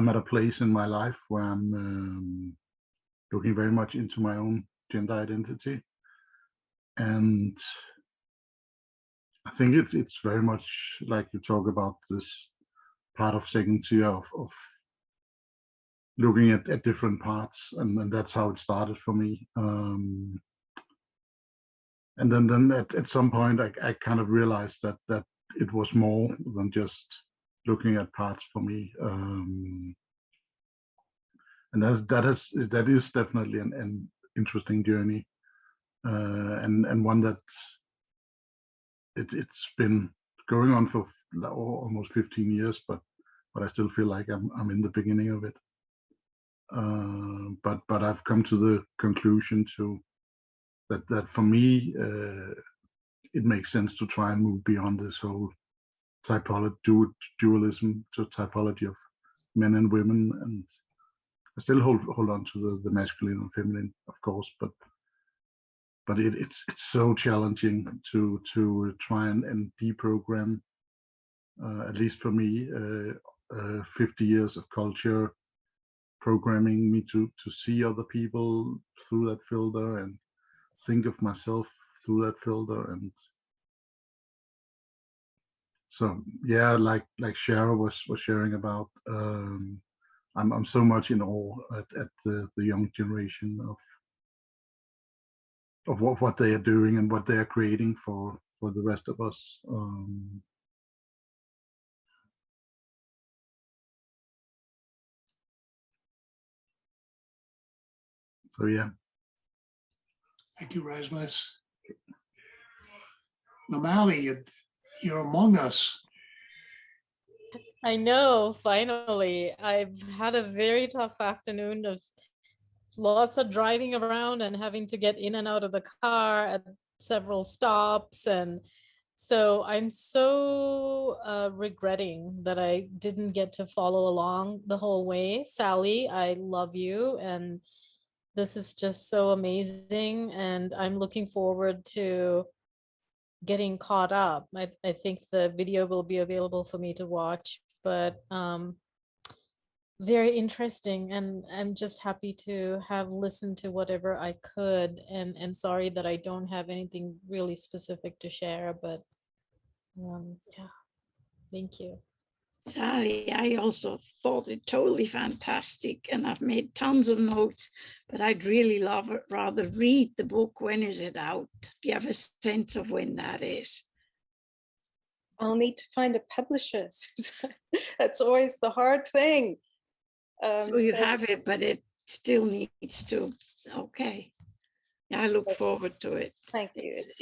at a place in my life where I'm looking very much into my own gender identity, and I think it's very much like you talk about this part of second tier of looking at different parts, and that's how it started for me. And then at some point I kind of realized that it was more than just looking at parts for me, and that is definitely an interesting journey, and one that it's been going on for almost 15 years, but I still feel like I'm in the beginning of it. But I've come to the conclusion that for me it makes sense to try and move beyond this whole dualism to typology of men and women, and I still hold on to the masculine and feminine, of course, but it's so challenging to try and deprogram, at least for me, 50 years of culture programming me to see other people through that filter and think of myself through that filter. And so yeah, like Shara was sharing about, I'm so much in awe at the young generation of what they are doing and what they are creating for the rest of us. So yeah. Thank you, Rasmus. Namali, you're among us. I know, finally. I've had a very tough afternoon of lots of driving around and having to get in and out of the car at several stops. And so I'm so regretting that I didn't get to follow along the whole way. Sally, I love you. And this is just so amazing. And I'm looking forward to getting caught up. I think the video will be available for me to watch, but very interesting, and I'm just happy to have listened to whatever I could, and sorry that I don't have anything really specific to share, but yeah, thank you. Sally, I also thought it totally fantastic, and I've made tons of notes, but I'd really rather read the book. When is it out? Do you have a sense of when that is? I'll need to find a publisher. That's always the hard thing. So you have it, but it still needs to, okay. Yeah, I look forward to it. Thank you. It's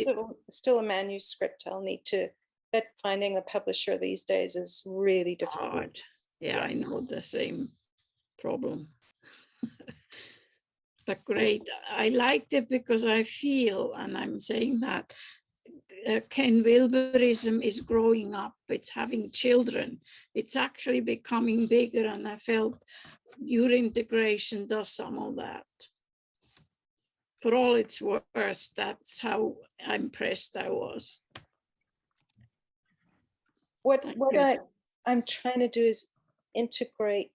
still a manuscript. I'll need to, but finding a publisher these days is really difficult. Hard. Yeah, I know the same problem. But great. I liked it because I feel, and I'm saying that, Ken Wilberism is growing up, it's having children, it's actually becoming bigger, and I felt your integration does some of that. For all it's worth, that's how impressed I was. What I'm trying to do is integrate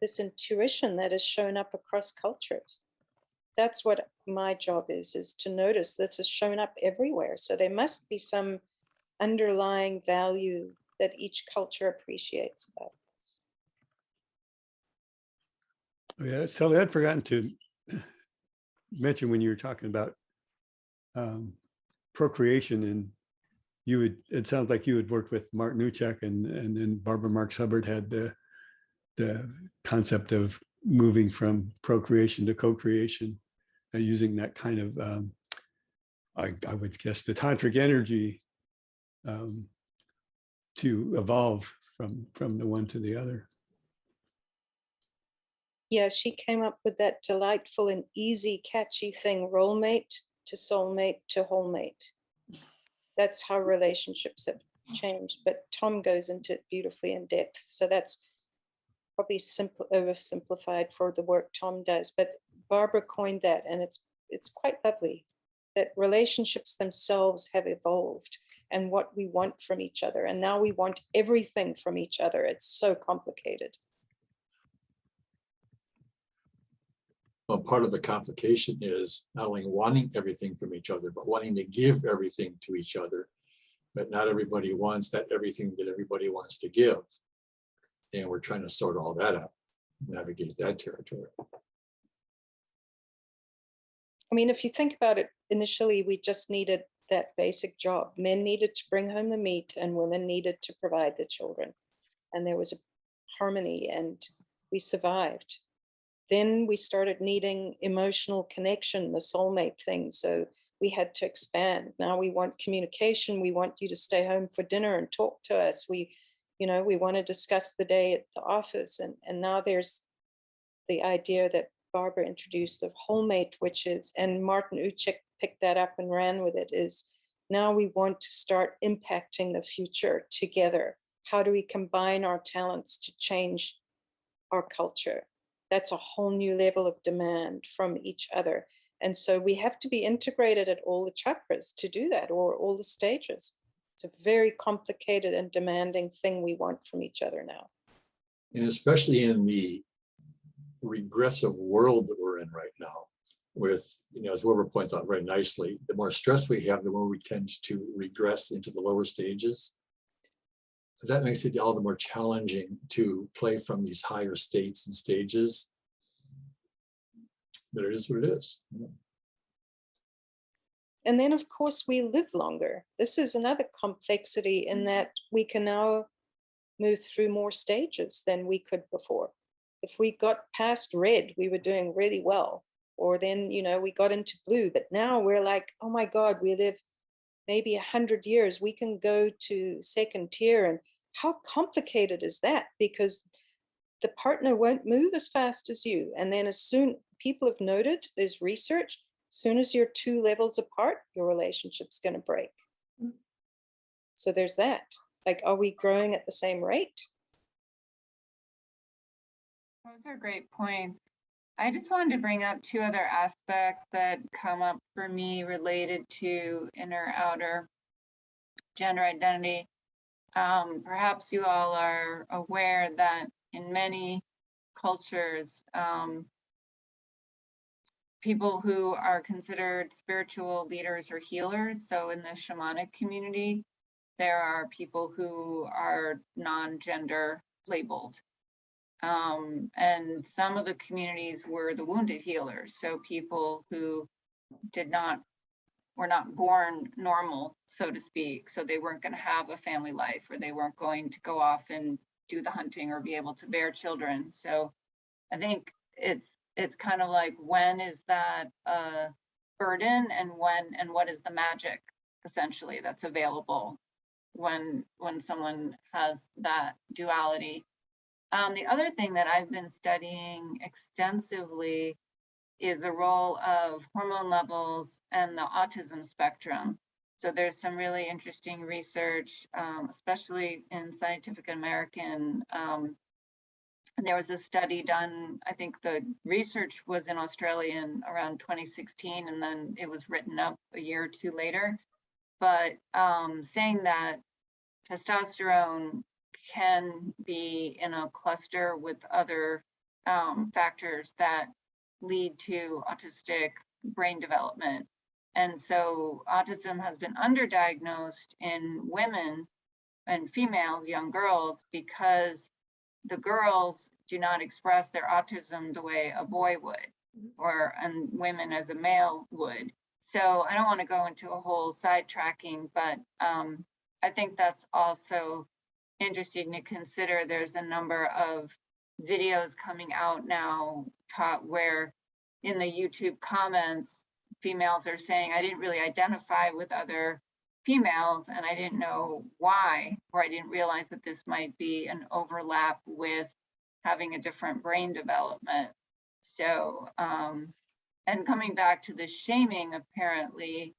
this intuition that has shown up across cultures. That's what my job is to notice this has shown up everywhere. So there must be some underlying value that each culture appreciates about this. Oh, yeah, Sally, I'd forgotten to mention when you were talking about procreation, and it sounds like you had worked with Mark Newcheck, and then Barbara Marx Hubbard had the concept of moving from procreation to co-creation, using that kind of, I would guess, the tantric energy to evolve from the one to the other. Yeah, she came up with that delightful and easy, catchy thing, role mate to soulmate to whole mate. That's how relationships have changed. But Tom goes into it beautifully in depth. So that's probably simple, oversimplified for the work Tom does. But Barbara coined that, and it's quite lovely that relationships themselves have evolved and what we want from each other. And now we want everything from each other. It's so complicated. Well, part of the complication is not only wanting everything from each other, but wanting to give everything to each other. But not everybody wants that everything that everybody wants to give. And we're trying to sort all that out, navigate that territory. I mean, if you think about it, initially, we just needed that basic job. Men needed to bring home the meat and women needed to provide the children. And there was a harmony and we survived. Then we started needing emotional connection, the soulmate thing. So we had to expand. Now we want communication. We want you to stay home for dinner and talk to us. We want to discuss the day at the office. And now there's the idea that Barbara introduced of wholemate, which is, and Martin Uchik picked that up and ran with it, is now we want to start impacting the future together. How do we combine our talents to change our culture? That's a whole new level of demand from each other. And so we have to be integrated at all the chakras to do that, or all the stages. It's a very complicated and demanding thing we want from each other now. And especially in the regressive world that we're in right now, with, as Wilbur points out very nicely, the more stress we have, the more we tend to regress into the lower stages. So that makes it all the more challenging to play from these higher states and stages. But it is what it is. And then, of course, we live longer. This is another complexity in that we can now move through more stages than we could before. If we got past red, we were doing really well. Or then, we got into blue. But now we're like, oh my God, we live maybe 100 years. We can go to second tier. And how complicated is that? Because the partner won't move as fast as you. And then as soon, people have noted, there's research, as soon as you're 2 levels apart, your relationship's going to break. So there's that. Like, are we growing at the same rate? Those are great points. I just wanted to bring up 2 other aspects that come up for me related to inner outer gender identity. Perhaps you all are aware that in many cultures, people who are considered spiritual leaders or healers, so in the shamanic community, there are people who are non-gender labeled. And some of the communities were the wounded healers, so people who were not born normal, so to speak, so they weren't going to have a family life, or they weren't going to go off and do the hunting or be able to bear children. So I think it's kind of like, when is that a burden, and what is the magic essentially that's available when someone has that duality. The other thing that I've been studying extensively is the role of hormone levels and the autism spectrum. So there's some really interesting research, especially in Scientific American. And there was a study done, I think the research was in Australia in around 2016, and then it was written up a year or 2 later. But saying that testosterone can be in a cluster with other factors that lead to autistic brain development. And so autism has been underdiagnosed in women and females, young girls, because the girls do not express their autism the way a boy would, and women as a male would. So I don't want to go into a whole sidetracking, but I think that's also interesting to consider. There's a number of videos coming out now where in the YouTube comments, females are saying, I didn't really identify with other females and I didn't know why, or I didn't realize that this might be an overlap with having a different brain development. So, and coming back to the shaming, apparently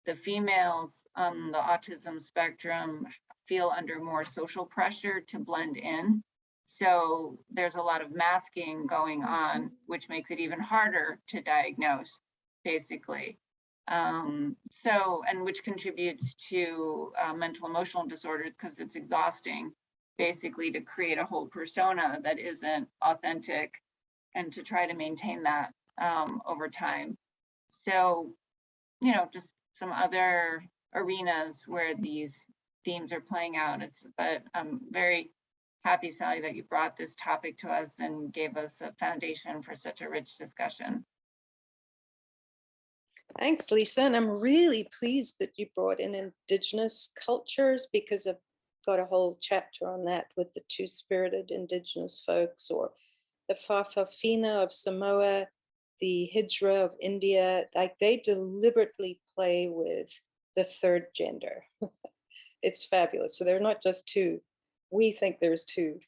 the females on the autism spectrum feel under more social pressure to blend in. So there's a lot of masking going on, which makes it even harder to diagnose, basically. And which contributes to mental emotional disorders, because it's exhausting, basically, to create a whole persona that isn't authentic and to try to maintain that over time. So, you know, just some other arenas where these themes are playing out. But I'm very happy, Sally, that you brought this topic to us and gave us a foundation for such a rich discussion. Thanks, Lisa. And I'm really pleased that you brought in Indigenous cultures, because I've got a whole chapter on that with the two-spirited Indigenous folks, or the Fa'afafina of Samoa, the Hijra of India. Like, they deliberately play with the third gender. It's fabulous. So they're not just two. We think there's two.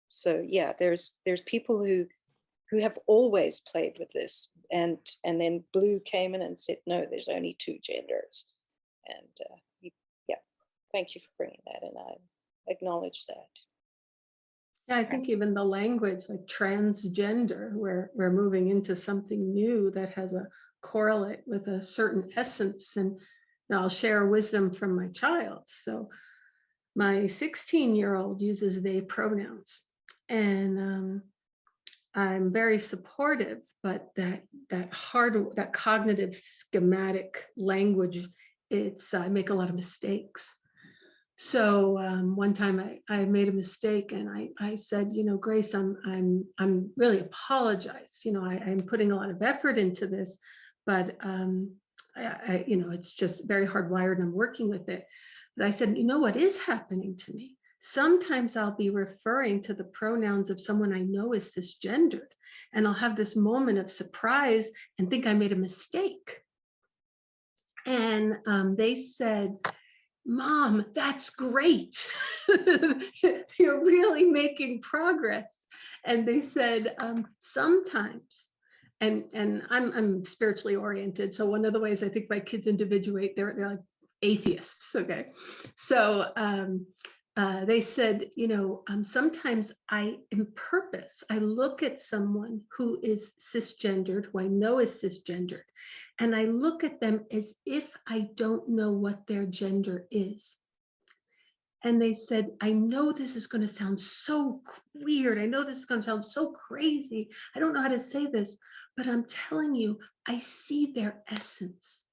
So yeah, there's people who have always played with this, and then Blue came in and said, no, there's only two genders. And yeah, thank you for bringing that in. I acknowledge that. Yeah, I think even the language, like transgender, where we're moving into something new that has a correlate with a certain essence. And I'll share wisdom from my child. So my 16-year-old uses they pronouns, and I'm very supportive, but that cognitive schematic language, I make a lot of mistakes. So one time I made a mistake, and I said, you know, Grace, I'm really apologize. You know, I'm putting a lot of effort into this, but you know, it's just very hardwired, and I'm working with it. But I said, you know what is happening to me? Sometimes I'll be referring to the pronouns of someone I know is cisgendered, and I'll have this moment of surprise and think I made a mistake. And they said, Mom, that's great. You're really making progress. And they said, sometimes, and I'm spiritually oriented. So one of the ways I think my kids individuate, they're like atheists, okay? So they said, you know, sometimes I look at someone who is cisgendered, who I know is cisgendered, and I look at them as if I don't know what their gender is. And they said, I know this is going to sound so weird. I know this is going to sound so crazy. I don't know how to say this, but I'm telling you, I see their essence.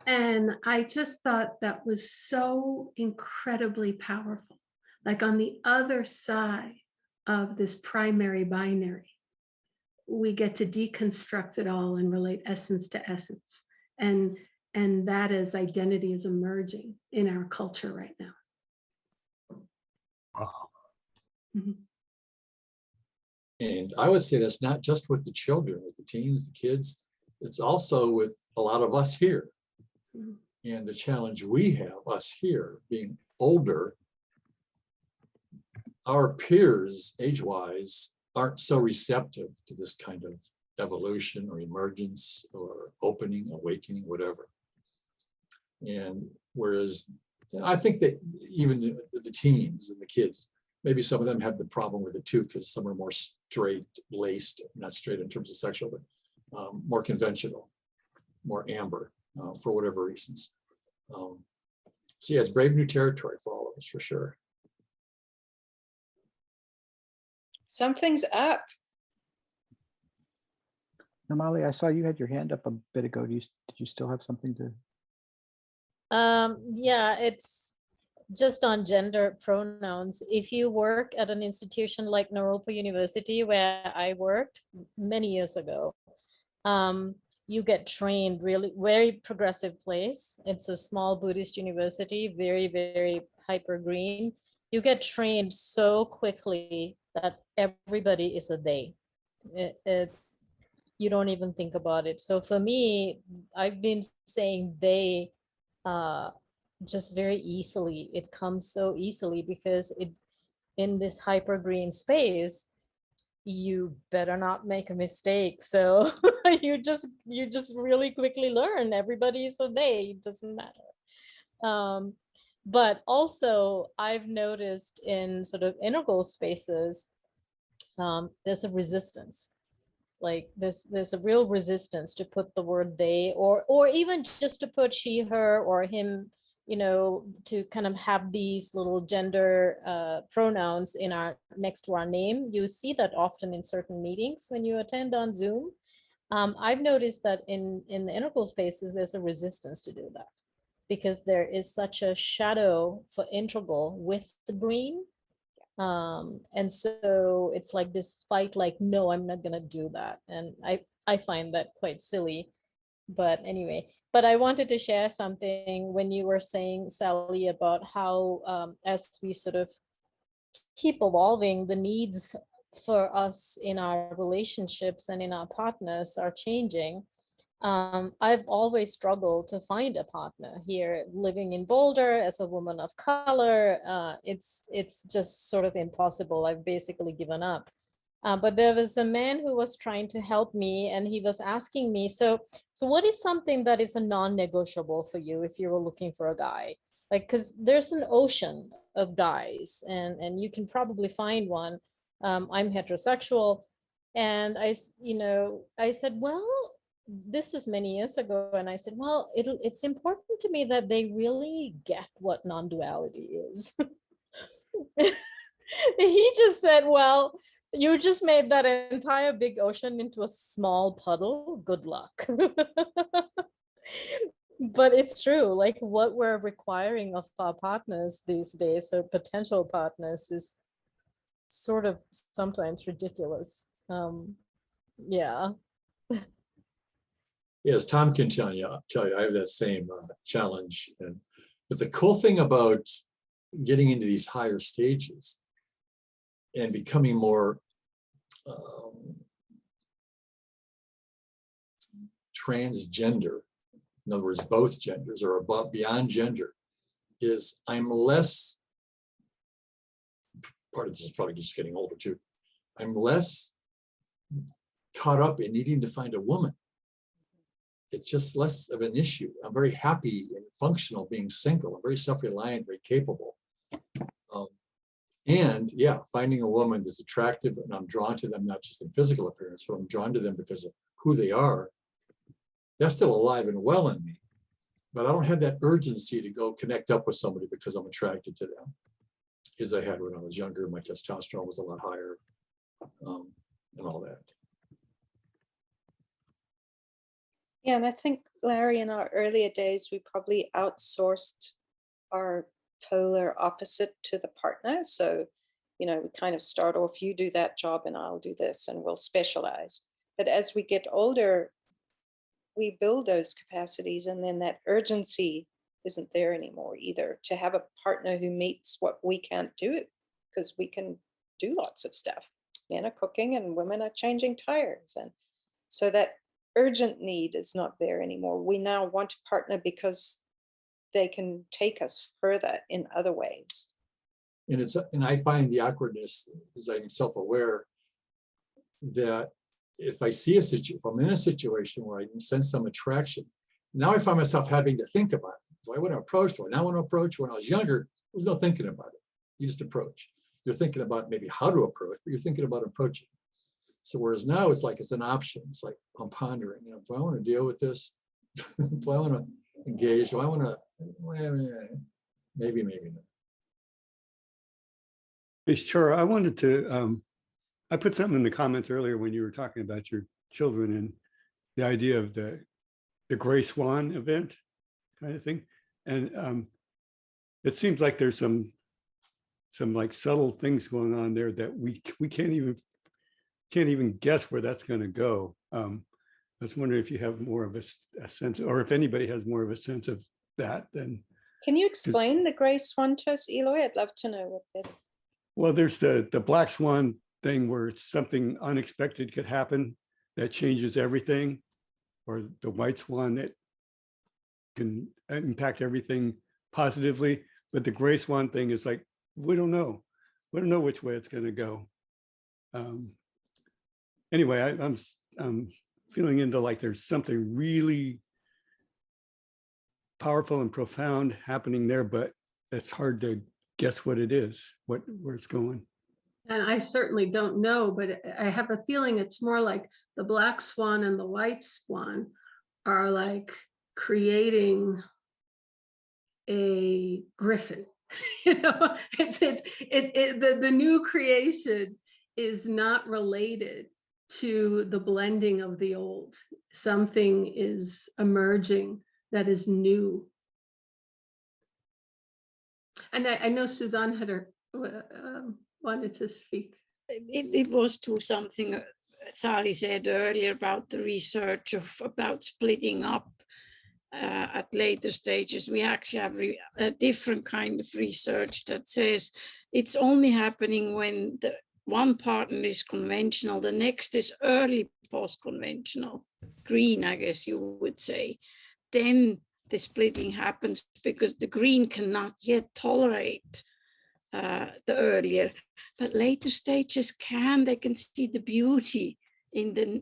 And I just thought that was so incredibly powerful. Like, on the other side of this primary binary, we get to deconstruct it all and relate essence to essence. And that is, identity is emerging in our culture right now. Wow. Mm-hmm. And I would say that's not just with the children, with the teens, the kids, it's also with a lot of us here. Mm-hmm. And the challenge we have, us here, being older, our peers, age-wise, aren't so receptive to this kind of evolution or emergence or opening, awakening, whatever. And whereas I think that even the teens and the kids, maybe some of them have the problem with it too, because some are more straight-laced, not straight in terms of sexual, but more conventional, more amber, for whatever reasons. So yeah, it's brave new territory for all of us, for sure. Something's up. Namali, I saw you had your hand up a bit ago. Did you still have something to? Yeah, it's just on gender pronouns. If you work at an institution like Naropa University, where I worked many years ago, you get trained, really very progressive place. It's a small Buddhist university, very, very hyper green. You get trained so quickly that everybody is a they. It's, you don't even think about it. So for me, I've been saying they just very easily. It comes so easily because in this hyper green space, you better not make a mistake. So you just really quickly learn everybody's a they, it doesn't matter. But also I've noticed in sort of integral spaces, there's a resistance. Like there's a real resistance to put the word they, or even just to put she, her, or him, you know, to kind of have these little gender pronouns in our next to our name. You see that often in certain meetings when you attend on Zoom. I've noticed that in the integral spaces, there's a resistance to do that because there is such a shadow for integral with the green. And so it's like this fight, like, no, I'm not gonna do that. And I find that quite silly. But anyway, but I wanted to share something when you were saying, Sally, about how as we sort of keep evolving, the needs for us in our relationships and in our partners are changing. I've always struggled to find a partner here, living in Boulder as a woman of color. It's just sort of impossible. I've basically given up. But there was a man who was trying to help me, and he was asking me, so what is something that is a non-negotiable for you if you were looking for a guy? Like, because there's an ocean of guys, and you can probably find one. I'm heterosexual, and I said, well, this was many years ago, and I said, well, it's important to me that they really get what non-duality is. He just said, well, you just made that entire big ocean into a small puddle. Good luck. But it's true, like what we're requiring of our partners these days, or potential partners, is sort of sometimes ridiculous. Yeah. Yes, Tom can tell you, I have that same challenge. But the cool thing about getting into these higher stages and becoming more transgender, in other words, both genders or above, beyond gender, is I'm less, part of this is probably just getting older too, I'm less caught up in needing to find a woman. It's just less of an issue. I'm very happy and functional being single. I'm very self-reliant, very capable. And yeah, finding a woman that's attractive, and I'm drawn to them, not just in physical appearance, but I'm drawn to them because of who they are. That's still alive and well in me, but I don't have that urgency to go connect up with somebody because I'm attracted to them, as I had when I was younger. My testosterone was a lot higher, and all that. Yeah, and I think, Larry, in our earlier days, we probably outsourced our polar opposite to the partner. So, you know, we kind of start off, you do that job and I'll do this, and we'll specialize. But as we get older, we build those capacities, and then that urgency isn't there anymore either, to have a partner who meets what we can't do, because we can do lots of stuff. Men are cooking and women are changing tires. And so that urgent need is not there anymore. We now want a partner because they can take us further in other ways. And I find the awkwardness, as I'm self-aware, that if I see if I'm in a situation where I can sense some attraction, now I find myself having to think about it. Do I want to approach? Do I not want to approach? When I was younger, there was no thinking about it. You just approach. You're thinking about maybe how to approach, but you're thinking about approaching. So whereas now it's like it's an option. It's like I'm pondering, you know, do I want to deal with this? Do I want to engage? Do I want to, maybe not. Hey, sure. I wanted to, I put something in the comments earlier when you were talking about your children and the idea of the gray swan event kind of thing. And it seems like there's some like subtle things going on there that we can't even guess where that's going to go. I was wondering if you have more of a sense, or if anybody has more of a sense of that. Then can you explain the gray swan to us, Eloy? I'd love to know what that is. Well, there's the black swan thing where something unexpected could happen that changes everything, or the white swan that can impact everything positively. But the gray swan thing is like, we don't know. we don't know which way it's going to go. Anyway, I'm feeling into like there's something really powerful and profound happening there, but it's hard to guess what it is, where it's going. And I certainly don't know, but I have a feeling it's more like the black swan and the white swan are like creating a griffin. You know, the new creation is not related to the blending of the old. Something is emerging that is new. And I know Suzanne had wanted to speak. It was to something Sally said earlier about the research about splitting up at later stages. We actually have a different kind of research that says it's only happening when the one partner is conventional, the next is early post-conventional, green, I guess you would say. Then the splitting happens because the green cannot yet tolerate the earlier, but later stages they can see the beauty in the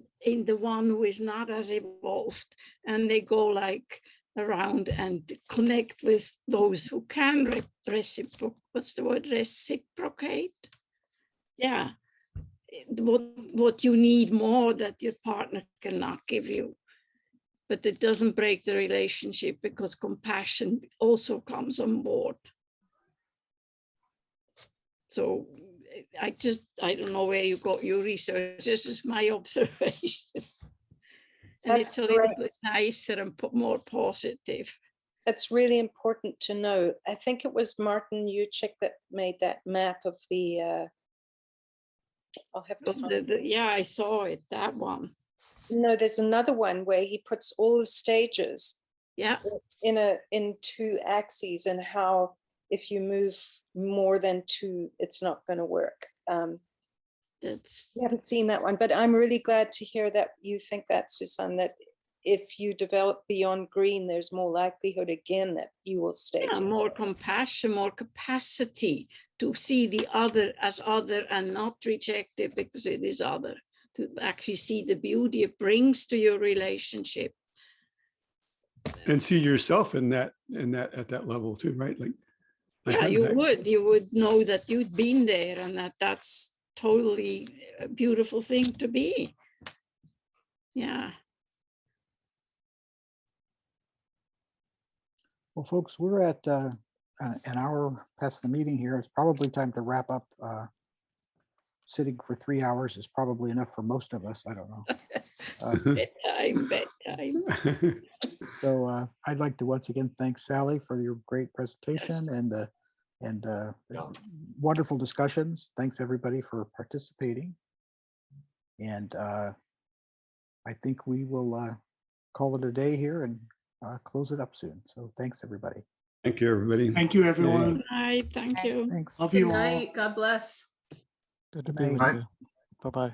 one who is not as evolved, and they go like around and connect with those who can reciprocate. Yeah, what you need more that your partner cannot give you. But it doesn't break the relationship because compassion also comes on board. So I don't know where you got your research. This is my observation. And it's a little bit nicer and more positive. That's really important to know. I think it was Martin Uchik that made that map of the, I'll have to find it. Yeah, I saw it, that one. No, there's another one where he puts all the stages in two axes, and how if you move more than two, it's not going to work. We haven't seen that one, but I'm really glad to hear that you think that, Susan, that if you develop beyond green, there's more likelihood again that you will stay. Yeah, more compassion, more capacity to see the other as other and not reject it because it is other, to actually see the beauty it brings to your relationship. And see yourself in that at that level too, right? Like yeah, you would know that you'd been there, and that's totally a beautiful thing to be. Yeah. Well, folks, we're at an hour past the meeting here. It's probably time to wrap up. Sitting for 3 hours is probably enough for most of us. I don't know. Bedtime. So I'd like to once again thank Sally for your great presentation and wonderful discussions. Thanks everybody for participating. And I think we will call it a day here and close it up soon. So thanks everybody. Thank you, everybody. Thank you, everyone. Good night. Thank you. Thanks. Love Good you all. night. God bless. Good to be with you. Bye-bye.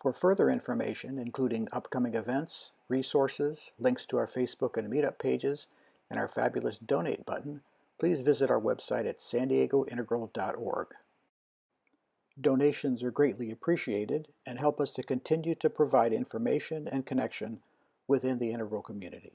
For further information, including upcoming events, resources, links to our Facebook and Meetup pages, and our fabulous donate button, please visit our website at sandiegointegral.org. Donations are greatly appreciated and help us to continue to provide information and connection within the integral community.